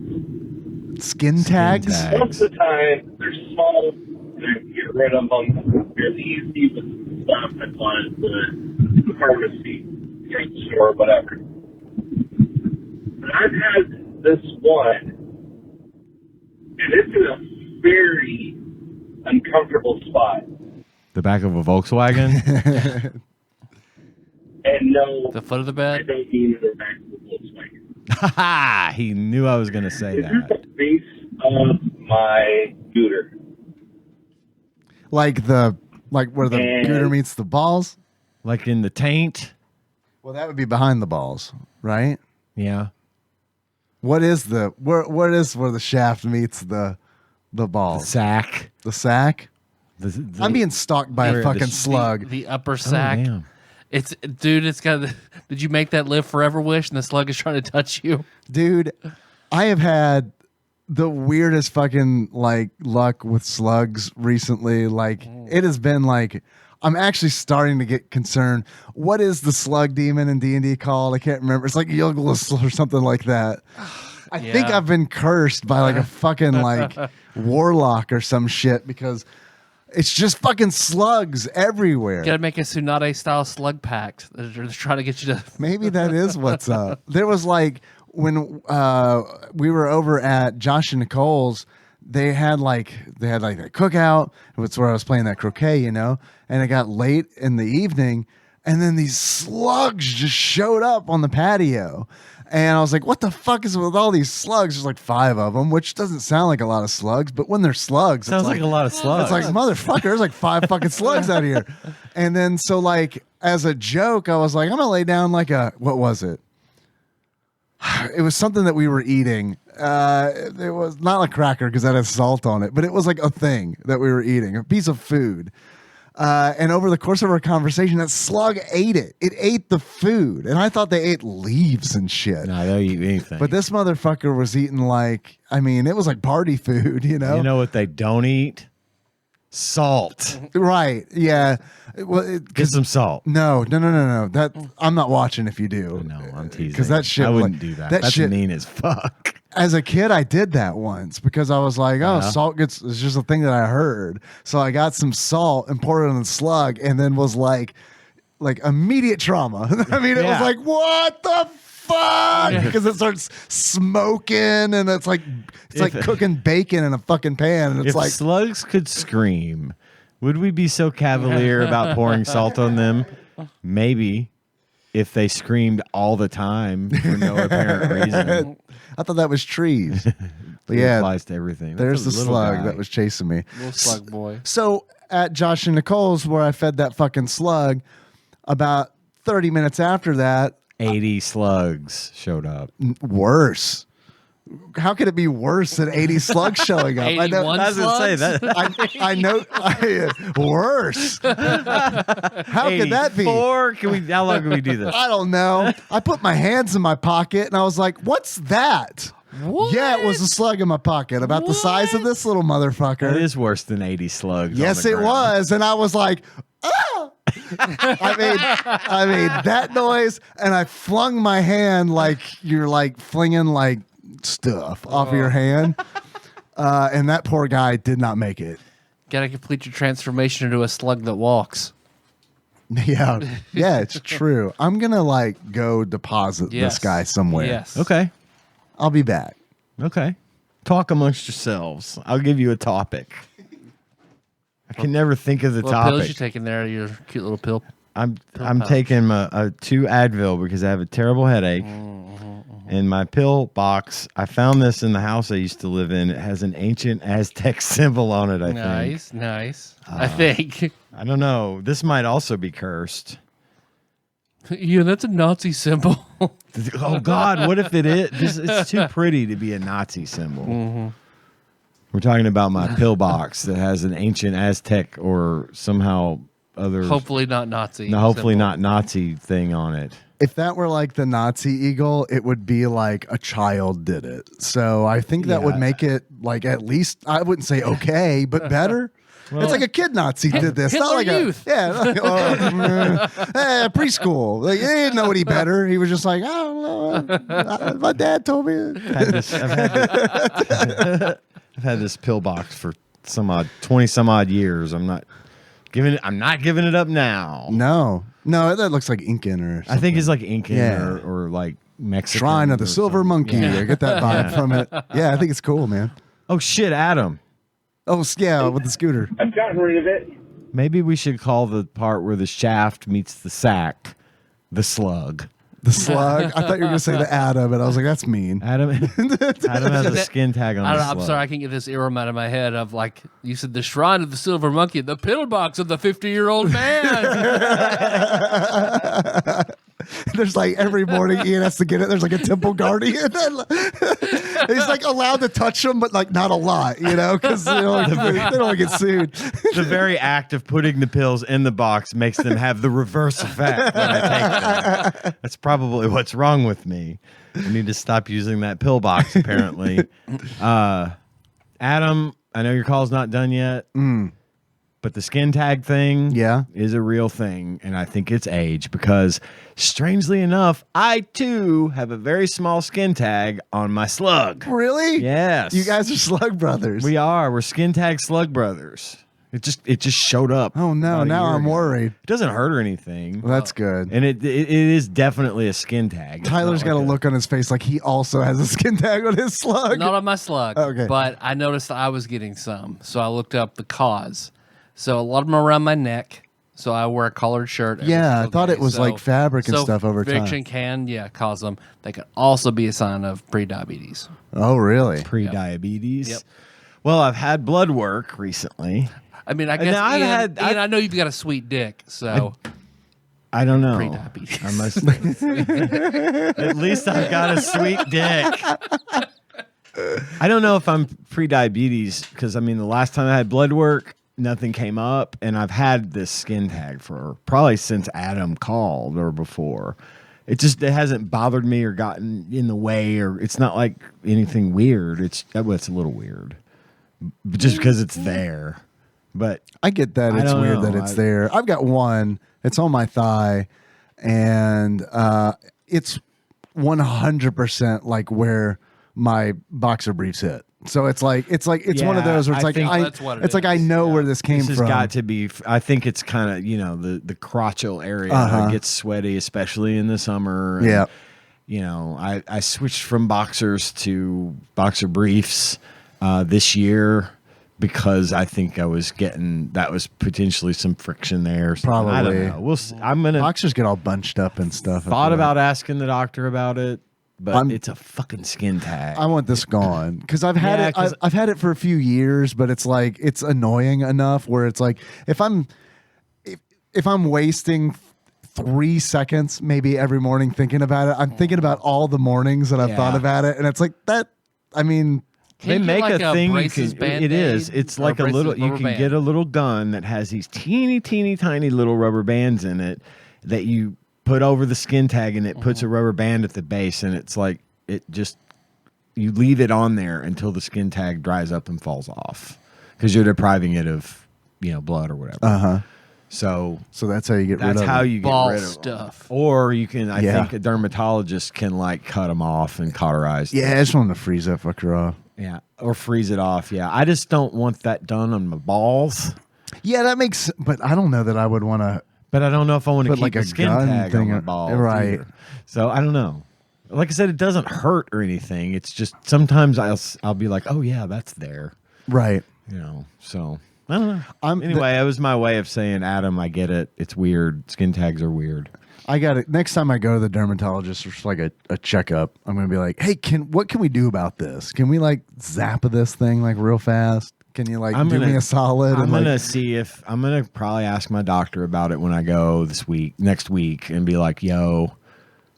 Skin tags? Most of the time, they're small, and I can get rid of them fairly easy with stuff I bought at the pharmacy, drugstore, whatever. But I've had this one, and it's in a very uncomfortable spot. The back of a Volkswagen? And no, The foot of the I bed? don't mean in the back of the Volkswagen. Ha ha! He knew I was going to say It's at that. the base of my scooter. like where the And- gooter meets the balls? Like in the taint? Well, that would be behind the balls, right? Yeah. What is where the shaft meets the balls? Sack. The sack? The- I'm being stalked by a the- fucking the- slug. The upper Oh, sack. damn. It's got. Did you make that live forever wish? And the slug is trying to touch you. Dude, I have had the weirdest fucking like luck with slugs recently. Like it has been like I'm actually starting to get concerned. What is the slug demon in D&D called? I can't remember. It's like Yoglas or something like that. I think Yeah. I've been cursed by like a fucking like warlock or some shit because it's just fucking slugs everywhere. You gotta make a Tsunade style slug pact. They're trying to get you to. Maybe that is what's up. There was like when we were over at Josh and Nicole's, they had like a cookout. It's where I was playing that croquet, you know, and it got late in the evening, and then these slugs just showed up on the patio. And I was like, what the fuck is with all these slugs? There's like 5 of them, which doesn't sound like a lot of slugs, but when they're slugs, Sounds it's like a lot of slugs. It's like, motherfucker, there's like 5 fucking slugs out here. And then, so like, as a joke, I was like, I'm going to lay down like what was it? It was something that we were eating. It was not a cracker because that has salt on it, but it was like a thing that we were eating, a piece of food. And over the course of our conversation, that slug ate it. It ate the food. And I thought they ate leaves and shit. No, they'll eat anything. But this motherfucker was eating like, I mean, it was like party food, you know? You know what they don't eat? Salt. Right. Yeah. Well, Get some salt. No. That I'm not watching if you do. No, I'm teasing. Because that shit. I wouldn't like, do that. That That's shit. mean as fuck. As a kid, I did that once because I was like, oh, Yeah. salt it's just a thing that I heard. So I got some salt and poured it on the slug and then was like like immediate trauma. I mean, it was like, what the fuck? Because it starts smoking and it's like cooking bacon in a fucking pan. And it's if like slugs could scream, would we be so cavalier about pouring salt on them? Maybe. If they screamed all the time for no apparent reason. I thought that was trees. But It yeah, applies to everything. there's the That's a little slug guy. that was chasing me. Little slug boy. So at Josh and Nicole's, where I fed that fucking slug, about 30 minutes after that, 80 slugs showed up. worse. How could it be worse than 80 slugs showing up? 81 I was gonna say that. I know. Worse. How could that be? How long can we do this? I don't know. I put my hands in my pocket and I was like, what's that? What? Yeah, it was a slug in my pocket, about the size of this little motherfucker. It is worse than 80 slugs. Yes, on the it ground. was. And I was like, ah! I made that noise and I flung my hand like you're like flinging like stuff off of your hand. And that poor guy did not make it. Gotta complete your transformation into a slug that walks. Yeah. Yeah, it's true. I'm going to like go deposit Yes. this guy somewhere. Yes. Okay. I'll be back. Okay. Talk amongst yourselves. I'll give you a topic. I can never think of the What pills you topic. taking there? Your cute little pill. I'm pouch. taking a 2 Advil because I have a terrible headache. In my pill box, I found this in the house I used to live in. It has an ancient Aztec symbol on it, I think. Nice. I think. I don't know. This might also be cursed. Yeah, that's a Nazi symbol. Oh, God, what if it is? It's too pretty to be a Nazi symbol. We're talking about my pill box that has an ancient Aztec or somehow other. Hopefully not Nazi. No, hopefully symbol. not Nazi thing on it. If that were like the Nazi eagle, it would be like a child did it. So I think that would make it like at least, I wouldn't say okay, but better. It's like a kid Nazi did this. Hitler not like Youth. preschool. Like, he didn't know any better. He was just like, I don't know. My dad told me. I've had this pill box for 20 some odd years. I'm not giving it up now. No, that looks like Incan or something. I think it's like Incan Yeah. or like Mexican. Shrine of the or Silver something. Monkey. Yeah. I get that vibe from it. Yeah, I think it's cool, man. Oh shit, Adam. Oh, yeah, with the scooter. I've gotten rid of it. Maybe we should call the part where the shaft meets the sack the slug. The slug. I thought you were going to say the Adam, and I was like, that's mean. Adam has a skin tag on I the don't know, slug. I'm sorry, I can't get this earworm out of my head of like you said, the shrine of the silver monkey, the pill box of the 50-year-old man. There's like every morning Ian has to get it. There's like a temple guardian. He's like allowed to touch them, but like not a lot, because they don't want to get sued. The very act of putting the pills in the box makes them have the reverse effect when I take them. That's probably what's wrong with me. I need to stop using that pill box, apparently. Adam, I know your call's not done yet, but the skin tag thing is a real thing, and I think it's age because, strangely enough, I too have a very small skin tag on my slug. Really? Yes. You guys are slug brothers. We are. We're skin tag slug brothers. It just showed up. Oh no! about a Now year I'm ago. worried. It doesn't hurt or anything. Well, that's good. And it is definitely a skin tag. It's Tyler's not got like a look on his face like he also has a skin tag on his slug. Not on my slug. Okay. But I noticed that I was getting some. So I looked up the cause. So a lot of them are around my neck. So I wear a collared shirt. every Yeah, I single thought day. it was like fabric and stuff over time. Friction can, cause them. They can also be a sign of pre-diabetes. Oh, really? pre-diabetes. Yep. Well, I've had blood work recently. I mean, I And guess now I've Ian, had- Ian, I know you've got a sweet dick, so I don't know. pre-diabetes. I must. At least I've got a sweet dick. I don't know if I'm pre-diabetes because the last time I had blood work, nothing came up, and I've had this skin tag for probably since Adam called or before. It hasn't bothered me or gotten in the way, or it's not like anything weird. It's a little weird, just because it's there. But I get that. I It's don't weird know. that it's there. I've got one. It's on my thigh, and it's 100% like where my boxer briefs hit. So it's one of those where it's I like think that's what it it's like I is. know where this came This has from. got to be. I think it's kind of the crotchal area that gets sweaty, especially in the summer. And, Yeah. I switched from boxers to boxer briefs this year because I think that was potentially some friction there. Probably. I don't know. We'll see. I'm gonna Boxers get all bunched up and stuff. thought about asking the doctor about it, but it's a fucking skin tag. I want this gone because I've had Yeah, it. 'cause- I've had it for a few years, but it's like it's annoying enough where it's like if I'm wasting 3 seconds maybe every morning thinking about it, I'm thinking about all the mornings that I've thought Yeah. about it, and it's like that. I mean, They Can you make get like a thing. braces It Band-Aid is. It's or like a braces little. You rubber can band? get a little gun that has these teeny, teeny, tiny little rubber bands in it that you put over the skin tag, and it puts a rubber band at the base, and it's like you leave it on there until the skin tag dries up and falls off because you're depriving it of blood or whatever. So that's how you get rid of that's how it. you get Ball rid of them. stuff. Or you can. I Yeah. think a dermatologist can like cut them off and cauterize. Yeah, I just want to freeze that fucker off. Yeah, or freeze it off. Yeah, I just don't want that done on my balls. Yeah, that makes. But I don't know that I would want to. But I don't know if I want to Put keep like a a skin gun tag thing on my on- balls. right. either. So I don't know. Like I said, it doesn't hurt or anything. It's just sometimes I'll be like, oh yeah, that's there. Right. So I don't know. Anyway, it was my way of saying, Adam, I get it. It's weird. Skin tags are weird. I got it. Next time I go to the dermatologist for like a checkup, I'm gonna be like, hey, what can we do about this? Can we like zap this thing like real fast? Can you like do me a solid? I'm and, gonna like, see if I'm gonna probably ask my doctor about it when I go next week, and be like, yo,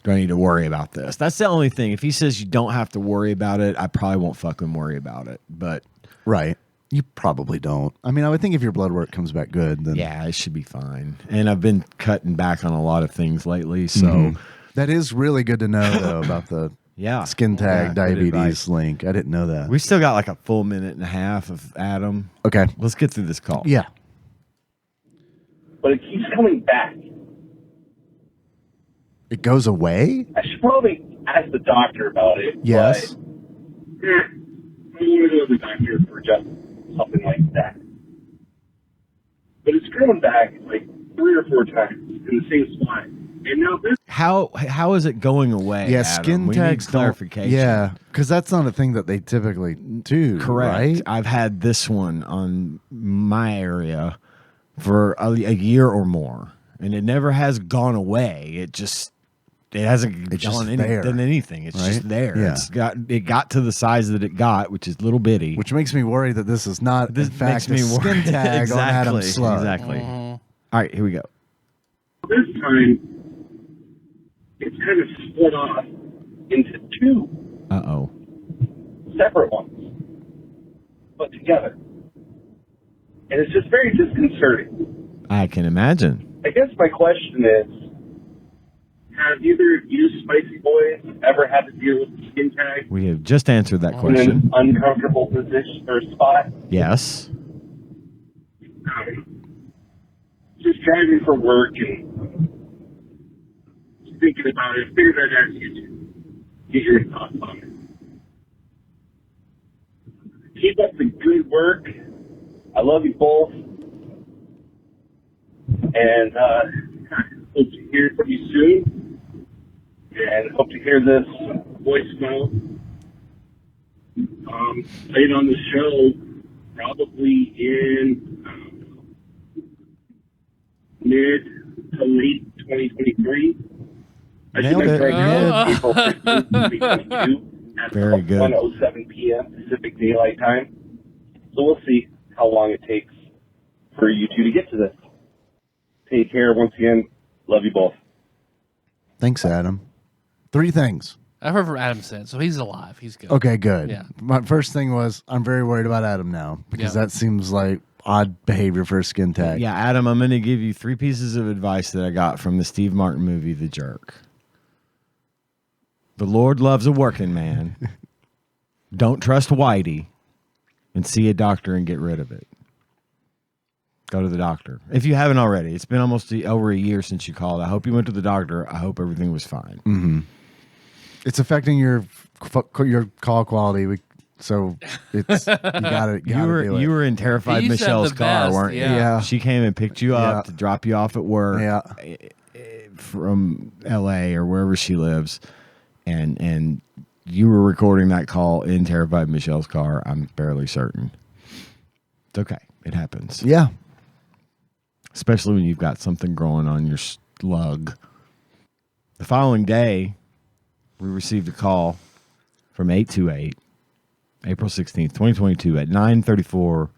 do I need to worry about this? That's the only thing. If he says you don't have to worry about it, I probably won't fucking worry about it. But right. You probably don't. I mean, I would think if your blood work comes back good, then yeah, it should be fine. And I've been cutting back on a lot of things lately, so that is really good to know though about the skin tag good diabetes advice. link. I didn't know that. We still got like a full minute and a half of Adam. Okay. Let's get through this call. Yeah. But it keeps coming back. It goes away? I should probably ask the doctor about it. Yes. But, I'm going to go to the doctor for just something like that. But it's grown back like 3 or 4 times in the same spot. And now this. How is it going away? Yeah, Adam? skin We tags need clarification. Yeah, because that's not a thing that they typically do. Correct. Right? I've had this one on my area for a year or more, and it never has gone away. It hasn't It's just done there, anything. It's just right? there. Yeah. It got to the size that it got, which is little bitty. Which makes me worry that this is not, in fact, a skin worry. tag on Adam's Exactly. slug. Exactly. All right, here we go. This time, it's kind of split off into 2 Uh-oh. separate ones, but together. And it's just very disconcerting. I can imagine. I guess my question is, have either of you spicy boys ever had to deal with the skin tag We have just answered that in question. an uncomfortable position or spot? Yes. Just driving for work and thinking about it. Figured I'd ask you to get your thoughts on it. Keep up the good work. I love you both. And hope to hear from you soon. And hope to hear this voicemail played on the show probably in mid to late 2023. Nailed it. April 15th, 2022 at Very good. 1:07 p.m. Pacific Daylight Time. So we'll see how long it takes for you two to get to this. Take care. Once again, love you both. Thanks, Adam. 3 things. I've heard from Adam since, so he's alive. He's good. Okay, good. Yeah. My first thing was I'm very worried about Adam now because that seems like odd behavior for a skin tag. Yeah, Adam, I'm going to give you 3 pieces of advice that I got from the Steve Martin movie, The Jerk. The Lord loves a working man. Don't trust Whitey, and see a doctor and get rid of it. Go to the doctor. If you haven't already. It's been almost over a year since you called. I hope you went to the doctor. I hope everything was fine. Mm-hmm. It's affecting your call quality. We So it's you gotta do it. You were in Terrified He used to have Michelle's the car, best, weren't you? yeah. She came and picked you up Yeah. to drop you off at work. From LA or wherever she lives, and you were recording that call in Terrified Michelle's car. I'm fairly certain. It's okay. It happens. Yeah. Especially when you've got something growing on your slug. The following day, we received a call from 828, April 16th, 2022 at 9:34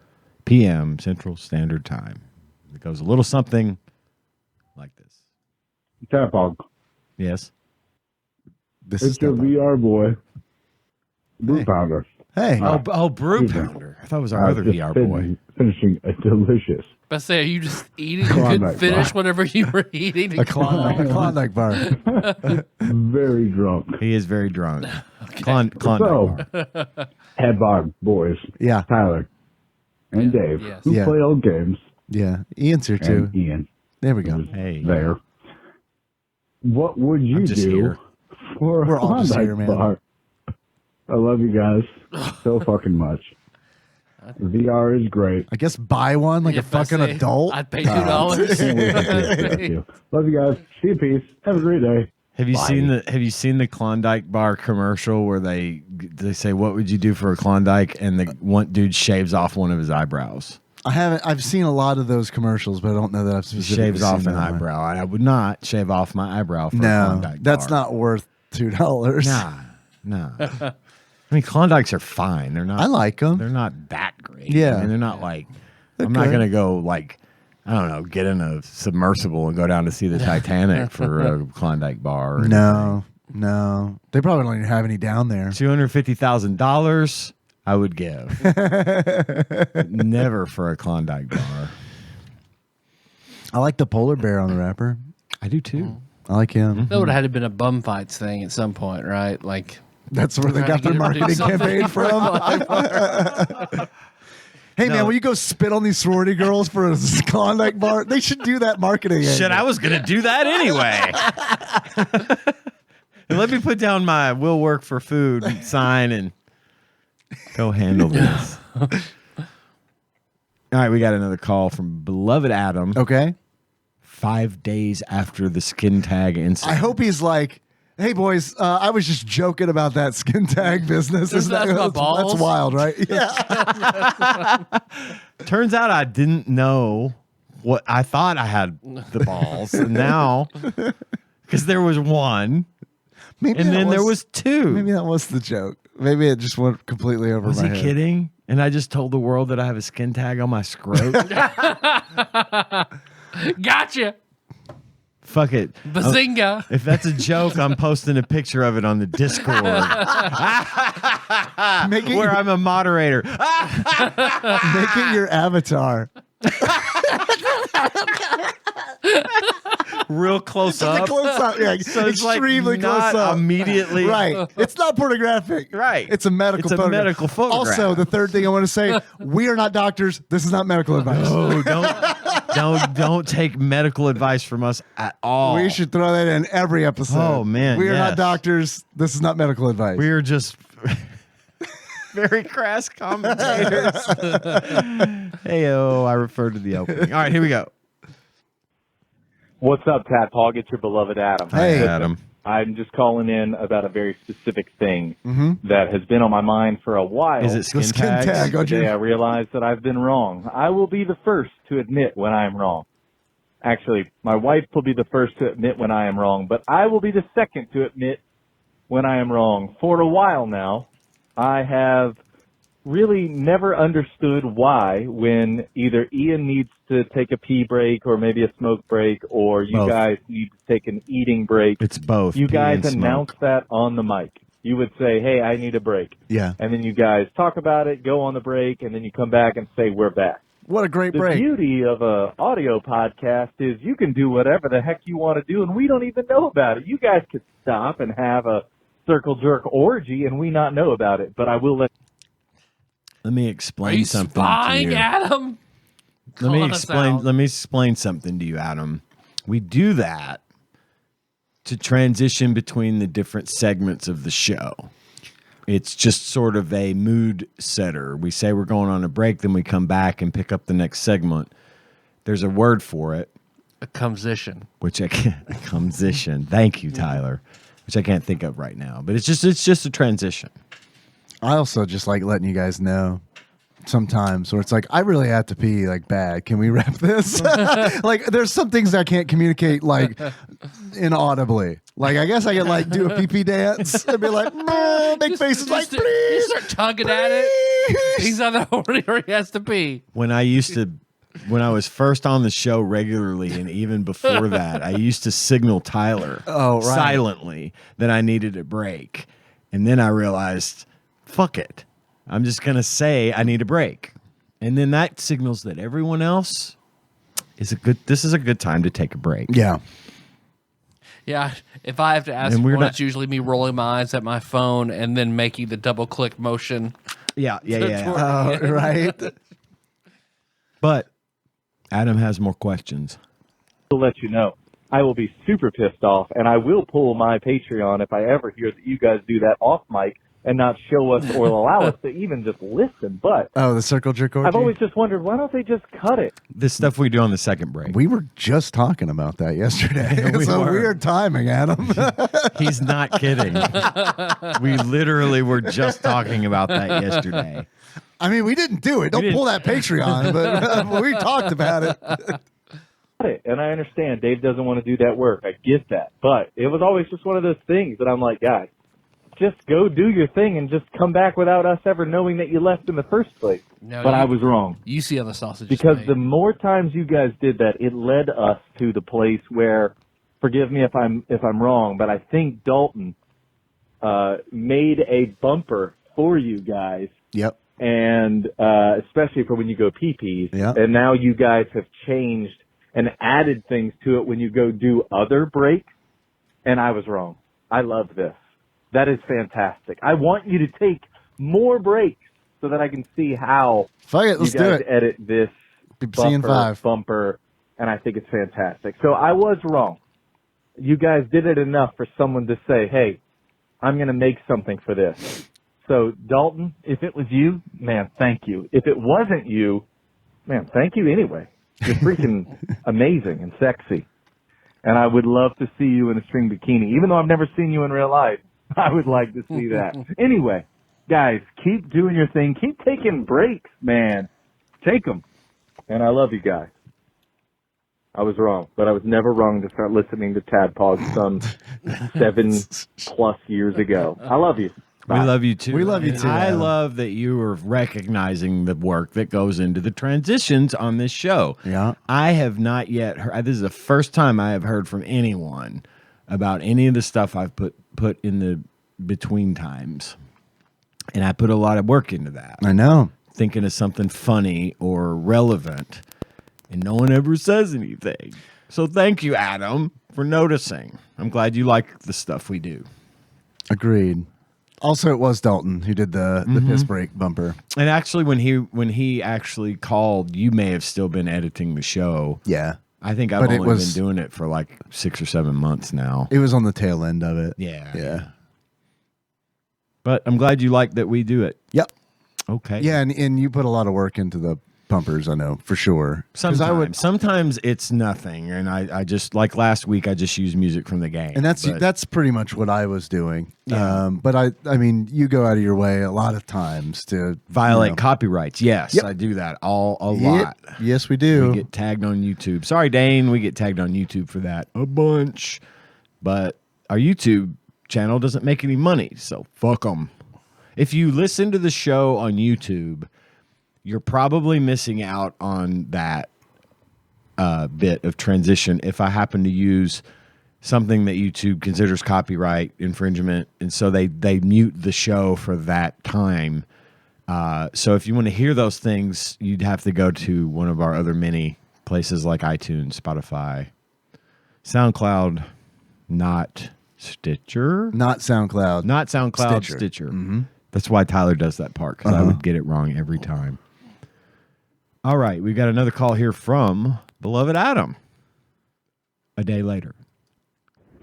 p.m. Central Standard Time. It goes a little something like this. TADPOG. Yes. This It's is your VR boy, Brew Hey. Pounder. Hey. Brew Pounder. I thought it was our other just VR boy. Finishing a delicious But say, are you just eating? You Klondike couldn't finish bar. whatever you were eating. A Klondike bar. very drunk. He is very drunk. Klondike bar. Headphone boys, Yeah. Tyler and Dave, Yes. who Yeah. play old games, Yeah. Ian's here too. and Ian, There we go. who's Hey. there. What would you I'm just do here. for a We're all just Klondike here, man. bar? I love you guys so fucking much. VR is great. I guess buy one like a If I fucking say, adult. I'd pay $2. Can't wait to see you. Love you guys. See you. Peace. Have a great day. Have you Bye. seen the Klondike bar commercial where they say what would you do for a Klondike and the one dude shaves off one of his eyebrows. I haven't. I've seen a lot of those commercials, but I don't know that I've He specifically shaves off seen an that one. eyebrow. I would not shave off my eyebrow for a No, Klondike that's bar. not worth $2. Nah. I mean, Klondikes are fine. They're not. I like them. They're not that great. Yeah. I mean, they're not like. They're I'm not good. gonna go like. I don't know. Get in a submersible and go down to see the Titanic for a Klondike bar. Or No, they probably don't even have any down there. $250,000 I would give. But never for a Klondike bar. I like the polar bear on the wrapper. I do too. I like him. That would have had to been a bum fights thing at some point, right? Like, That's where they got their Trying to get him to do marketing something. campaign from. Hey, man, No. will you go spit on these sorority girls for a Klondike bar? They should do that marketing. Shit, angle. I was gonna do that anyway. And let me put down my "will work for food" sign and go handle this. All right, we got another call from beloved Adam. Okay. 5 days after the skin tag incident. I hope he's like, hey, boys, I was just joking about that skin tag business. Just ask about balls? That's wild, right? Yeah. Turns out I didn't know what I thought I had the balls, and now because there was one, Maybe and that then there was two. Maybe that was the joke. Maybe it just went completely over Was my he head. kidding? And I just told the world that I have a skin tag on my scrot. gotcha, Fuck it. bazinga. If that's a joke, I'm posting a picture of it on the Discord Make it, where I'm a moderator. make it your avatar. Real close up. Close up. Yeah, So it's like extremely not close up. immediately. Right. It's not pornographic. Right. It's a medical It's a photograph. medical photograph. Also, the third thing I want to say, we are not doctors. This is not medical advice. Oh, don't take medical advice from us at all. We should throw that in every episode. Oh, man, We are not yes. doctors. This is not medical advice. We're just very crass commentators. Heyo, I referred to the opening. All right, here we go. What's up, TADPOG? It's your beloved Adam. Hey. Adam. I'm just calling in about a very specific thing that has been on my mind for a while. Is it skin, The skin tags? tag. Today I realized that I've been wrong. I will be the first to admit when I am wrong. Actually, my wife will be the first to admit when I am wrong, but I will be the second to admit when I am wrong. For a while now, I have really never understood why when either Ian needs to take a pee break or maybe a smoke break or you Both. guys need to take an eating break, It's both. you pee guys and announce smoke. that on the mic. You would say, hey, I need a break. Yeah. And then you guys talk about it, go on the break, and then you come back and say, we're back. What a great The break. beauty of a audio podcast is you can do whatever the heck you want to do, and we don't even know about it. You guys could stop and have a circle jerk orgy, and we not know about it. But I will let. Let me Are explain you something spying, to you. Adam? Let me Calling us explain. out. Let me explain something to you, Adam. We do that to transition between the different segments of the show. It's just sort of a mood setter. We say we're going on a break, then we come back and pick up the next segment. There's a word for it. A composition. Which I can't. A composition. Thank you, Tyler. Which I can't think of right now. But it's just a transition. I also just like letting you guys know sometimes where it's like, I really have to pee like bad. Can we wrap this? Like there's some things I can't communicate like inaudibly. Like I guess I could like do a pee-pee dance and be like, make faces like, please. You start tugging at it. He's on the horn where he has to pee. When I was first on the show regularly, and even before that, I used to signal Tyler silently that I needed a break. And then I realized, fuck it. I'm just going to say I need a break. And then that signals that everyone else this is a good time to take a break. Yeah. Yeah, if I have to ask one, it's usually me rolling my eyes at my phone and then making the double click motion. Yeah. Right. But Adam has more questions. To let you know, I will be super pissed off, and I will pull my Patreon if I ever hear that you guys do that off mic and not show us or allow us to even just listen. But the circle jerk orgy? I've always just wondered, why don't they just cut it? This stuff we do on the second break. We were just talking about that yesterday. It's a weird timing, Adam. He's not kidding. We literally were just talking about that yesterday. I mean, we didn't do it. Don't pull that Patreon, but we talked about it. And I understand Dave doesn't want to do that work. I get that. But it was always just one of those things that I'm like, guys, just go do your thing and just come back without us ever knowing that you left in the first place. No, but I was wrong. You see how the sausage because is made. The more times you guys did that, it led us to the place where, forgive me if I'm wrong, but I think Dalton made a bumper for you guys. Yep. And especially for when you go pee-pees. Yep. And now you guys have changed and added things to it when you go do other breaks. And I was wrong. I love this. That is fantastic. I want you to take more breaks so that I can see how let's you do guys it. edit this bumper, and I think it's fantastic. So I was wrong. You guys did it enough for someone to say, hey, I'm going to make something for this. So, Dalton, if it was you, man, thank you. If it wasn't you, man, thank you anyway. You're freaking amazing and sexy. And I would love to see you in a string bikini. Even though I've never seen you in real life, I would like to see that. Anyway, guys, keep doing your thing. Keep taking breaks, man. Take them. And I love you guys. I was wrong, but I was never wrong to start listening to TADPOG some 7+ years ago. I love you. Bye. We love you too. We love you too. I Adam. love that you are recognizing the work that goes into the transitions on this show. Yeah. I have not yet heard. This is the first time I have heard from anyone about any of the stuff I've put in the between times. And I put a lot of work into that. I know. Thinking of something funny or relevant. And no one ever says anything. So thank you, Adam, for noticing. I'm glad you like the stuff we do. Agreed. Also, it was Dalton who did the piss break bumper. And actually, when he actually called, you may have still been editing the show. Yeah. I think I've only been doing it for like 6 or 7 months now. It was on the tail end of it. Yeah. But I'm glad you like that we do it. Yep. Okay. Yeah, and you put a lot of work into the bumpers, I know, for sure. Sometimes it's nothing, and I just, like last week, I just used music from the game. And that's pretty much what I was doing. Yeah. But I mean, you go out of your way a lot of times to violate copyrights. Yes, yep. I do that a lot. Yes, we do. We get tagged on YouTube. Sorry, Dane, we get tagged on YouTube for that a bunch. But our YouTube channel doesn't make any money, so fuck them. If you listen to the show on YouTube, you're probably missing out on that bit of transition if I happen to use something that YouTube considers copyright infringement, and so they mute the show for that time. So if you want to hear those things, you'd have to go to one of our other many places like iTunes, Spotify, SoundCloud, not Stitcher. Not SoundCloud. Stitcher. Mm-hmm. That's why Tyler does that part, because I would get it wrong every time. All right, we got another call here from beloved Adam. A day later.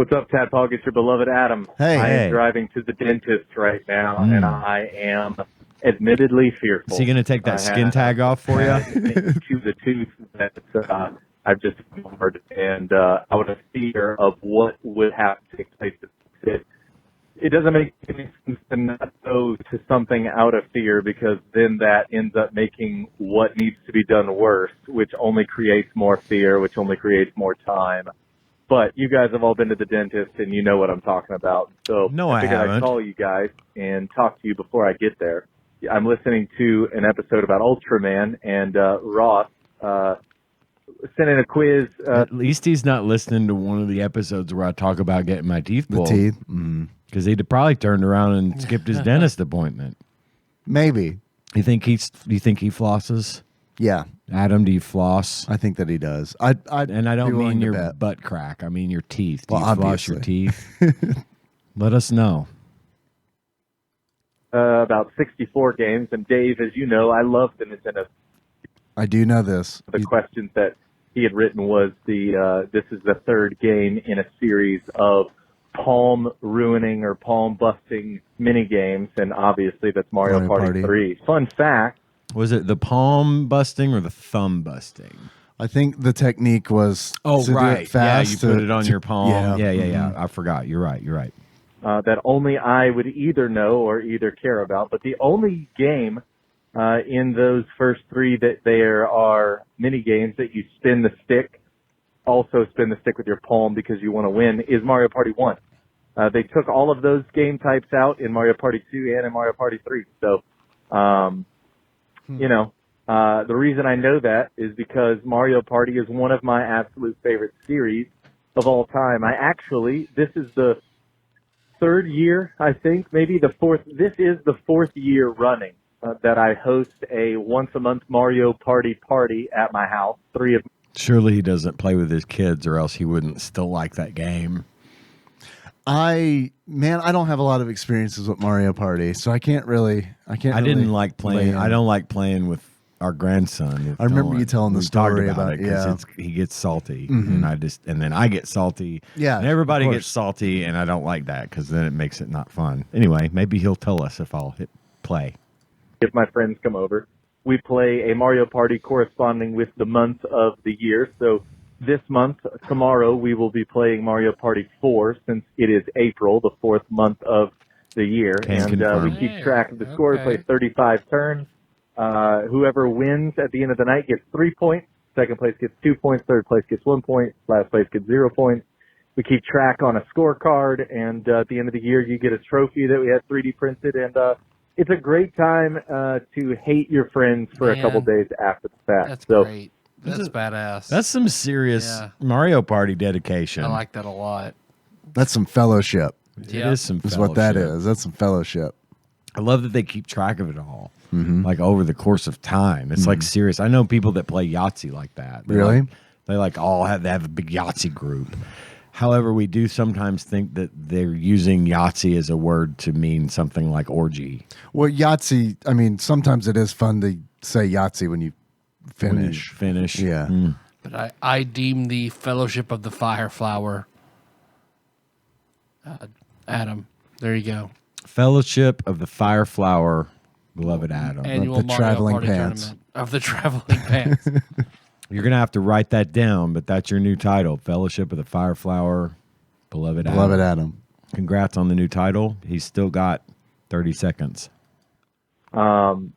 What's up, Tadpog? It's your beloved Adam. Hey. I Hey. am driving to the dentist right now, and I am admittedly fearful. Is he going to take that skin tag off for you? To the tooth that I've just ignored, and I would have fear of what would have to take place to fix it. It doesn't make any sense to not go to something out of fear, because then that ends up making what needs to be done worse, which only creates more fear, which only creates more time. But you guys have all been to the dentist, and you know what I'm talking about. So No, I I figured haven't. I'd call you guys and talk to you before I get there. I'm listening to an episode about Ultraman, and Ross sent in a quiz. At least he's not listening to one of the episodes where I talk about getting my teeth The pulled. teeth. Mm. Because he'd have probably turned around and skipped his dentist appointment. Maybe. You think he flosses? Yeah. Adam, do you floss? I think that he does. And I be don't willing mean to your bet. butt crack. I mean your teeth. Do Well, you floss your obviously. teeth? Let us know. About 64 games, and Dave, as you know, I love the Nintendo. I do know this. The questions that he had written was this is the third game in a series of palm ruining or palm busting mini games, and obviously that's Mario Party 3. Fun fact. Was it the palm busting or the thumb busting? I think the technique was to do it fast. Yeah, you put it on your palm. Yeah. Yeah. I forgot. You're right. That only I would either know or either care about. But the only game in those first three that there are mini games that you spin the stick, also spin the stick with your palm because you want to win, is Mario Party 1. They took all of those game types out in Mario Party 2 and in Mario Party 3. So, the reason I know that is because Mario Party is one of my absolute favorite series of all time. This is the third year, I think, maybe the fourth. This is the fourth year running that I host a once-a-month Mario Party at my house. Surely he doesn't play with his kids, or else he wouldn't still like that game. I don't have a lot of experiences with Mario Party, so I can't. I didn't like playing. I don't like playing with our grandson. I remember you telling the story about it because he gets salty, and then I get salty. Yeah, and everybody of gets course. salty, and I don't like that because then it makes it not fun. Anyway, maybe he'll tell us if I'll hit play. If my friends come over, we play a Mario Party corresponding with the month of the year. So this month, tomorrow, we will be playing Mario Party 4 since it is April, the fourth month of the year. Can confirm. We keep track of the score. We play 35 turns. Whoever wins at the end of the night gets 3 points. Second place gets 2 points. Third place gets 1 point. Last place gets 0 points. We keep track on a scorecard, and at the end of the year, you get a trophy that we had 3D printed, and it's a great time to hate your friends for a couple days after the fact. That's so, great. That's badass. That's some serious Mario Party dedication. I like that a lot. That's some fellowship. It is some That's fellowship. what that is. That's some fellowship. I love that they keep track of it all, like over the course of time. It's like serious. I know people that play Yahtzee like that. Really? They all have a big Yahtzee group. However, we do sometimes think that they're using Yahtzee as a word to mean something like orgy. Well, Yahtzee, I mean, sometimes it is fun to say Yahtzee when you finish. Yeah. But I deem the Fellowship of the Fireflower. Adam, there you go. Fellowship of the Fireflower, beloved Adam. Annual the Mario traveling Party pants. tournament of the traveling pants. You're going to have to write that down, but that's your new title. Fellowship of the Fireflower, beloved Adam. Beloved Adam. Congrats on the new title. He's still got 30 seconds.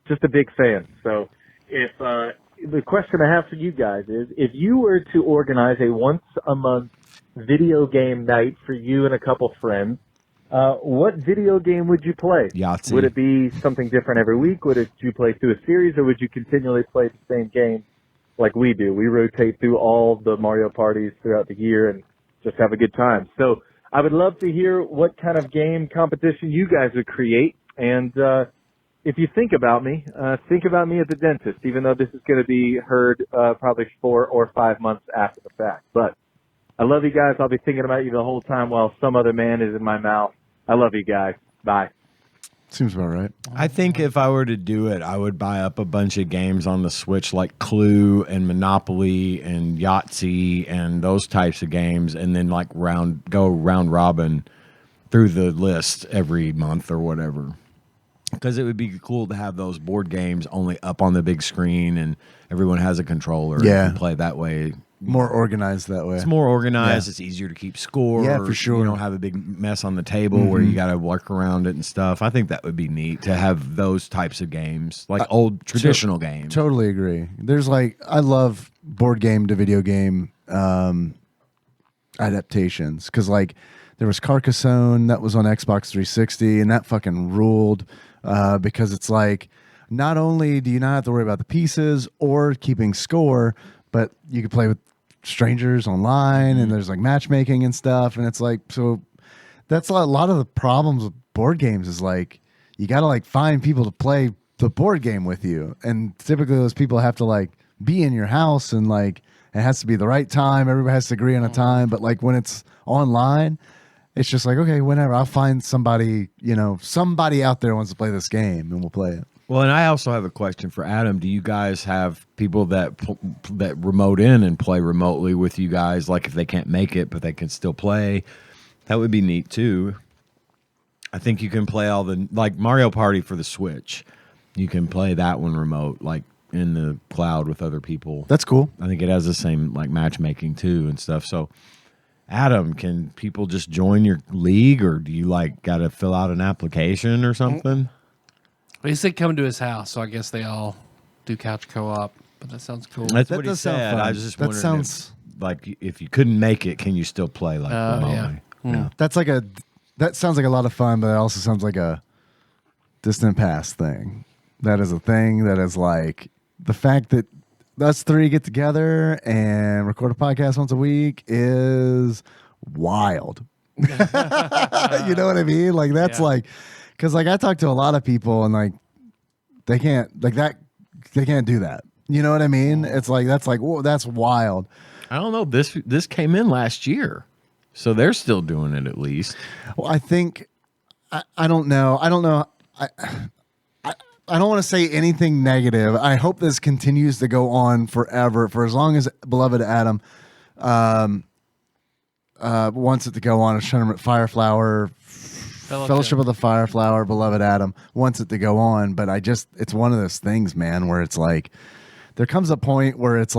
just a big fan. So if the question I have for you guys is, if you were to organize a once-a-month video game night for you and a couple friends, what video game would you play? Yahtzee. Would it be something different every week? Would you play through a series, or would you continually play the same game like we do? We rotate through all the Mario parties throughout the year and just have a good time. So I would love to hear what kind of game competition you guys would create. And if you think about me at the dentist, even though this is going to be heard probably 4 or 5 months after the fact. But I love you guys. I'll be thinking about you the whole time while some other man is in my mouth. I love you guys. Bye. Seems about right. I think if I were to do it, I would buy up a bunch of games on the Switch like Clue and Monopoly and Yahtzee and those types of games, and then like go round robin through the list every month or whatever. Because it would be cool to have those board games only up on the big screen and everyone has a controller and can play that way. More organized that way. It's more organized. Yeah. It's easier to keep score. Yeah, for sure. You don't have a big mess on the table where you got to work around it and stuff. I think that would be neat to have those types of games, like old traditional games. Totally agree. There's I love board game to video game adaptations because there was Carcassonne that was on Xbox 360 and that fucking ruled because it's not only do you not have to worry about the pieces or keeping score, but you can play with strangers online and there's matchmaking and stuff. And it's so that's a lot of the problems with board games is you got to find people to play the board game with you. And typically those people have to be in your house and it has to be the right time. Everybody has to agree on a time. But when it's online, it's just okay, whenever I'll find somebody, somebody out there wants to play this game and we'll play it. Well, and I also have a question for Adam. Do you guys have people that remote in and play remotely with you guys? If they can't make it, but they can still play, that would be neat too. I think you can play all the Mario Party for the Switch. You can play that one remote, in the cloud with other people. That's cool. I think it has the same matchmaking too and stuff. So, Adam, can people just join your league, or do you got to fill out an application or something? Well, he said come to his house, so I guess they all do couch co-op. But that sounds cool. That's what he said. I was just wondering if you couldn't make it, can you still play remotely? Yeah. That sounds like a lot of fun, but it also sounds like a distant past thing. That is a thing that is the fact that us three get together and record a podcast once a week is wild. You know what I mean? That's because I talk to a lot of people and they can't they can't do that. You know what I mean? It's whoa, that's wild. I don't know. This came in last year, so they're still doing it at least. Well, I think I don't know. I don't know. I don't want to say anything negative. I hope this continues to go on forever, for as long as beloved Adam wants it to go on. Fireflower, Fellowship of the Fireflower, beloved Adam wants it to go on. But it's one of those things, man, where it's there comes a point where it's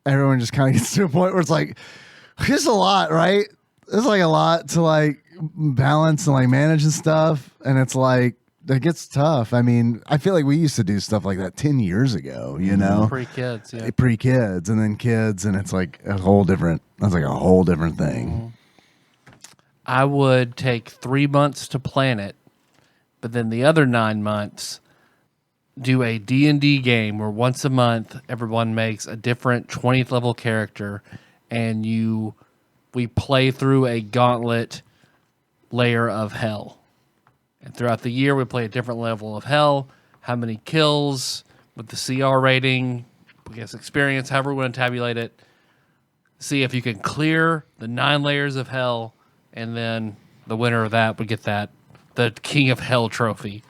everyone just kind of gets to a point where it's there's a lot, right? There's a lot to balance and manage and stuff. And it's it gets tough. I mean, I feel we used to do stuff like that 10 years ago, you know? Pre-kids, yeah. Pre-kids and then kids, and it's a whole different, that's a whole different thing. I would take 3 months to plan it, but then the other 9 months, do a D&D game where once a month, everyone makes a different 20th level character, and we play through a gauntlet layer of hell. And throughout the year, we play a different level of hell, how many kills, with the CR rating, I guess experience, however we want to tabulate it. See if you can clear the 9 layers of hell, and then the winner of that would get the King of Hell trophy.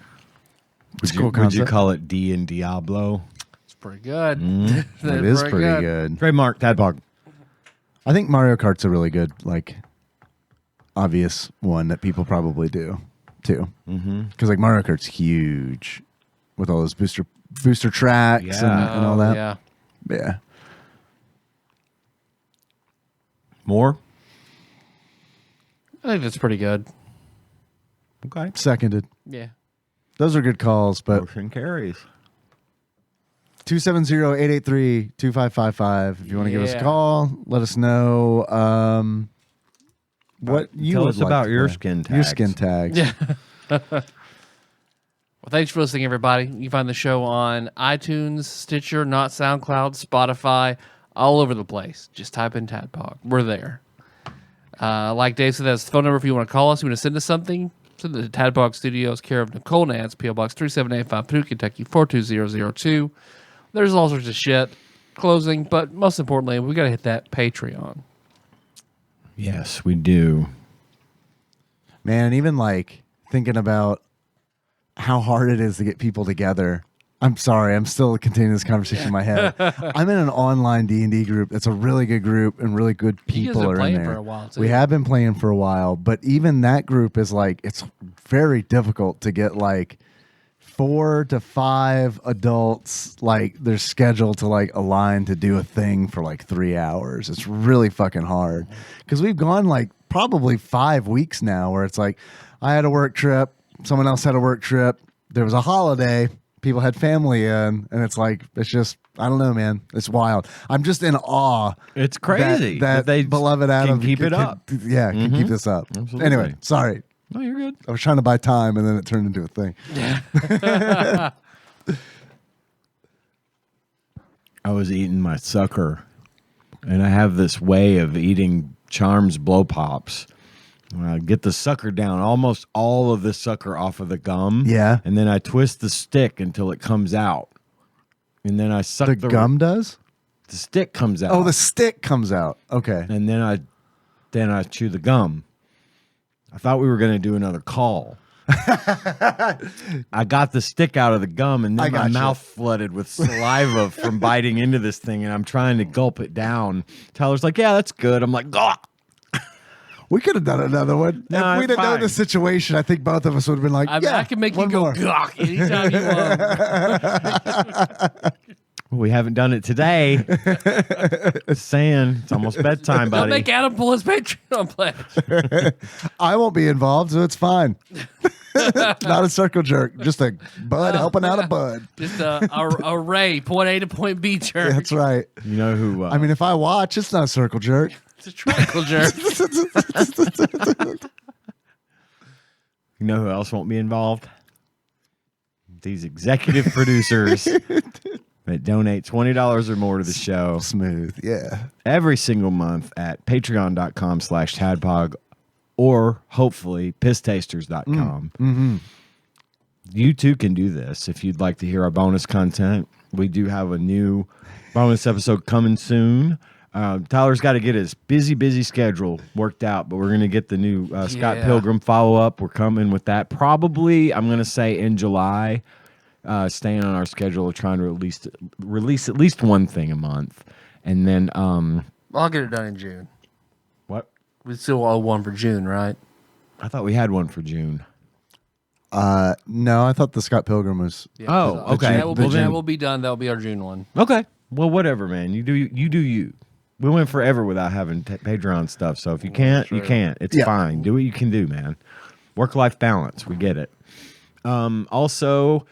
Would you call it D and Diablo? It's pretty good. It is pretty good. Trademark, TADPOG. I think Mario Kart's a really good, obvious one that people probably do. Too, because Mario Kart's huge with all those booster tracks and all that. Yeah. More? I think that's pretty good. Okay. Seconded. Yeah. Those are good calls, but motion carries. 270-883-2555. If you want to give us a call, let us know. What you tell would us like about to your play. skin tags. Your skin tags. Yeah. Well, thanks for listening, everybody. You can find the show on iTunes, Stitcher, not SoundCloud, Spotify, all over the place. Just type in TADPOG. We're there. Like Dave said, that's the phone number if you want to call us. You want to send us something, send it to TADPOG Studios, care of Nicole Nance, P.O. Box 3785, Paducah, Kentucky 42002. There's all sorts of shit. Closing, but most importantly, we got to hit that Patreon. Yes, we do. Man, and even thinking about how hard it is to get people together. I'm sorry, I'm still continuing this conversation in my head. I'm in an online D&D group. It's a really good group, and really good people been are in playing there. for a while, too. We have been playing for a while, but even that group is like, it's very difficult to get like 4 to 5 adults, like they're scheduled to like align to do a thing for like 3 hours. It's really fucking hard because we've gone like probably 5 weeks now where it's like I had a work trip, someone else had a work trip, there was a holiday, people had family in, and it's like, it's just, I don't know, man. It's wild. I'm just in awe. It's crazy that they beloved Adam can keep it up. Can keep this up. Absolutely. Anyway, sorry. No, you're good. I was trying to buy time, and then it turned into a thing. I was eating my sucker, and I have this way of eating Charms blow pops. When I get the sucker down, almost all of the sucker off of the gum. Yeah. And then I twist the stick until it comes out. And then I suck The gum does? The stick comes out. Oh, the stick comes out. Okay. And then I chew the gum. I thought we were going to do another call. I got the stick out of the gum, and then my mouth flooded with saliva from biting into this thing, and I'm trying to gulp it down. Tyler's like, yeah, that's good. I'm like, gah. We could have done another one. No, if we didn't know fine. the situation, I think both of us would have been like, I mean, yeah, I can make you one go more. gawk anytime you want. We haven't done it today. Just saying, it's almost bedtime, Don't buddy. make Adam pull his Patreon pledge. I won't be involved, so it's fine. Not a circle jerk, just a bud helping out a bud. Just a ray, point A to point B jerk. That's right. You know who? I mean, if I watch, it's not a circle jerk. It's a triangle jerk. You know who else won't be involved? These executive producers that donate $20 or more to the show Smooth, yeah. every single month at patreon.com/tadpog or hopefully pisstasters.com. You too can do this if you'd like to hear our bonus content. We do have a new bonus episode coming soon. Tyler's got to get his busy schedule worked out, but we're going to get the new Scott Pilgrim follow-up. We're coming with that probably, I'm going to say, in July, staying on our schedule of trying to release at least one thing a month. And then... I'll get it done in June. What? We still owe one for June, right? I thought we had one for June. No, I thought the Scott Pilgrim was. Yeah, Oh, so okay. That will be done. That'll be our June one. Okay. Well, whatever, man. You do you. We went forever without having Patreon stuff, so if you can't, you can't. It's fine. Do what you can do, man. Work-life balance. We get it. Also,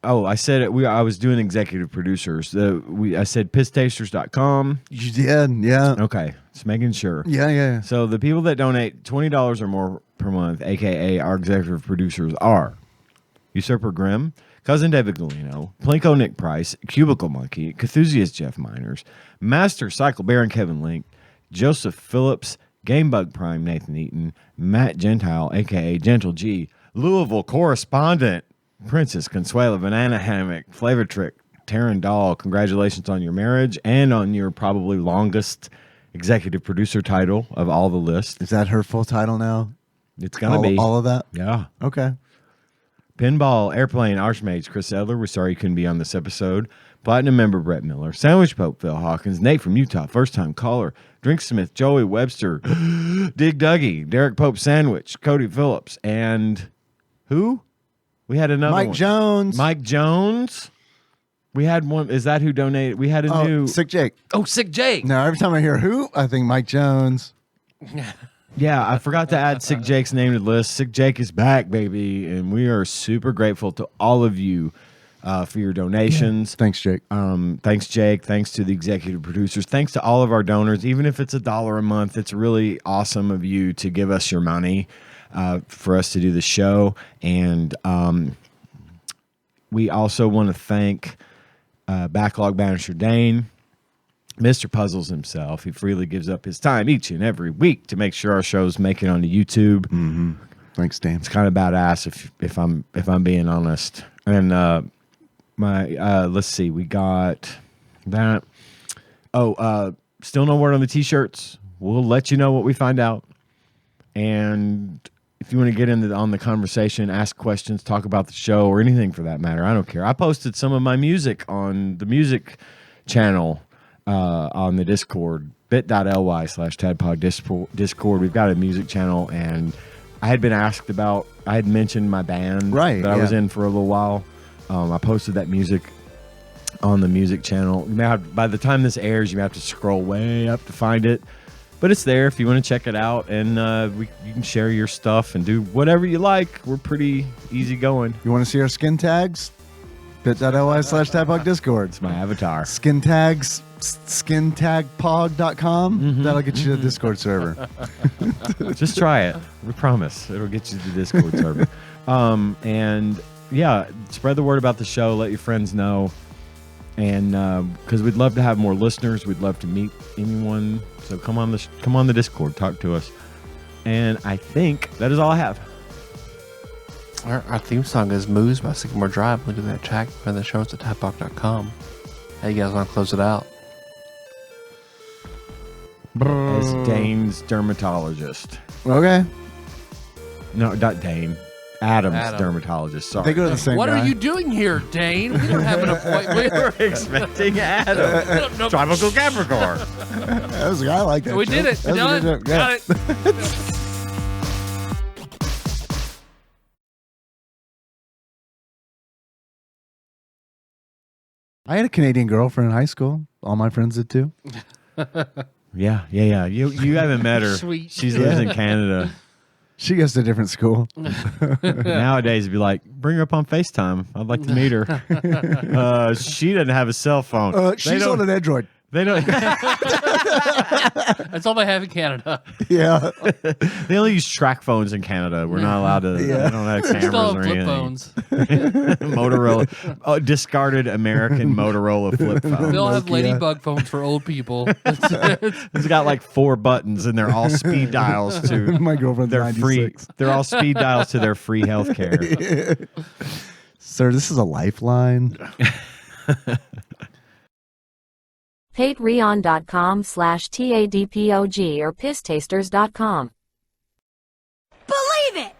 I said it. I was doing executive producers. I said pisstasters.com. You did, yeah. Okay, just making sure. Yeah. So the people that donate $20 or more per month, a.k.a. our executive producers, are Usurper Grimm, Cousin David Galino, Plinko Nick Price, Cubicle Monkey, Cthusiast Jeff Miners, Master Cycle Baron Kevin Link, Joseph Phillips, Gamebug Prime Nathan Eaton, Matt Gentile, a.k.a. Gentle G, Louisville Correspondent, Princess Consuela Banana Hammock, Flavor Trick, Taryn Dahl, congratulations on your marriage and on your probably longest executive producer title of all the list. Is that her full title now? It's going to be. All of that? Yeah. Okay. Pinball, Airplane, Archmage, Chris Edler. We're sorry you couldn't be on this episode. Platinum member Brett Miller. Sandwich Pope Phil Hawkins. Nate from Utah, first time caller. Drinksmith, Joey Webster. Dig Dougie, Derek Pope Sandwich, Cody Phillips, and who? We had another Mike one. Jones. Mike Jones. We had one. Is that who donated? We had a new. Sick Jake. Oh, Sick Jake. No, every time I hear who, I think Mike Jones. Yeah, I forgot to add Sick Jake's name to the list. Sick Jake is back, baby, and we are super grateful to all of you for your donations. Thanks, Jake. Thanks, Jake. Thanks to the executive producers. Thanks to all of our donors. Even if it's $1 a month, it's really awesome of you to give us your money for us to do the show. And we also want to thank Backlog Banisher Dane, Mr. Puzzles himself. He freely gives up his time each and every week to make sure our shows make it onto YouTube. Mm-hmm. Thanks, Dan. It's kind of badass if I'm being honest. And let's see, we got that. Still no word on the t-shirts. We'll let you know what we find out. And if you want to get on the conversation, ask questions, talk about the show, or anything for that matter, I don't care. I posted some of my music on the music channel on the Discord, bit.ly/TADPOG Discord. We've got a music channel, and I had been asked about, I had mentioned my band that I was in for a little while. I posted that music on the music channel. By the time this airs, you have to scroll way up to find it. But it's there if you want to check it out, and you can share your stuff and do whatever you like. We're pretty easy going. You want to see our skin tags? bit.ly/TADPOG Discord. It's my avatar. Skin tags, skintagpog.com. That'll get you to the Discord server. Just try it. We promise. It'll get you to the Discord server. And yeah, spread the word about the show. Let your friends know. And because we'd love to have more listeners. We'd love to meet anyone. So come on the Discord. Talk to us. And I think that is all I have. Our theme song is Moose by Sycamore Drive. Look at that track for the show. It's at TADPOG.com. Hey, you guys want to close it out? As Dane's dermatologist. Okay. No, not Dane. Adam's dermatologist. Sorry. They go to the same What guy. are you doing here, Dane? We don't have an appointment. We were expecting Adam. Tropical Capricorn. That was, I like that. We joke. did it. That was a Done. good joke. Yeah. Got it. I had a Canadian girlfriend in high school. All my friends did too. Yeah. You haven't met her. Sweet. She lives in Canada. She goes to a different school. Nowadays, it'd be like, bring her up on FaceTime. I'd like to meet her. She doesn't have a cell phone. She's on an Android. They don't. That's all they have in Canada. Yeah. They only use track phones in Canada. We're not allowed to. Yeah. They don't have cameras Still or have flip anything. phones. Motorola, discarded American Motorola flip phone. They'll have Nokia. ladybug phones for old people. It's got like 4 buttons, and they're all speed dials to My girlfriend's their 96. free. They're all speed dials to their free health care. Sir, this is a lifeline. Patreon.com/TADPOG or pisstasters.com. Believe it!